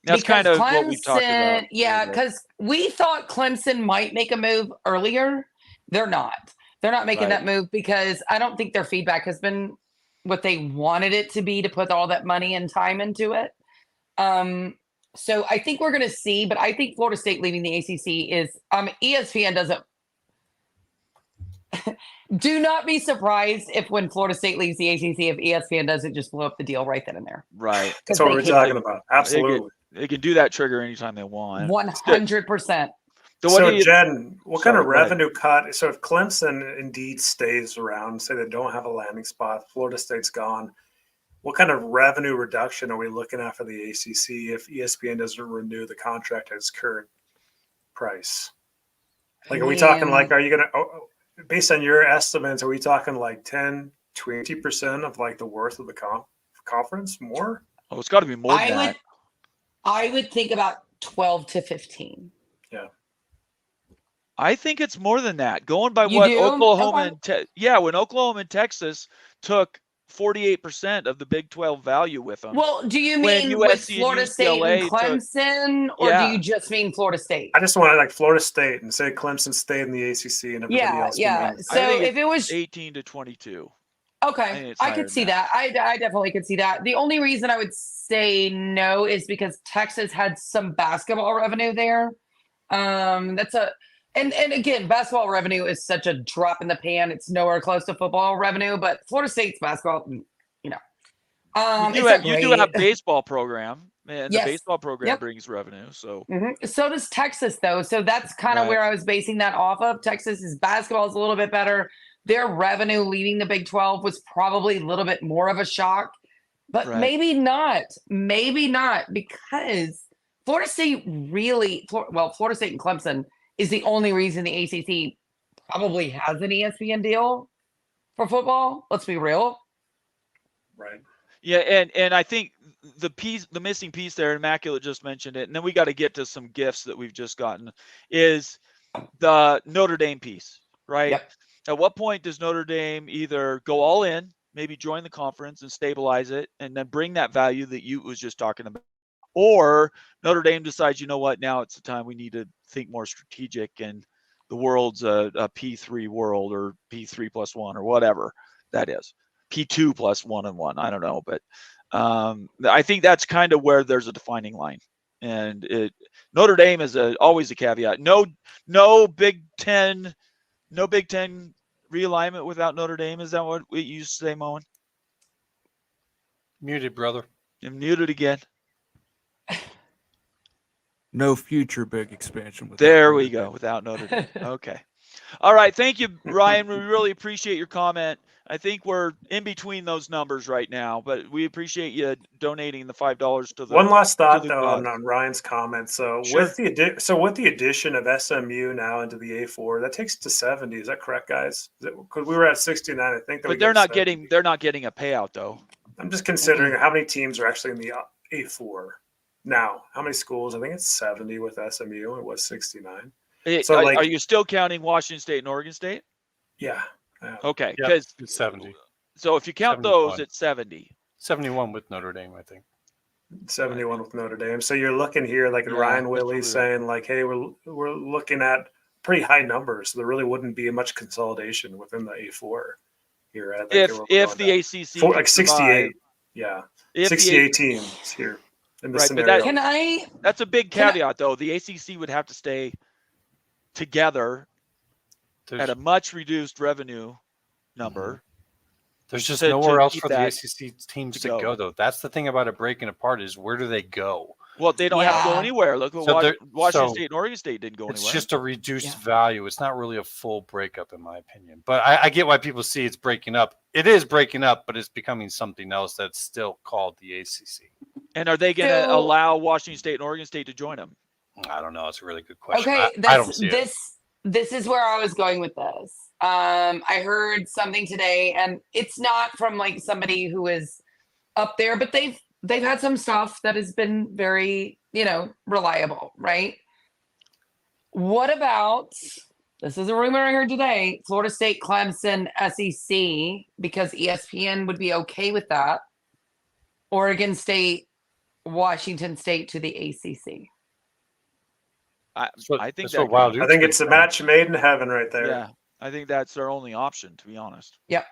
Speaker 1: That's
Speaker 8: Because
Speaker 1: kind of what we talked about.
Speaker 8: yeah, because we thought Clemson might make a move earlier. They're not. They're not making
Speaker 1: Right.
Speaker 8: that move because I don't think their feedback has been what they wanted it to be to put all that money and time into it. So I think we're going to see, but I think Florida State leaving the ACC is ESPN doesn't. Do not be surprised if when Florida State leaves the ACC, if ESPN doesn't just blow up the deal right then and there.
Speaker 1: Right.
Speaker 6: That's what we're talking about. Absolutely.
Speaker 1: They can do that trigger anytime they want.
Speaker 8: 100%.
Speaker 1: So,
Speaker 6: So,
Speaker 1: what do you,
Speaker 6: Jen, what kind
Speaker 1: Sorry,
Speaker 6: of
Speaker 1: go ahead.
Speaker 6: revenue cut? So, if Clemson indeed stays around, say they don't have a landing spot, Florida State's gone, what kind of revenue reduction are we looking at for the ACC if ESPN doesn't renew the contract at its current price? Like, are we talking like, are you going to, based on your estimates, are we talking like 10, 20% of like the worth of the conference more?
Speaker 1: Oh, it's got to be more than that.
Speaker 8: I would think about 12 to 15.
Speaker 6: Yeah.
Speaker 1: I think it's more than that. Going by
Speaker 8: You
Speaker 1: what
Speaker 8: do?
Speaker 1: Oklahoma
Speaker 8: Okay.
Speaker 1: and when Oklahoma and Texas took 48% of the Big 12 value with them.
Speaker 8: Well, do you
Speaker 1: When
Speaker 8: mean with
Speaker 1: USC and
Speaker 8: Florida State and
Speaker 1: UCLA took-
Speaker 8: Clemson, or do
Speaker 1: Yeah.
Speaker 8: you just mean Florida State?
Speaker 6: I just want to like Florida State and say Clemson stayed in the ACC and everybody else.
Speaker 8: Yeah.
Speaker 6: remains.
Speaker 8: So
Speaker 1: I think
Speaker 8: if it was
Speaker 1: 18 to 22.
Speaker 8: okay,
Speaker 1: it's
Speaker 8: I
Speaker 1: higher
Speaker 8: could
Speaker 1: than
Speaker 8: see that. I definitely could see that. The only reason I would say no is because Texas had some basketball revenue there. That's a and again, basketball revenue is such a drop in the pan. It's nowhere close to football revenue, but Florida State's basketball, you know,
Speaker 1: You do have baseball program, and
Speaker 8: Yes.
Speaker 1: the baseball program
Speaker 8: Yep.
Speaker 1: brings revenue. So
Speaker 8: So does Texas, though. So that's kind of
Speaker 1: Right.
Speaker 8: where I was basing that off of. Texas's basketball is a little bit better. Their revenue leading the Big 12 was probably a little bit more of a shock, but
Speaker 1: Right.
Speaker 8: maybe not. Maybe not, because Florida State Florida State and Clemson is the only reason the ACC probably has an ESPN deal for football. Let's be real.
Speaker 6: Right.
Speaker 1: yeah, and I think the missing piece there, Immaculate just mentioned it, and then we got to get to some gifts that we've just gotten, is the Notre Dame piece, right?
Speaker 8: Yep.
Speaker 1: At what point does Notre Dame either go all in, maybe join the conference and stabilize it, and then bring that value that you was just talking about, or Notre Dame decides, you know what, now it's the time we need to think more strategic, and the world's a P3 world, or P3 plus 1, or whatever that is, P2 plus 1 and 1. I don't know, but I think that's kind of where there's a defining line, and Notre Dame is always a caveat. No Big Ten realignment without Notre Dame. Is that what we used to say, Moen?
Speaker 2: Muted, brother.
Speaker 1: You're muted again.
Speaker 3: No future big expansion. Without
Speaker 1: There
Speaker 3: Notre
Speaker 1: we
Speaker 3: Dame.
Speaker 1: go. Without Notre Dame. Okay. All right. Thank you, Ryan. We really appreciate your comment. I think we're in between those numbers right now, but we appreciate you donating the $5 to the.
Speaker 6: One last thought
Speaker 1: the
Speaker 6: though
Speaker 1: cause.
Speaker 6: on Ryan's comment. So
Speaker 1: Sure.
Speaker 6: with the addition of SMU now into the A4, that takes to 70. Is that correct, guys? Because we were at 69, I think.
Speaker 1: But they're not getting a payout though.
Speaker 6: I'm just considering how many teams are actually in the A4 now. How many schools? I think it's 70 with SMU. It was 69. So
Speaker 1: are you still counting Washington State and Oregon State?
Speaker 6: Yeah.
Speaker 1: Okay,
Speaker 2: Yeah,
Speaker 1: because
Speaker 2: it's 70.
Speaker 1: so if you count
Speaker 2: 71.
Speaker 1: those, it's 70.
Speaker 2: 71 with Notre Dame, I think.
Speaker 6: 71 with Notre Dame. So you're looking here like
Speaker 1: Yeah,
Speaker 6: Ryan
Speaker 1: that's
Speaker 6: Willie
Speaker 1: probably
Speaker 6: saying like, hey, we're looking at pretty high numbers. So there really wouldn't be much consolidation within the A4 here. I think
Speaker 1: if the ACC
Speaker 6: for
Speaker 1: can
Speaker 6: like
Speaker 1: survive,
Speaker 6: 68, yeah,
Speaker 1: if the
Speaker 6: 68 teams here in this
Speaker 1: Right, but
Speaker 6: scenario.
Speaker 1: that's a big
Speaker 8: Can I-
Speaker 1: caveat though. The ACC would have to stay together
Speaker 2: There's,
Speaker 1: at a much reduced revenue number.
Speaker 2: there's just
Speaker 1: to
Speaker 2: nowhere else
Speaker 1: keep
Speaker 2: for the
Speaker 1: that
Speaker 2: ACC teams
Speaker 1: to
Speaker 2: to
Speaker 1: go.
Speaker 2: go, though. That's the thing about it breaking apart is where do they go?
Speaker 1: Well, they don't have to go
Speaker 8: Yeah.
Speaker 1: anywhere. Look, what
Speaker 2: So they're-
Speaker 1: Washington
Speaker 2: so
Speaker 1: State and Oregon State didn't go
Speaker 2: It's
Speaker 1: anywhere.
Speaker 2: just a reduced
Speaker 8: Yeah.
Speaker 2: value. It's not really a full breakup, in my opinion. But I get why people see it's breaking up. It is breaking up, but it's becoming something else that's still called the ACC.
Speaker 1: And are they going to
Speaker 8: So-
Speaker 1: allow Washington State and Oregon State to join them?
Speaker 2: I don't know. It's a really good question.
Speaker 8: Okay,
Speaker 2: I don't see it.
Speaker 8: this is where I was going with this. I heard something today, and it's not from like somebody who is up there, but they've had some stuff that has been very, reliable, right? What about this is a rumor I heard today, Florida State, Clemson, SEC, because ESPN would be okay with that. Oregon State, Washington State to the ACC.
Speaker 1: I think
Speaker 2: That's
Speaker 1: that
Speaker 2: what Wild
Speaker 6: I
Speaker 2: Dudes
Speaker 6: think
Speaker 2: would
Speaker 6: it's a
Speaker 2: say.
Speaker 6: match made in heaven right there.
Speaker 1: Yeah, I think that's their only option, to be honest.
Speaker 8: Yep.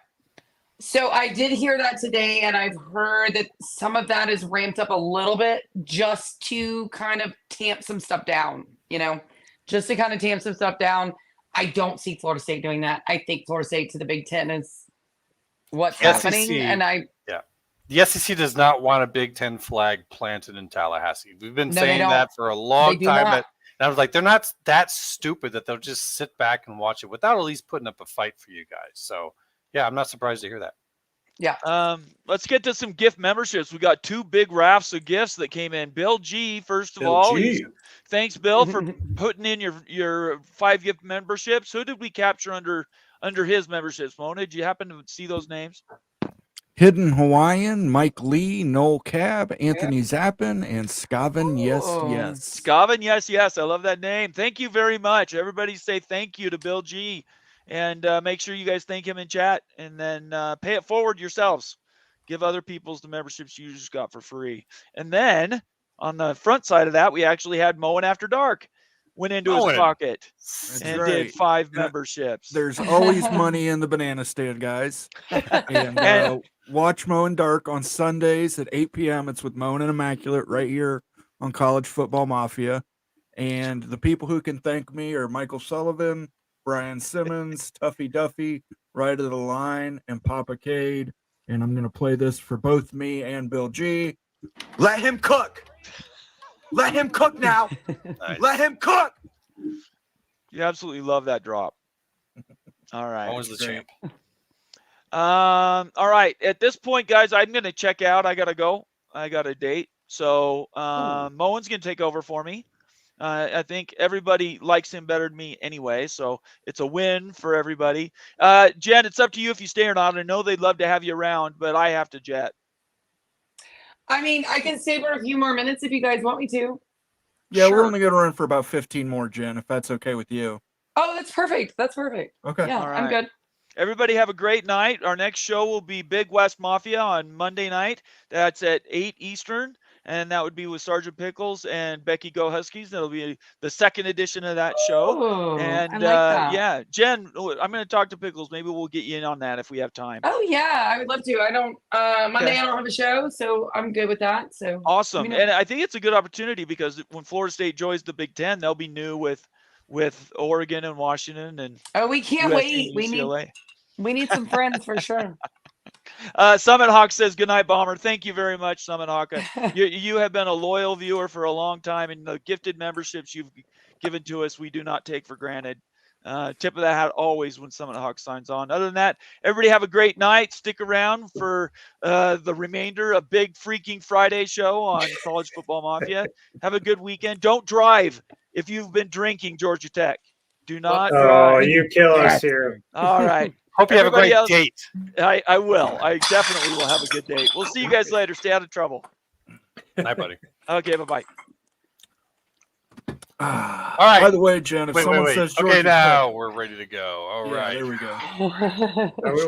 Speaker 8: So I did hear that today, and I've heard that some of that is ramped up a little bit just to kind of tamp some stuff down, just to kind of tamp some stuff down. I don't see Florida State doing that. I think Florida State to the Big Ten is what's happening. And
Speaker 2: The SEC does not want a Big Ten flag planted in Tallahassee. We've been
Speaker 8: No, they
Speaker 2: saying
Speaker 8: don't.
Speaker 2: that for a long
Speaker 8: do
Speaker 2: time.
Speaker 8: not.
Speaker 2: And I was like, they're not that stupid that they'll just sit back and watch it without at least putting up a fight for you guys. So, yeah, I'm not surprised to hear that.
Speaker 8: Yeah.
Speaker 1: Let's get to some gift memberships. We got 2 big rafts of gifts that came in. Bill G, first of
Speaker 6: Bill
Speaker 1: all.
Speaker 6: G.
Speaker 1: Thanks, Bill, for putting in your 5 gift memberships. Who did we capture under his memberships, Mona? Did you happen to see those names?
Speaker 3: Hidden Hawaiian, Mike Lee, Noel Cab, Anthony Zappin, and Scavin. Yes,
Speaker 8: Oh.
Speaker 3: yes.
Speaker 1: Scavin, yes. I love that name. Thank you very much. Everybody say thank you to Bill G. And make sure you guys thank him in chat. And then pay it forward yourselves. Give other people's the memberships you just got for free. And then on the front side of that, we actually had Mowing After Dark. Went into his pocket and did 5 memberships.
Speaker 3: There's always money in the banana stand, guys. And watch Mowing Dark on Sundays at 8 p.m. It's with Moan and Immaculate right here on College Football Mafia. And the people who can thank me are Michael Sullivan, Brian Simmons, Tuffy Duffy, Right of the Line, and Papa Cade. And I'm going to play this for both me and Bill G.
Speaker 7: Let him cook. Let him cook now.
Speaker 2: Nice.
Speaker 7: Let him cook.
Speaker 1: You absolutely love that drop. All right.
Speaker 2: Always the champ.
Speaker 1: All right. At this point, guys, I'm going to check out. I got to go. I got a date. So Moen's going to take over for me. I think everybody likes him better than me anyway, so it's a win for everybody. Jen, it's up to you if you stay or not. I know they'd love to have you around, but I have to jet.
Speaker 8: I mean, I can stay for a few more minutes if you guys want me to.
Speaker 3: Yeah,
Speaker 8: Sure.
Speaker 3: we're only going to run for about 15 more, Jen, if that's okay with you.
Speaker 8: Oh, that's perfect. That's perfect.
Speaker 3: Okay.
Speaker 8: Yeah,
Speaker 1: All
Speaker 8: I'm
Speaker 1: right.
Speaker 8: good.
Speaker 1: Everybody have a great night. Our next show will be Big West Mafia on Monday night. That's at 8 Eastern. And that would be with Sergeant Pickles and Becky Go Huskies. That'll be the second edition of that show.
Speaker 8: Oh,
Speaker 1: And
Speaker 8: I like that.
Speaker 1: yeah, Jen, I'm going to talk to Pickles. Maybe we'll get you in on that if we have time.
Speaker 8: Oh yeah, I would love to. I don't Monday I don't have a show, so I'm good with that. So
Speaker 1: Awesome.
Speaker 8: let me know.
Speaker 1: And I think it's a good opportunity because when Florida State joins the Big Ten, they'll be new with Oregon and Washington and
Speaker 8: Oh, we can't
Speaker 1: USC
Speaker 8: wait.
Speaker 1: and UCLA.
Speaker 8: We need some friends for sure.
Speaker 1: Summit Hawk says, good night, Bomber. Thank you very much, Summit Hawk. You have been a loyal viewer for a long time, and the gifted memberships you've given to us, we do not take for granted. Tip of the hat always when Summit Hawk signs on. Other than that, everybody have a great night. Stick around for the remainder of Big Freaking Friday show on College Football Mafia. Have a good weekend. Don't drive if you've been drinking, Georgia Tech. Do not
Speaker 6: Oh,
Speaker 1: drive.
Speaker 6: you kill us here.
Speaker 1: All right.
Speaker 2: Hope you have a
Speaker 1: Everybody
Speaker 2: great
Speaker 1: else-
Speaker 2: date.
Speaker 1: I will. I definitely will have a good day. We'll see you guys later. Stay out of trouble.
Speaker 2: Night, buddy.
Speaker 1: Okay, bye-bye.
Speaker 3: Ah,
Speaker 2: All right.
Speaker 3: By the way, Jen, if
Speaker 2: Wait.
Speaker 3: someone says
Speaker 2: Okay,
Speaker 3: Georgia
Speaker 2: now
Speaker 3: Tech,
Speaker 2: we're ready to go. All
Speaker 3: yeah,
Speaker 2: right.
Speaker 3: there we go.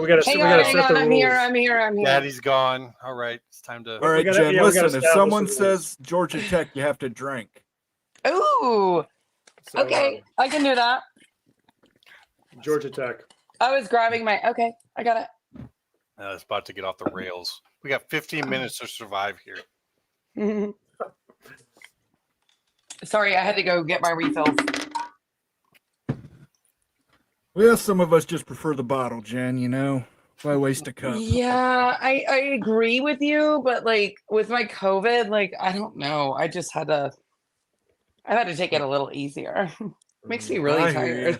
Speaker 6: We gotta
Speaker 8: Hang
Speaker 6: we
Speaker 8: on,
Speaker 6: gotta
Speaker 8: hang
Speaker 6: set
Speaker 8: on.
Speaker 6: the
Speaker 8: I'm
Speaker 6: rules.
Speaker 8: here. I'm here. I'm here.
Speaker 2: Daddy's gone. All right. It's time to.
Speaker 3: All right,
Speaker 6: gotta-
Speaker 3: Jen,
Speaker 6: yeah, we gotta
Speaker 3: listen, if
Speaker 6: establish
Speaker 3: someone
Speaker 6: the rules.
Speaker 3: says Georgia Tech, you have to drink.
Speaker 8: Ooh.
Speaker 6: So,
Speaker 8: Okay, I can do that.
Speaker 6: Georgia Tech.
Speaker 8: I was grabbing my. Okay, I got it.
Speaker 2: It's about to get off the rails. We got 15 minutes to survive here.
Speaker 8: Sorry, I had to go get my refills.
Speaker 3: Well, some of us just prefer the bottle, Jen, you know? Why waste a cup?
Speaker 8: Yeah, I agree with you, but like with my COVID, like I don't know. I had to take it a little easier. Makes me really
Speaker 3: I hear you.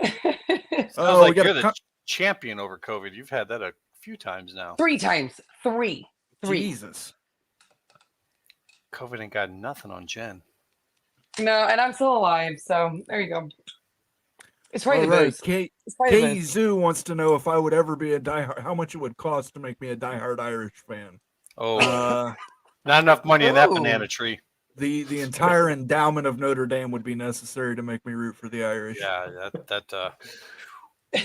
Speaker 8: tired.
Speaker 2: Sounds
Speaker 3: Oh, we
Speaker 2: like
Speaker 3: got
Speaker 2: you're
Speaker 3: a
Speaker 2: the champion over COVID. You've had that a few times now.
Speaker 8: 3 times. Three.
Speaker 3: Jesus.
Speaker 2: COVID ain't got nothing on Jen.
Speaker 8: No, and I'm still alive, so there you go. It's probably
Speaker 3: All
Speaker 8: the
Speaker 3: right,
Speaker 8: booze.
Speaker 3: Kate.
Speaker 8: It's probably the
Speaker 3: Katie
Speaker 8: booze.
Speaker 3: Zoo wants to know if I would ever be a diehard, how much it would cost to make me a diehard Irish fan.
Speaker 2: Oh, not enough money in that
Speaker 8: Ooh.
Speaker 2: banana tree.
Speaker 3: The entire endowment of Notre Dame would be necessary to make me root for the Irish.
Speaker 2: Yeah, that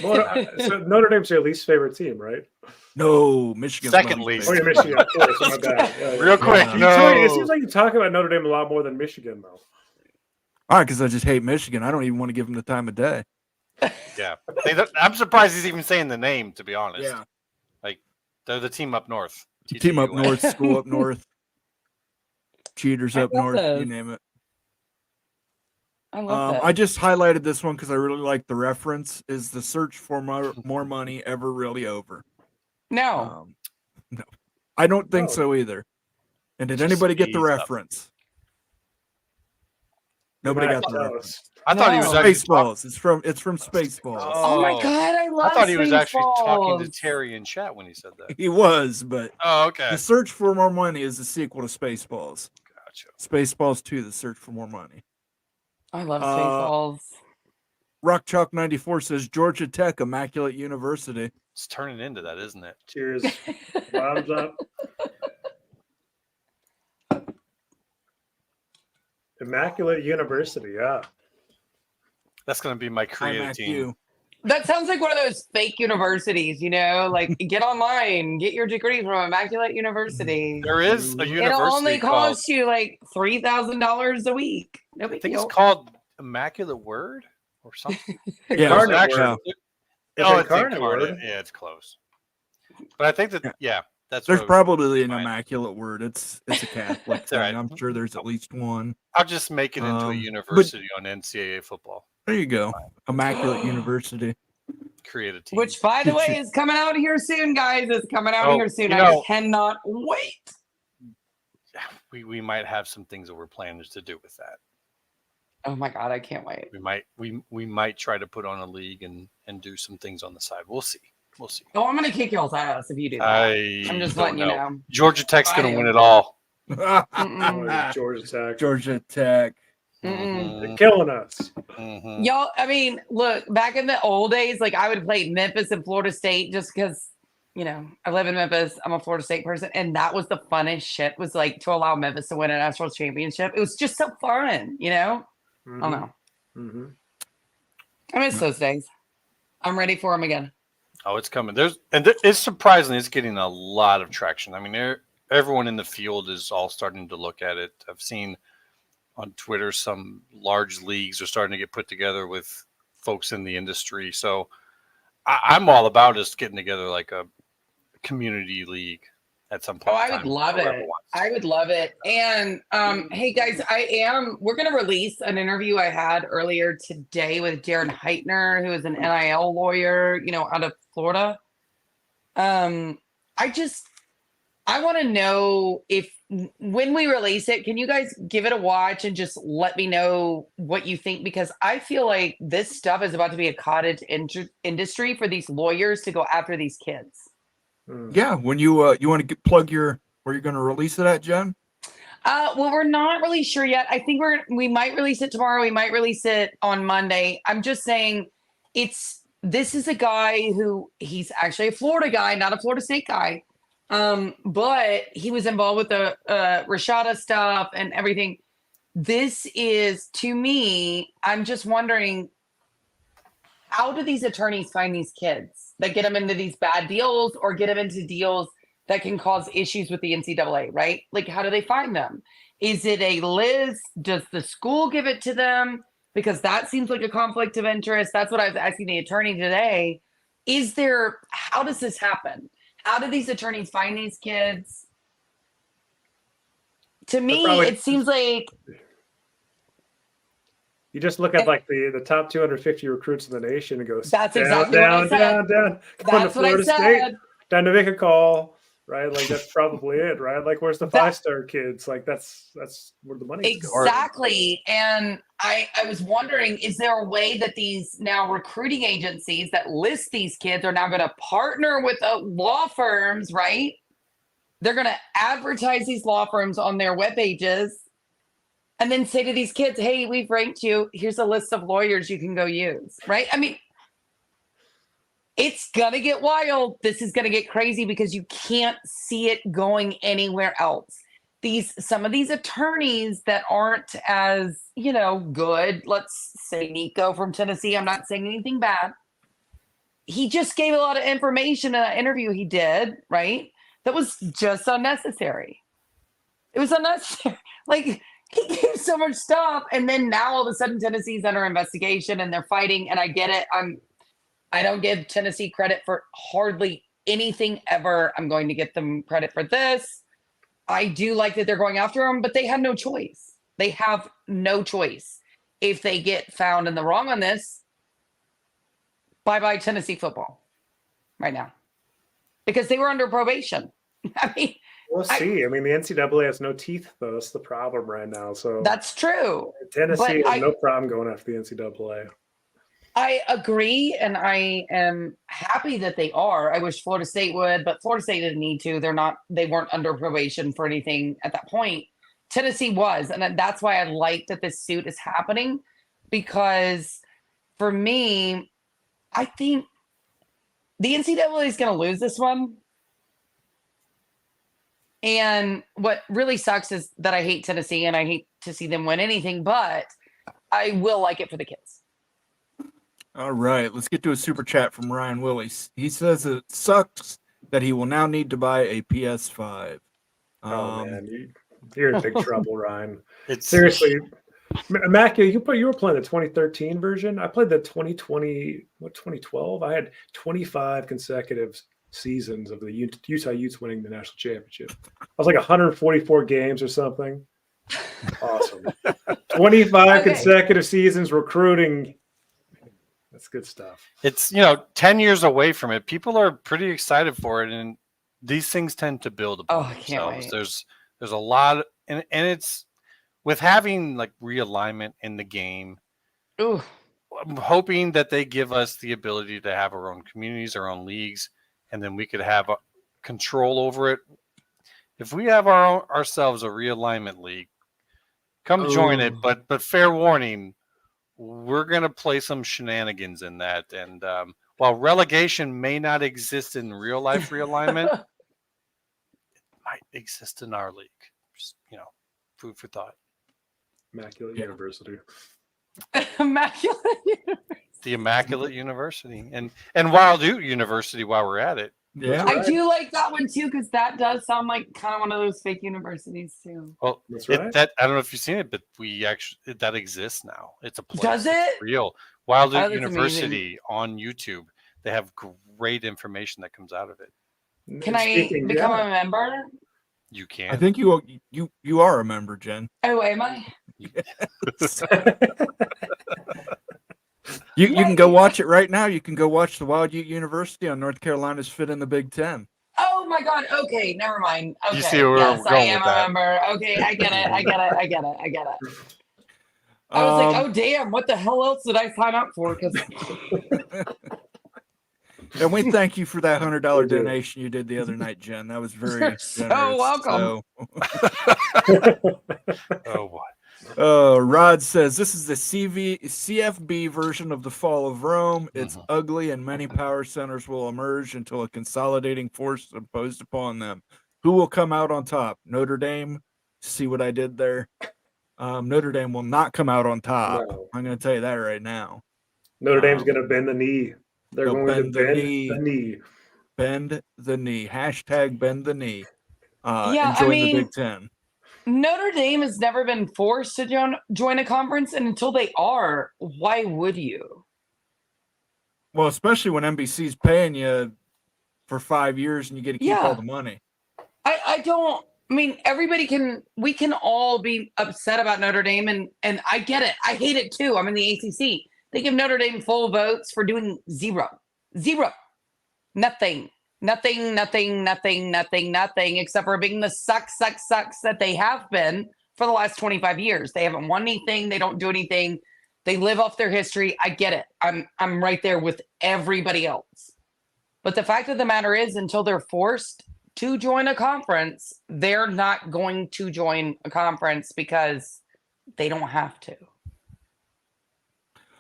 Speaker 6: Well, so Notre Dame's your least favorite team, right?
Speaker 3: No, Michigan's
Speaker 2: Second
Speaker 3: my
Speaker 2: least.
Speaker 6: Oh, you're Michigan, of course. My bad. Yeah, yeah.
Speaker 2: real quick.
Speaker 3: Yeah.
Speaker 6: It seems like you talk about Notre Dame a lot more than Michigan, though.
Speaker 3: All right, because I just hate Michigan. I don't even want to give them the time of day.
Speaker 2: Yeah, I'm surprised he's even saying the name. To be honest,
Speaker 3: Yeah.
Speaker 2: they're the team up north.
Speaker 3: Team up
Speaker 2: TTUS.
Speaker 3: north, school up north, cheaters
Speaker 8: I
Speaker 3: up
Speaker 8: love
Speaker 3: north, you
Speaker 8: those.
Speaker 3: name it.
Speaker 8: I love that.
Speaker 3: I just highlighted this one because I really like the reference. Is the search for more money ever really over?
Speaker 8: No.
Speaker 3: No, I don't think
Speaker 6: No.
Speaker 3: so either. And did
Speaker 2: Just
Speaker 3: anybody get the
Speaker 2: ease up.
Speaker 3: reference? Nobody got the
Speaker 6: Tell
Speaker 3: reference.
Speaker 6: us.
Speaker 2: I thought he was
Speaker 8: No.
Speaker 2: actually talking.
Speaker 3: Spaceballs. It's from Spaceballs.
Speaker 8: Oh my god, I love
Speaker 2: I thought he was actually talking to
Speaker 8: Spaceballs.
Speaker 2: Terry in chat when he said that.
Speaker 3: He was, but
Speaker 2: Oh, okay.
Speaker 3: the search for more money is the sequel to Spaceballs.
Speaker 2: Gotcha.
Speaker 3: Spaceballs 2, the search for more money.
Speaker 8: I love
Speaker 3: Uh,
Speaker 8: Spaceballs.
Speaker 3: Rock Chalk 94 says Georgia Tech, Immaculate University.
Speaker 2: It's turning into that, isn't it?
Speaker 6: Cheers. Bottoms up. Immaculate University, yeah.
Speaker 2: That's going to be my creative team.
Speaker 3: IMACU.
Speaker 8: That sounds like one of those fake universities, you know, like get online, get your degree from Immaculate University.
Speaker 2: There is a university
Speaker 8: It'll only
Speaker 2: called,
Speaker 8: cost you like $3,000 a week. No
Speaker 2: I
Speaker 8: big
Speaker 2: think
Speaker 8: deal.
Speaker 2: it's called Immaculate Word or something.
Speaker 3: Yeah,
Speaker 6: Incarnate
Speaker 2: actually-
Speaker 6: Word.
Speaker 3: yeah.
Speaker 6: It's
Speaker 2: Oh,
Speaker 6: Incarnate Word.
Speaker 2: Yeah, it's close. But I think that, yeah, that's
Speaker 3: There's
Speaker 2: what
Speaker 3: probably an
Speaker 2: Fine.
Speaker 3: Immaculate Word. It's a Catholic
Speaker 2: It's all
Speaker 3: thing.
Speaker 2: right.
Speaker 3: I'm sure there's at least one.
Speaker 2: I'll just make it into a
Speaker 3: but-
Speaker 2: university on NCAA football.
Speaker 3: There you go. Immaculate University.
Speaker 2: Create a team.
Speaker 8: Which, by the way, is coming out here soon, guys. It's coming out
Speaker 2: Oh,
Speaker 8: here soon.
Speaker 2: you
Speaker 8: I
Speaker 2: know-
Speaker 8: cannot wait.
Speaker 2: we might have some things that we're planning to do with that.
Speaker 8: Oh my god, I can't wait.
Speaker 2: We might try to put on a league and do some things on the side. We'll see. We'll see.
Speaker 8: Oh, I'm gonna kick y'all's ass if you do that. I'm just
Speaker 2: don't
Speaker 8: letting you know.
Speaker 2: Georgia Tech's
Speaker 8: I
Speaker 2: going to
Speaker 8: am.
Speaker 2: win it all.
Speaker 8: Mm-mm.
Speaker 6: Georgia Tech.
Speaker 3: Georgia Tech.
Speaker 8: Mm-mm.
Speaker 6: They're killing us.
Speaker 2: Mhm.
Speaker 8: Y'all, I mean, look, back in the old days, like I would play Memphis and Florida State just because, you know, I live in Memphis. I'm a Florida State person. And that was the funnest shit, was like to allow Memphis to win a national championship. It was just so fun, you know? I don't know.
Speaker 6: Mm-hmm.
Speaker 8: I miss those days. I'm ready for them again.
Speaker 2: Oh, it's coming. It's surprisingly, it's getting a lot of traction. I mean, everyone in the field is all starting to look at it. I've seen on Twitter some large leagues are starting to get put together with folks in the industry. So I'm all about just getting together like a community league at some point.
Speaker 8: Oh, I would love it. I would love it. And hey guys, we're gonna release an interview I had earlier today with Darren Heitner, who is an NIL lawyer, you know, out of Florida. I want to know if when we release it, can you guys give it a watch and just let me know what you think? Because I feel like this stuff is about to be a cottage industry for these lawyers to go after these kids.
Speaker 3: Yeah, when you want to plug where you're going to release it at, Jen?
Speaker 8: Well, we're not really sure yet. I think we might release it tomorrow. We might release it on Monday. I'm just saying this is a guy who he's actually a Florida guy, not a Florida State guy. But he was involved with the Rashada stuff and everything. this is, to me, I'm just wondering, how do these attorneys find these kids that get them into these bad deals or get them into deals that can cause issues with the NCAA, right? Like, how do they find them? Is it a list? Does the school give it to them? Because that seems like a conflict of interest. That's what I was asking the attorney today. How does this happen? How do these attorneys find these kids? To me, it seems like
Speaker 9: you just look at like the top 250 recruits in the nation and go,
Speaker 8: that's
Speaker 9: down,
Speaker 8: exactly
Speaker 9: down,
Speaker 8: what I said.
Speaker 9: down, down. Going to
Speaker 8: That's what I
Speaker 9: Florida
Speaker 8: said.
Speaker 9: State, down to make a call, right? Like that's probably it, right? Like where's the 5-star kids? Like that's where the money is going.
Speaker 8: Exactly. And I was wondering, is there a way that these now recruiting agencies that list these kids are now going to partner with law firms, right? They're going to advertise these law firms on their web pages and then say to these kids, hey, we've ranked you. Here's a list of lawyers you can go use, right? I mean, it's going to get wild. This is going to get crazy because you can't see it going anywhere else. Some of these attorneys that aren't as, good, let's say Nico from Tennessee, I'm not saying anything bad. He just gave a lot of information in that interview he did, right? That was just unnecessary. It was unnecessary. Like, he gave so much stuff, and then now all of a sudden Tennessee's under investigation and they're fighting. And I get it. I don't give Tennessee credit for hardly anything ever. I'm going to get them credit for this. I do like that they're going after them, but they have no choice. They have no choice. If they get found in the wrong on this, bye-bye Tennessee football right now, because they were under probation. I mean,
Speaker 9: we'll see. I mean, the NCAA has no teeth, though. That's the problem right now. So
Speaker 8: that's true.
Speaker 9: Tennessee has no problem going after the NCAA.
Speaker 8: I agree, and I am happy that they are. I wish Florida State would, but Florida State didn't need to. They weren't under probation for anything at that point. Tennessee was, and that's why I like that this suit is happening, because for me, I think the NCAA is going to lose this one. And what really sucks is that I hate Tennessee and I hate to see them win anything, but I will like it for the kids.
Speaker 3: All right, let's get to a super chat from Ryan Willis. He says it sucks that he will now need to buy a PS5.
Speaker 9: Oh man, you're in big trouble, Ryan. Seriously, Mac, you were playing the 2013 version. I played the 2012. I had 25 consecutive seasons of the Utah Utes winning the national championship. I was like 144 games or something. Awesome. 25 consecutive seasons recruiting. That's good stuff.
Speaker 2: It's 10 years away from it. People are pretty excited for it, and these things tend to build upon themselves. There's a lot, and it's with having like realignment in the game.
Speaker 8: Ooh.
Speaker 2: I'm hoping that they give us the ability to have our own communities, our own leagues, and then we could have control over it. If we have ourselves a realignment league, come join it. But fair warning, we're going to play some shenanigans in that. And while relegation may not exist in real life realignment, it might exist in our league. Just, food for thought.
Speaker 9: Immaculate University.
Speaker 8: Immaculate University.
Speaker 2: The Immaculate University. And Wild Ute University while we're at it.
Speaker 3: Yeah,
Speaker 8: I do like that one too, because that does sound like kind of one of those fake universities too.
Speaker 2: Well,
Speaker 9: that's right.
Speaker 2: I don't know if you've seen it, but that exists now. It's a place.
Speaker 8: Does it?
Speaker 2: It's real. Wild Ute
Speaker 8: amazing.
Speaker 2: University on YouTube. They have great information that comes out of it.
Speaker 8: Can I become a member?
Speaker 2: You can.
Speaker 3: I think you are a member, Jen.
Speaker 8: Oh, am I?
Speaker 3: You can go watch it right now. You can go watch the Wild Ute University on North Carolina's fit in the Big Ten.
Speaker 8: Oh my God. Okay, never mind. Okay.
Speaker 2: You see where
Speaker 8: yes,
Speaker 2: we're going
Speaker 8: I am
Speaker 2: with that.
Speaker 8: a member. Okay, I get it. I was like, oh damn, what the hell else did I sign up for?
Speaker 3: And we thank you for that $100 donation you did the other night, Jen. That was very generous.
Speaker 8: So welcome.
Speaker 2: Oh boy.
Speaker 3: Rod says this is the CFB version of the fall of Rome. It's ugly, and many power centers will emerge until a consolidating force is imposed upon them. Who will come out on top? Notre Dame? See what I did there? Notre Dame will not come out on top.
Speaker 9: No.
Speaker 3: I'm going to tell you that right now.
Speaker 9: Notre Dame's going to bend the knee. They're
Speaker 3: they'll
Speaker 9: going to
Speaker 3: bend the
Speaker 9: bend
Speaker 3: knee.
Speaker 9: the knee.
Speaker 3: Bend the knee. Hashtag bend the knee.
Speaker 8: Yeah,
Speaker 3: and join the Big Ten.
Speaker 8: Notre Dame has never been forced to join a conference, and until they are, why would you?
Speaker 3: Well, especially when NBC's paying you for 5 years and you get to keep all the money.
Speaker 8: I mean, we can all be upset about Notre Dame, and I get it. I hate it too. I'm in the ACC. They give Notre Dame full votes for doing zero. Nothing, except for being the sucks that they have been for the last 25 years. They haven't won anything. They don't do anything. They live off their history. I get it. I'm right there with everybody else. But the fact of the matter is, until they're forced to join a conference, they're not going to join a conference because they don't have to.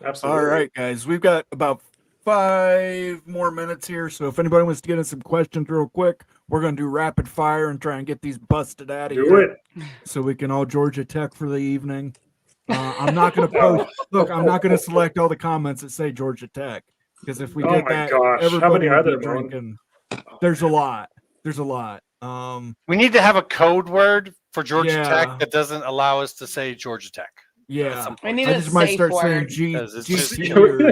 Speaker 9: Absolutely.
Speaker 3: All right, guys. We've got about 5 more minutes here. So if anybody wants to get in some questions real quick, we're going to do rapid fire and try and get these busted out of here.
Speaker 9: Do it.
Speaker 3: So we can all Georgia Tech for the evening. I'm not going to post. Look, I'm not going to select all the comments that say Georgia Tech, because if we did that, everybody would be drinking. There's a lot. We
Speaker 2: need to have a code word for Georgia Tech that doesn't allow us to say Georgia Tech.
Speaker 3: Yeah,
Speaker 8: I need a safe word.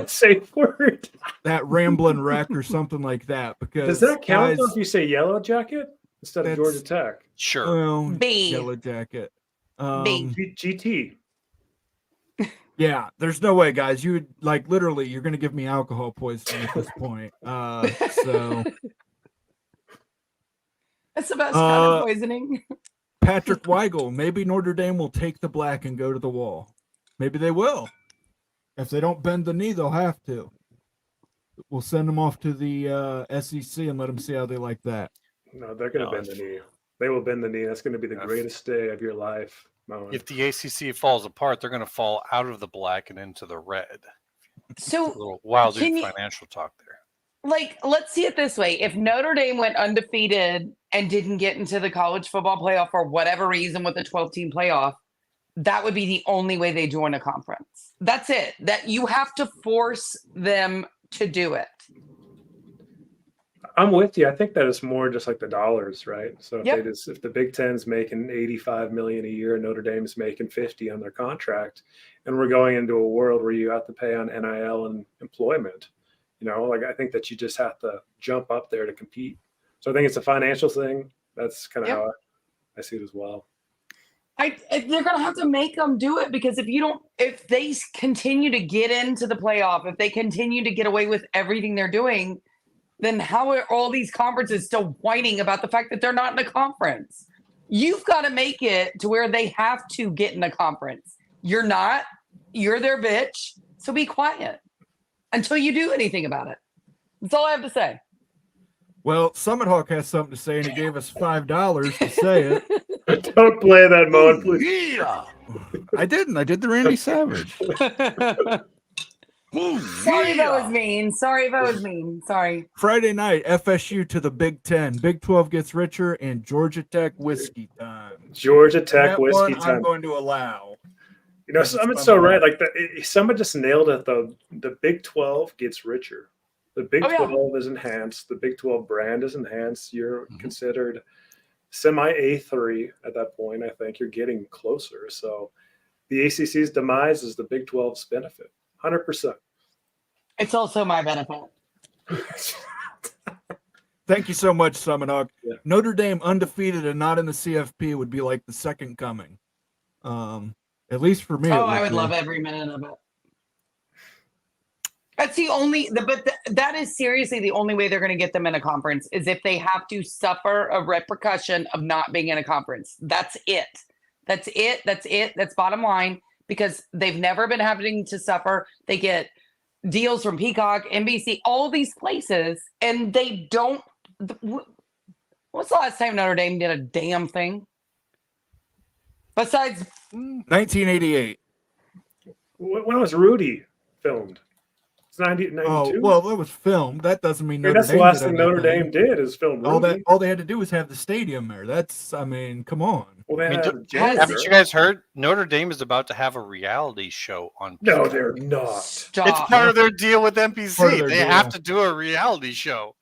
Speaker 9: Safe word.
Speaker 3: That rambling wreck or something like that. Because
Speaker 9: does that count if you say Yellow Jacket instead of Georgia Tech?
Speaker 2: Sure.
Speaker 3: Well,
Speaker 8: B.
Speaker 3: Yellow Jacket.
Speaker 9: GT.
Speaker 3: Yeah, there's no way, guys. You would literally, you're going to give me alcohol poisoning at this point. So
Speaker 8: that's the best kind of poisoning.
Speaker 3: Patrick Weigel, maybe Notre Dame will take the black and go to the wall. Maybe they will. If they don't bend the knee, they'll have to. We'll send them off to the SEC and let them see how they like that.
Speaker 9: No, they're going to bend the knee. They will bend the knee. That's going to be the greatest day of your life.
Speaker 2: If the ACC falls apart, they're going to fall out of the black and into the red.
Speaker 8: So
Speaker 2: a little wild financial talk there.
Speaker 8: Let's see it this way. If Notre Dame went undefeated and didn't get into the college football playoff for whatever reason with the 12-team playoff, that would be the only way they join a conference. That's it. That you have to force them to do it.
Speaker 9: I'm with you. I think that it's more just like the dollars, right? So if the Big Ten's making $85 million a year and Notre Dame's making $50 on their contract, and we're going into a world where you have to pay on NIL and employment, I think that you just have to jump up there to compete. So I think it's a financial thing. That's kind of how I see it as well.
Speaker 8: They're going to have to make them do it, because if they continue to get into the playoff, if they continue to get away with everything they're doing, then how are all these conferences still whining about the fact that they're not in a conference? You've got to make it to where they have to get in a conference. You're not. You're their bitch. So be quiet until you do anything about it. That's all I have to say.
Speaker 3: Well, Summit Hawk has something to say, and he gave us $5 to say it.
Speaker 9: Don't play that mode, please.
Speaker 3: Yeah. I didn't. I did the Randy Savage.
Speaker 8: Sorry if I was mean. Sorry.
Speaker 3: Friday night, FSU to the Big Ten. Big 12 gets richer, and Georgia Tech whiskey time.
Speaker 9: Georgia Tech whiskey time.
Speaker 3: I'm going to allow.
Speaker 9: Summit's so right. Summit just nailed it, though. The Big 12 gets richer. The Big 12 is enhanced. The Big 12 brand is enhanced. You're considered semi A3 at that point. I think you're getting closer. So the ACC's demise is the Big 12's benefit. 100%.
Speaker 8: It's also my benefit.
Speaker 3: Thank you so much, Summit Hawk.
Speaker 9: Yeah.
Speaker 3: Notre Dame undefeated and not in the CFP would be like the second coming. At least for me.
Speaker 8: I would love every minute of it. That's the only, that is seriously the only way they're going to get them in a conference, is if they have to suffer a repercussion of not being in a conference. That's it. That's bottom line, because they've never been having to suffer. They get deals from Peacock, NBC, all these places, and they don't. What's the last time Notre Dame did a damn thing? Besides
Speaker 3: 1988.
Speaker 9: When was Rudy filmed? It's 92.
Speaker 3: Oh, well, that was filmed. That doesn't mean
Speaker 9: I mean,
Speaker 3: Notre
Speaker 9: that's the
Speaker 3: Dame
Speaker 9: last
Speaker 3: did
Speaker 9: thing Notre
Speaker 3: anything.
Speaker 9: Dame did is film Rooney.
Speaker 3: All they had to do was have the stadium there. Come on.
Speaker 9: Well, they
Speaker 2: I mean,
Speaker 9: had a
Speaker 2: haven't
Speaker 9: janitor.
Speaker 2: you guys heard? Notre Dame is about to have a reality show on.
Speaker 9: No,
Speaker 2: Peacock.
Speaker 9: they're not.
Speaker 8: Stop.
Speaker 2: It's part of their deal with
Speaker 3: Part of
Speaker 2: NBC.
Speaker 3: their
Speaker 2: They
Speaker 3: deal.
Speaker 2: have to do a reality show.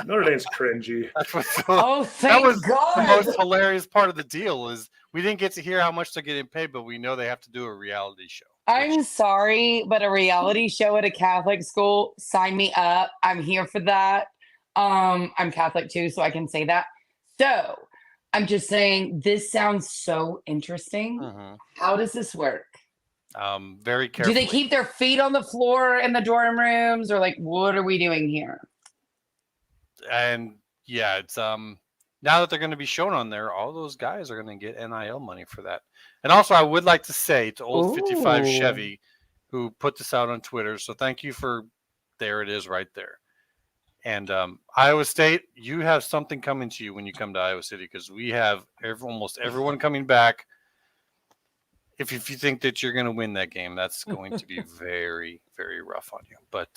Speaker 9: Notre Dame's cringy.
Speaker 2: That's what.
Speaker 8: Oh,
Speaker 2: That
Speaker 8: thank
Speaker 2: was
Speaker 8: God.
Speaker 2: the most hilarious part of the deal is we didn't get to hear how much they're getting paid, but we know they have to do a reality show.
Speaker 8: I'm sorry, but a reality show at a Catholic school, sign me up. I'm here for that. I'm Catholic too, so I can say that. So I'm just saying this sounds so interesting. How does this work?
Speaker 2: Very carefully.
Speaker 8: Do they keep their feet on the floor in the dorm rooms, or like what are we doing here?
Speaker 2: And yeah, it's now that they're going to be shown on there, all those guys are going to get NIL money for that. And also, I would like to say to old 55
Speaker 8: Ooh.
Speaker 2: Chevy, who put this out on Twitter, so thank you for, there it is right there. And Iowa State, you have something coming to you when you come to Iowa City because we have almost everyone coming back. If you think that you're going to win that game, that's going to be very, very rough on you. But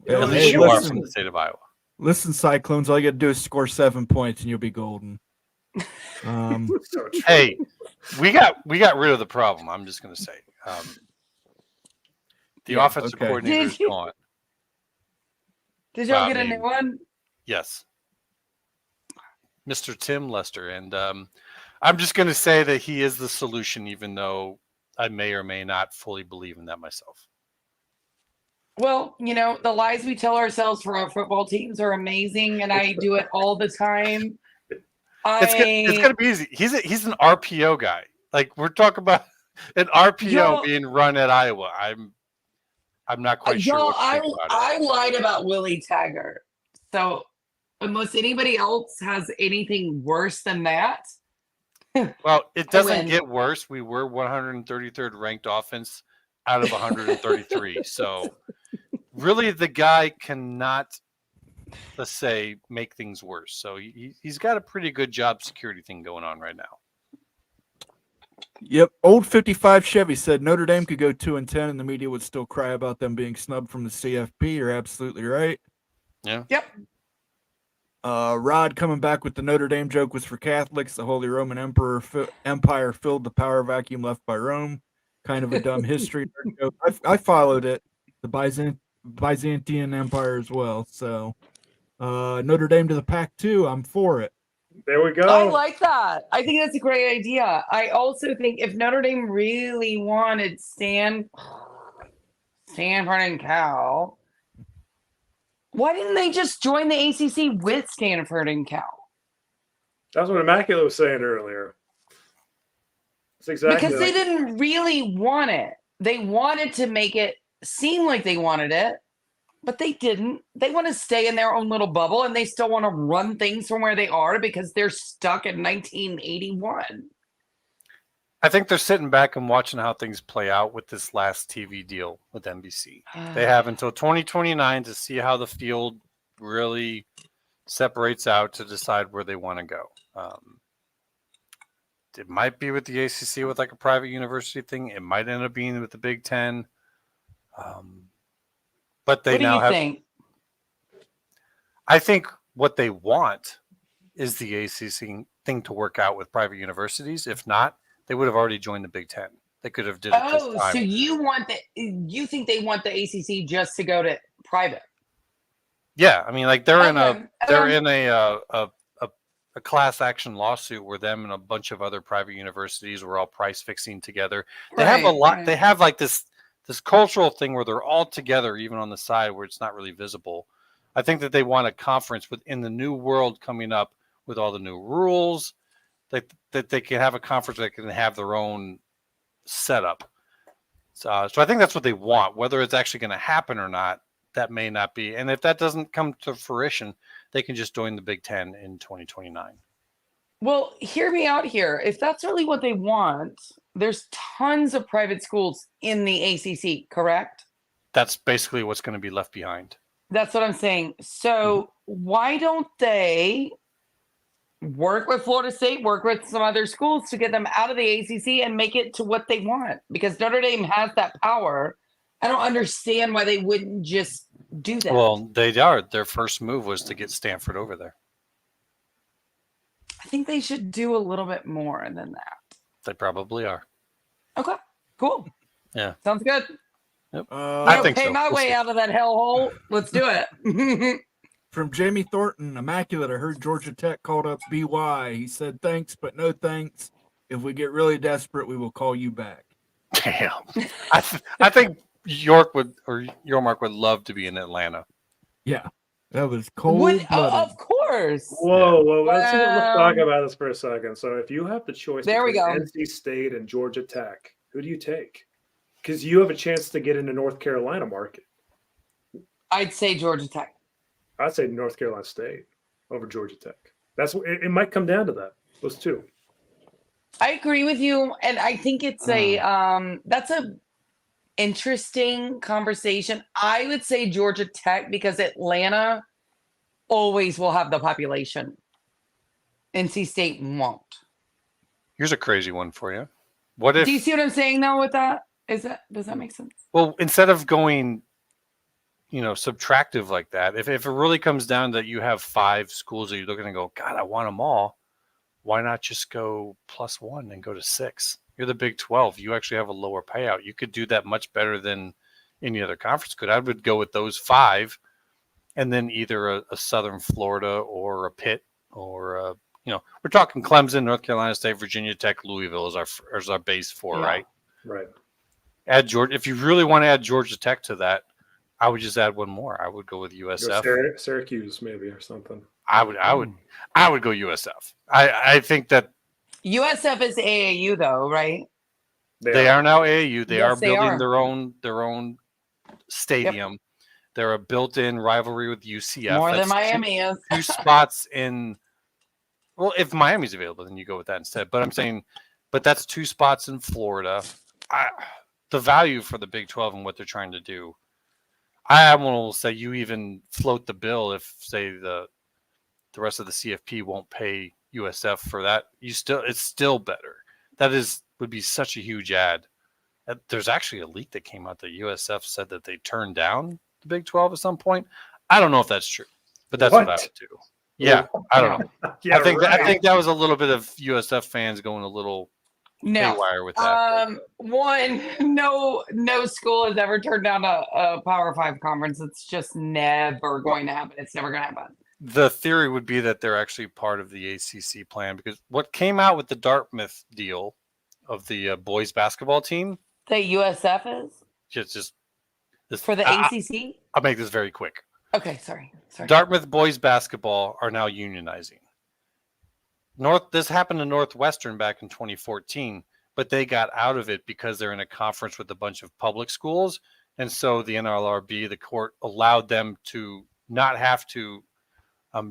Speaker 2: at least you are from the state of Iowa.
Speaker 3: Listen, Cyclones, all you got to do is score 7 points and you'll be golden.
Speaker 2: Hey, we got rid of the problem. I'm just going to say the offensive coordinator is gone.
Speaker 8: Did y'all get a new one?
Speaker 2: Yes, Mr. Tim Lester, and I'm just going to say that he is the solution, even though I may or may not fully believe in that myself.
Speaker 8: Well, you know, the lies we tell ourselves for our football teams are amazing, and I do it all the time.
Speaker 2: It's gonna be easy. He's an RPO guy. Like we're talking about an RPO being run at Iowa. I'm not quite sure. What to think about
Speaker 8: I lied about Willie Taggart. So unless anybody else has anything worse than that.
Speaker 2: Well, it doesn't get worse. We were 133rd ranked offense out of 133. So really the guy cannot, let's say, make things worse. So he's got a pretty good job security thing going on right now.
Speaker 3: Yep. Old 55 Chevy said Notre Dame could go 2-10 and the media would still cry about them being snubbed from the CFP. You're absolutely right.
Speaker 2: Yeah.
Speaker 8: Yep.
Speaker 3: Rod coming back with the Notre Dame joke was for Catholics. The Holy Roman Empire filled the power vacuum left by Rome. Kind of a dumb history joke. I followed it. The Byzantine Empire as well. So Notre Dame to the Pac-2. I'm for it.
Speaker 9: There we go.
Speaker 8: I like that. I think that's a great idea. I also think if Notre Dame really wanted Stanford and Cal, why didn't they just join the ACC with Stanford and Cal?
Speaker 9: That's what Immaculate was saying earlier. That's exactly
Speaker 8: because they didn't really want it. They wanted to make it seem like they wanted it, but they didn't. They want to stay in their own little bubble, and they still want to run things from where they are because they're stuck in 1981.
Speaker 2: I think they're sitting back and watching how things play out with this last TV deal with NBC. They have until 2029 to see how the field really separates out to decide where they want to go. It might be with the ACC with like a private university thing. It might end up being with the Big Ten. But they now have.
Speaker 8: Think?
Speaker 2: I think what they want is the ACC thing to work out with private universities. If not, they would have already joined the Big Ten. They could have did it this time.
Speaker 8: So you think they want the ACC just to go to private?
Speaker 2: Yeah, I mean, like they're in a class action lawsuit where them and a bunch of other private universities were all price fixing together. They have a lot. Right. They have like this cultural thing where they're all together, even on the side where it's not really visible. I think that they want a conference within the new world coming up with all the new rules. That they can have a conference that can have their own setup. So I think that's what they want. Whether it's actually going to happen or not, that may not be. And if that doesn't come to fruition, they can just join the Big Ten in 2029.
Speaker 8: Well, hear me out here. If that's really what they want, there's tons of private schools in the ACC, correct?
Speaker 2: That's basically what's going to be left behind.
Speaker 8: That's what I'm saying. So why don't they work with Florida State, work with some other schools to get them out of the ACC and make it to what they want? Because Notre Dame has that power I don't understand why they wouldn't just do that.
Speaker 2: Well, they are. Their first move was to get Stanford over there.
Speaker 8: I think they should do a little bit more than that.
Speaker 2: They probably are.
Speaker 8: Okay, cool.
Speaker 2: Yeah.
Speaker 8: Sounds good.
Speaker 2: Yep.
Speaker 3: I
Speaker 2: think
Speaker 8: pay
Speaker 2: so.
Speaker 8: my
Speaker 2: We'll
Speaker 8: way
Speaker 2: see.
Speaker 8: out of that hellhole. Let's do it.
Speaker 3: From Jamie Thornton, Immaculate. I heard Georgia Tech called up BY. He said, thanks, but no thanks. If we get really desperate, we will call you back.
Speaker 2: Damn. I think York would, or Yormark would love to be in Atlanta.
Speaker 3: Yeah, that was cold.
Speaker 8: Of course.
Speaker 9: Whoa. Let's
Speaker 8: Well,
Speaker 9: talk about this for a second. So if you have the choice
Speaker 8: There we
Speaker 9: between
Speaker 8: go.
Speaker 9: NC State and Georgia Tech, who do you take? Because you have a chance to get into North Carolina market.
Speaker 8: I'd say Georgia Tech.
Speaker 9: I'd say North Carolina State over Georgia Tech. That's it might come down to that. Those two.
Speaker 8: I agree with you, and I think it's that's a interesting conversation. I would say Georgia Tech because Atlanta always will have the population. NC State won't.
Speaker 2: Here's a crazy one for you. What if?
Speaker 8: Do you see what I'm saying though with that? Does that make sense?
Speaker 2: Well, instead of going, subtractive like that, if it really comes down that you have 5 schools that you're looking and go, God, I want them all. Why not just go +1 and go to 6? You're the Big 12. You actually have a lower payout. You could do that much better than any other conference could. I would go with those 5, and then either a Southern Florida or a Pitt or we're talking Clemson, North Carolina State, Virginia Tech, Louisville is our base 4, right?
Speaker 9: Right.
Speaker 2: Add Georgia. If you really want to add Georgia Tech to that, I would just add one more. I would go with USF.
Speaker 9: Syracuse maybe or something.
Speaker 2: I would go USF. I think that
Speaker 8: USF is AAU though, right?
Speaker 2: they are now AAU. They
Speaker 8: Yes,
Speaker 2: are
Speaker 8: they
Speaker 2: building
Speaker 8: are.
Speaker 2: their own stadium. They're a built-in rivalry with UCF.
Speaker 8: More than
Speaker 2: That's
Speaker 8: Miami is.
Speaker 2: 2 spots in. Well, if Miami's available, then you go with that instead. But I'm saying, that's 2 spots in Florida. The value for the Big 12 and what they're trying to do. I will say you even float the bill if, say, the rest of the CFP won't pay USF for that. It's still better. That would be such a huge ad. There's actually a leak that came out that USF said that they turned down the Big 12 at some point. I don't know if that's true, but that's what I would do. Yeah, I don't know.
Speaker 9: Yeah,
Speaker 2: I think that was a little bit of USF fans going a little haywire with that.
Speaker 8: One, no school has ever turned down a Power 5 conference. It's just never going to happen. It's never going to happen.
Speaker 2: The theory would be that they're actually part of the ACC plan because what came out with the Dartmouth deal of the boys basketball team.
Speaker 8: The USF is
Speaker 2: just this,
Speaker 8: for the ACC.
Speaker 2: I'll make this very quick.
Speaker 8: Okay, sorry.
Speaker 2: Dartmouth boys basketball are now unionizing. This happened to Northwestern back in 2014, but they got out of it because they're in a conference with a bunch of public schools, and so the NLRB, the court, allowed them to not have to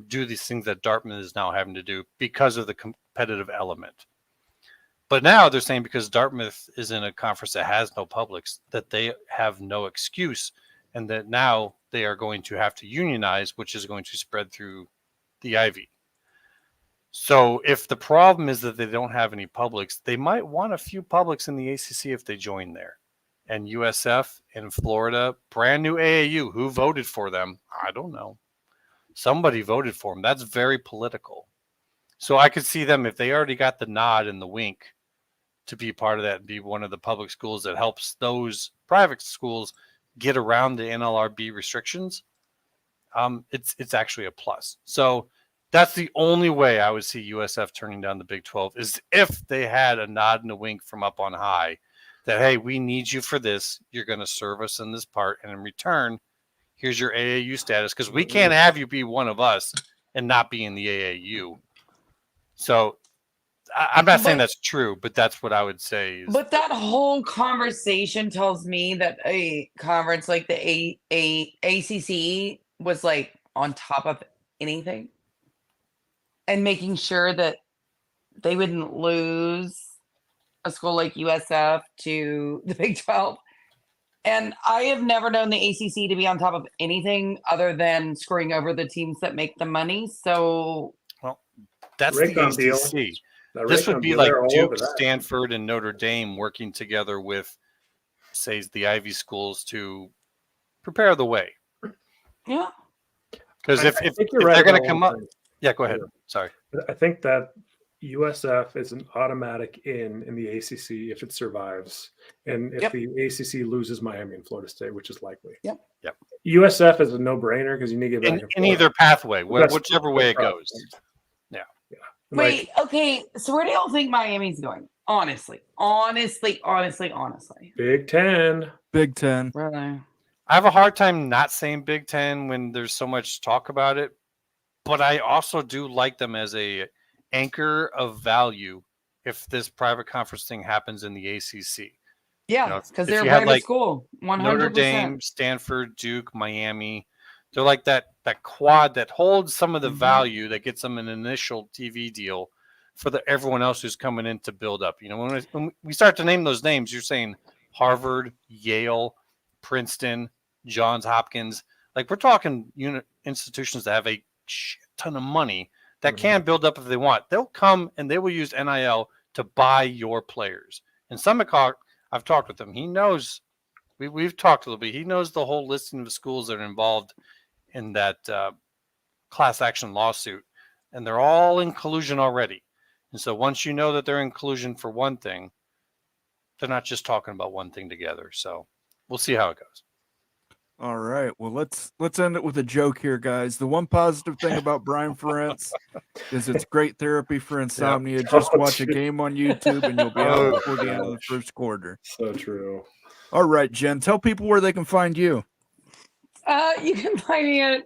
Speaker 2: do these things that Dartmouth is now having to do because of the competitive element. But now they're saying because Dartmouth is in a conference that has no publics, that they have no excuse, and that now they are going to have to unionize, which is going to spread through the Ivy. So if the problem is that they don't have any publics, they might want a few publics in the ACC if they join there. And USF in Florida, brand new AAU, who voted for them? I don't know. Somebody voted for them. That's very political. So I could see them, if they already got the nod and the wink to be part of that and be one of the public schools that helps those private schools get around the NLRB restrictions, it's actually a plus. So that's the only way I would see USF turning down the Big 12 is if they had a nod and a wink from up on high that, hey, we need you for this. You're going to serve us in this part. And in return, here's your AAU status because we can't have you be one of us and not be in the AAU. So I'm not saying that's true, but that's what I would say.
Speaker 8: But that whole conversation tells me that a conference like the ACC was like on top of anything and making sure that they wouldn't lose a school like USF to the Big 12. And I have never known the ACC to be on top of anything other than screwing over the teams that make the money. So,
Speaker 2: well, that's
Speaker 9: the
Speaker 2: ACC. This would be like Duke, Stanford, and Notre Dame working together with says the Ivy schools to prepare the way.
Speaker 8: Yeah.
Speaker 2: Because if
Speaker 9: think
Speaker 2: they're
Speaker 9: you're right
Speaker 2: going
Speaker 9: about
Speaker 2: to come
Speaker 9: one
Speaker 2: up,
Speaker 9: thing.
Speaker 2: yeah, go ahead. Sorry.
Speaker 9: I think that USF is an automatic in the ACC if it survives, and if the ACC loses Miami and Florida State, which is likely.
Speaker 8: Yep.
Speaker 9: USF is a no-brainer because you need to get back
Speaker 2: In either pathway, whichever way it goes.
Speaker 9: Yeah.
Speaker 8: Wait, okay. So where do y'all think Miami's going? Honestly.
Speaker 9: Big Ten.
Speaker 3: Big Ten.
Speaker 8: Brother.
Speaker 2: I have a hard time not saying Big Ten when there's so much talk about it, but I also do like them as a anchor of value if this private conference thing happens in the ACC.
Speaker 8: Yeah, because
Speaker 2: if
Speaker 8: they're a
Speaker 2: you had,
Speaker 8: private
Speaker 2: like,
Speaker 8: school. 100%.
Speaker 2: Notre Dame, Stanford, Duke, Miami, they're like that quad that holds some of the value that gets them an initial TV deal for everyone else who's coming in to build up. When we start to name those names, you're saying Harvard, Yale, Princeton, Johns Hopkins. Like, we're talking institutions that have a shit ton of money that can build up if they want. They'll come and they will use NIL to buy your players. And Summit, I've talked with him. He knows, we've talked a little bit. He knows the whole listing of schools that are involved in that class action lawsuit. And they're all in collusion already. And so once you know that they're in collusion for one thing, they're not just talking about one thing together. So we'll see how it goes.
Speaker 3: All right. Well, let's end it with a joke here, guys. The one positive thing about Brian Ferentz is it's great therapy for insomnia. Just watch a game on YouTube and you'll be out before the end of the first quarter.
Speaker 9: So true.
Speaker 3: All right, Jen, tell people where they can find you.
Speaker 8: You can find me at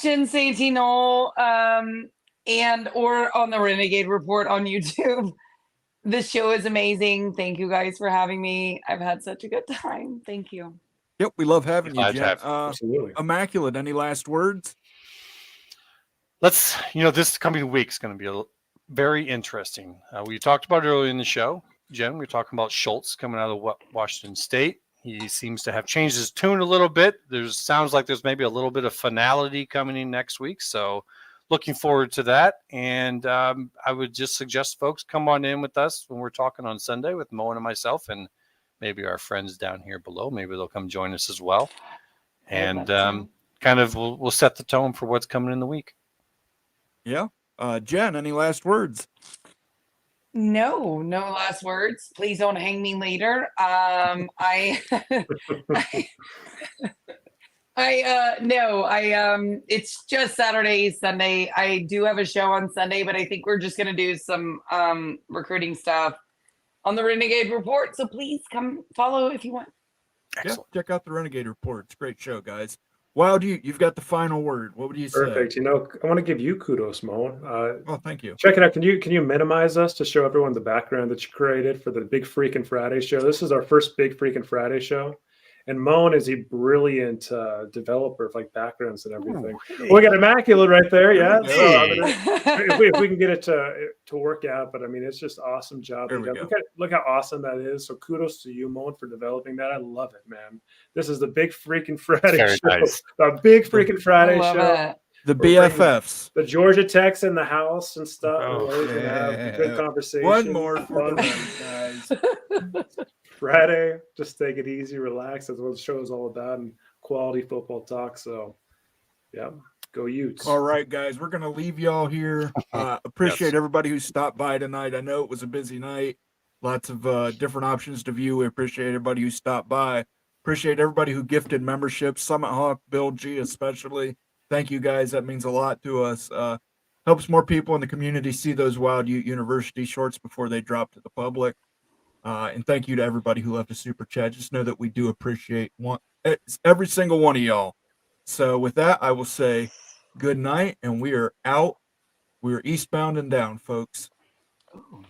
Speaker 8: Jen Santino, and or on the Renegade Report on YouTube. This show is amazing. Thank you guys for having me. I've had such a good time. Thank you.
Speaker 3: Yep, we love having you, Jen.
Speaker 9: Absolutely.
Speaker 3: Immaculate, any last words?
Speaker 2: This coming week is going to be very interesting. We talked about it earlier in the show, Jen. We were talking about Schultz coming out of Washington State. He seems to have changed his tune a little bit. Sounds like there's maybe a little bit of finality coming in next week. So looking forward to that. And I would just suggest folks come on in with us when we're talking on Sunday with Mo and myself, and maybe our friends down here below. Maybe they'll come join us as well. And kind of we'll set the tone for what's coming in the week.
Speaker 3: Yeah. Jen, any last words?
Speaker 8: No last words. Please don't hang me later. It's just Saturday, Sunday. I do have a show on Sunday, but I think we're just going to do some recruiting stuff on the Renegade Report. So please come follow if you want.
Speaker 2: Excellent.
Speaker 3: Yeah, check out the Renegade Report. It's a great show, guys. Wild, you've got the final word. What would you say?
Speaker 9: Perfect. I want to give you kudos, Mo.
Speaker 3: Thank you.
Speaker 9: Check it out. Can you minimize us to show everyone the background that you created for the Big Freakin' Friday show? This is our first Big Freakin' Friday show. And Moan is a brilliant developer of backgrounds and everything. We got Immaculate right there, yeah.
Speaker 2: Hey.
Speaker 9: So, if we can get it to work out, but I mean, it's just awesome job. Look how awesome that is. So kudos to you, Moan, for developing that. I love it, man. This is the Big Freakin' Friday
Speaker 2: Very
Speaker 9: show.
Speaker 2: nice.
Speaker 9: The Big Freakin' Friday show.
Speaker 3: The BFFs.
Speaker 9: The Georgia Techs in the house and stuff.
Speaker 3: Oh,
Speaker 9: We're gonna have good conversation.
Speaker 3: One more for the
Speaker 9: guys. Friday, just take it easy, relax. That's what the show is all about, and quality football talk. So, yeah, go Utes.
Speaker 3: All right, guys, we're going to leave y'all here. Appreciate everybody who stopped by tonight. I know it was a busy night. Lots of different options to view. We appreciate everybody who stopped by. Appreciate everybody who gifted memberships. Summit Hawk, Bill G especially. Thank you, guys. That means a lot to us. Helps more people in the community see those Wild Ute University shorts before they drop to the public. And thank you to everybody who left a super chat. Just know that we do appreciate every single one of y'all. So with that, I will say good night, and we are out. We're eastbound and down, folks.
Speaker 8: Ooh.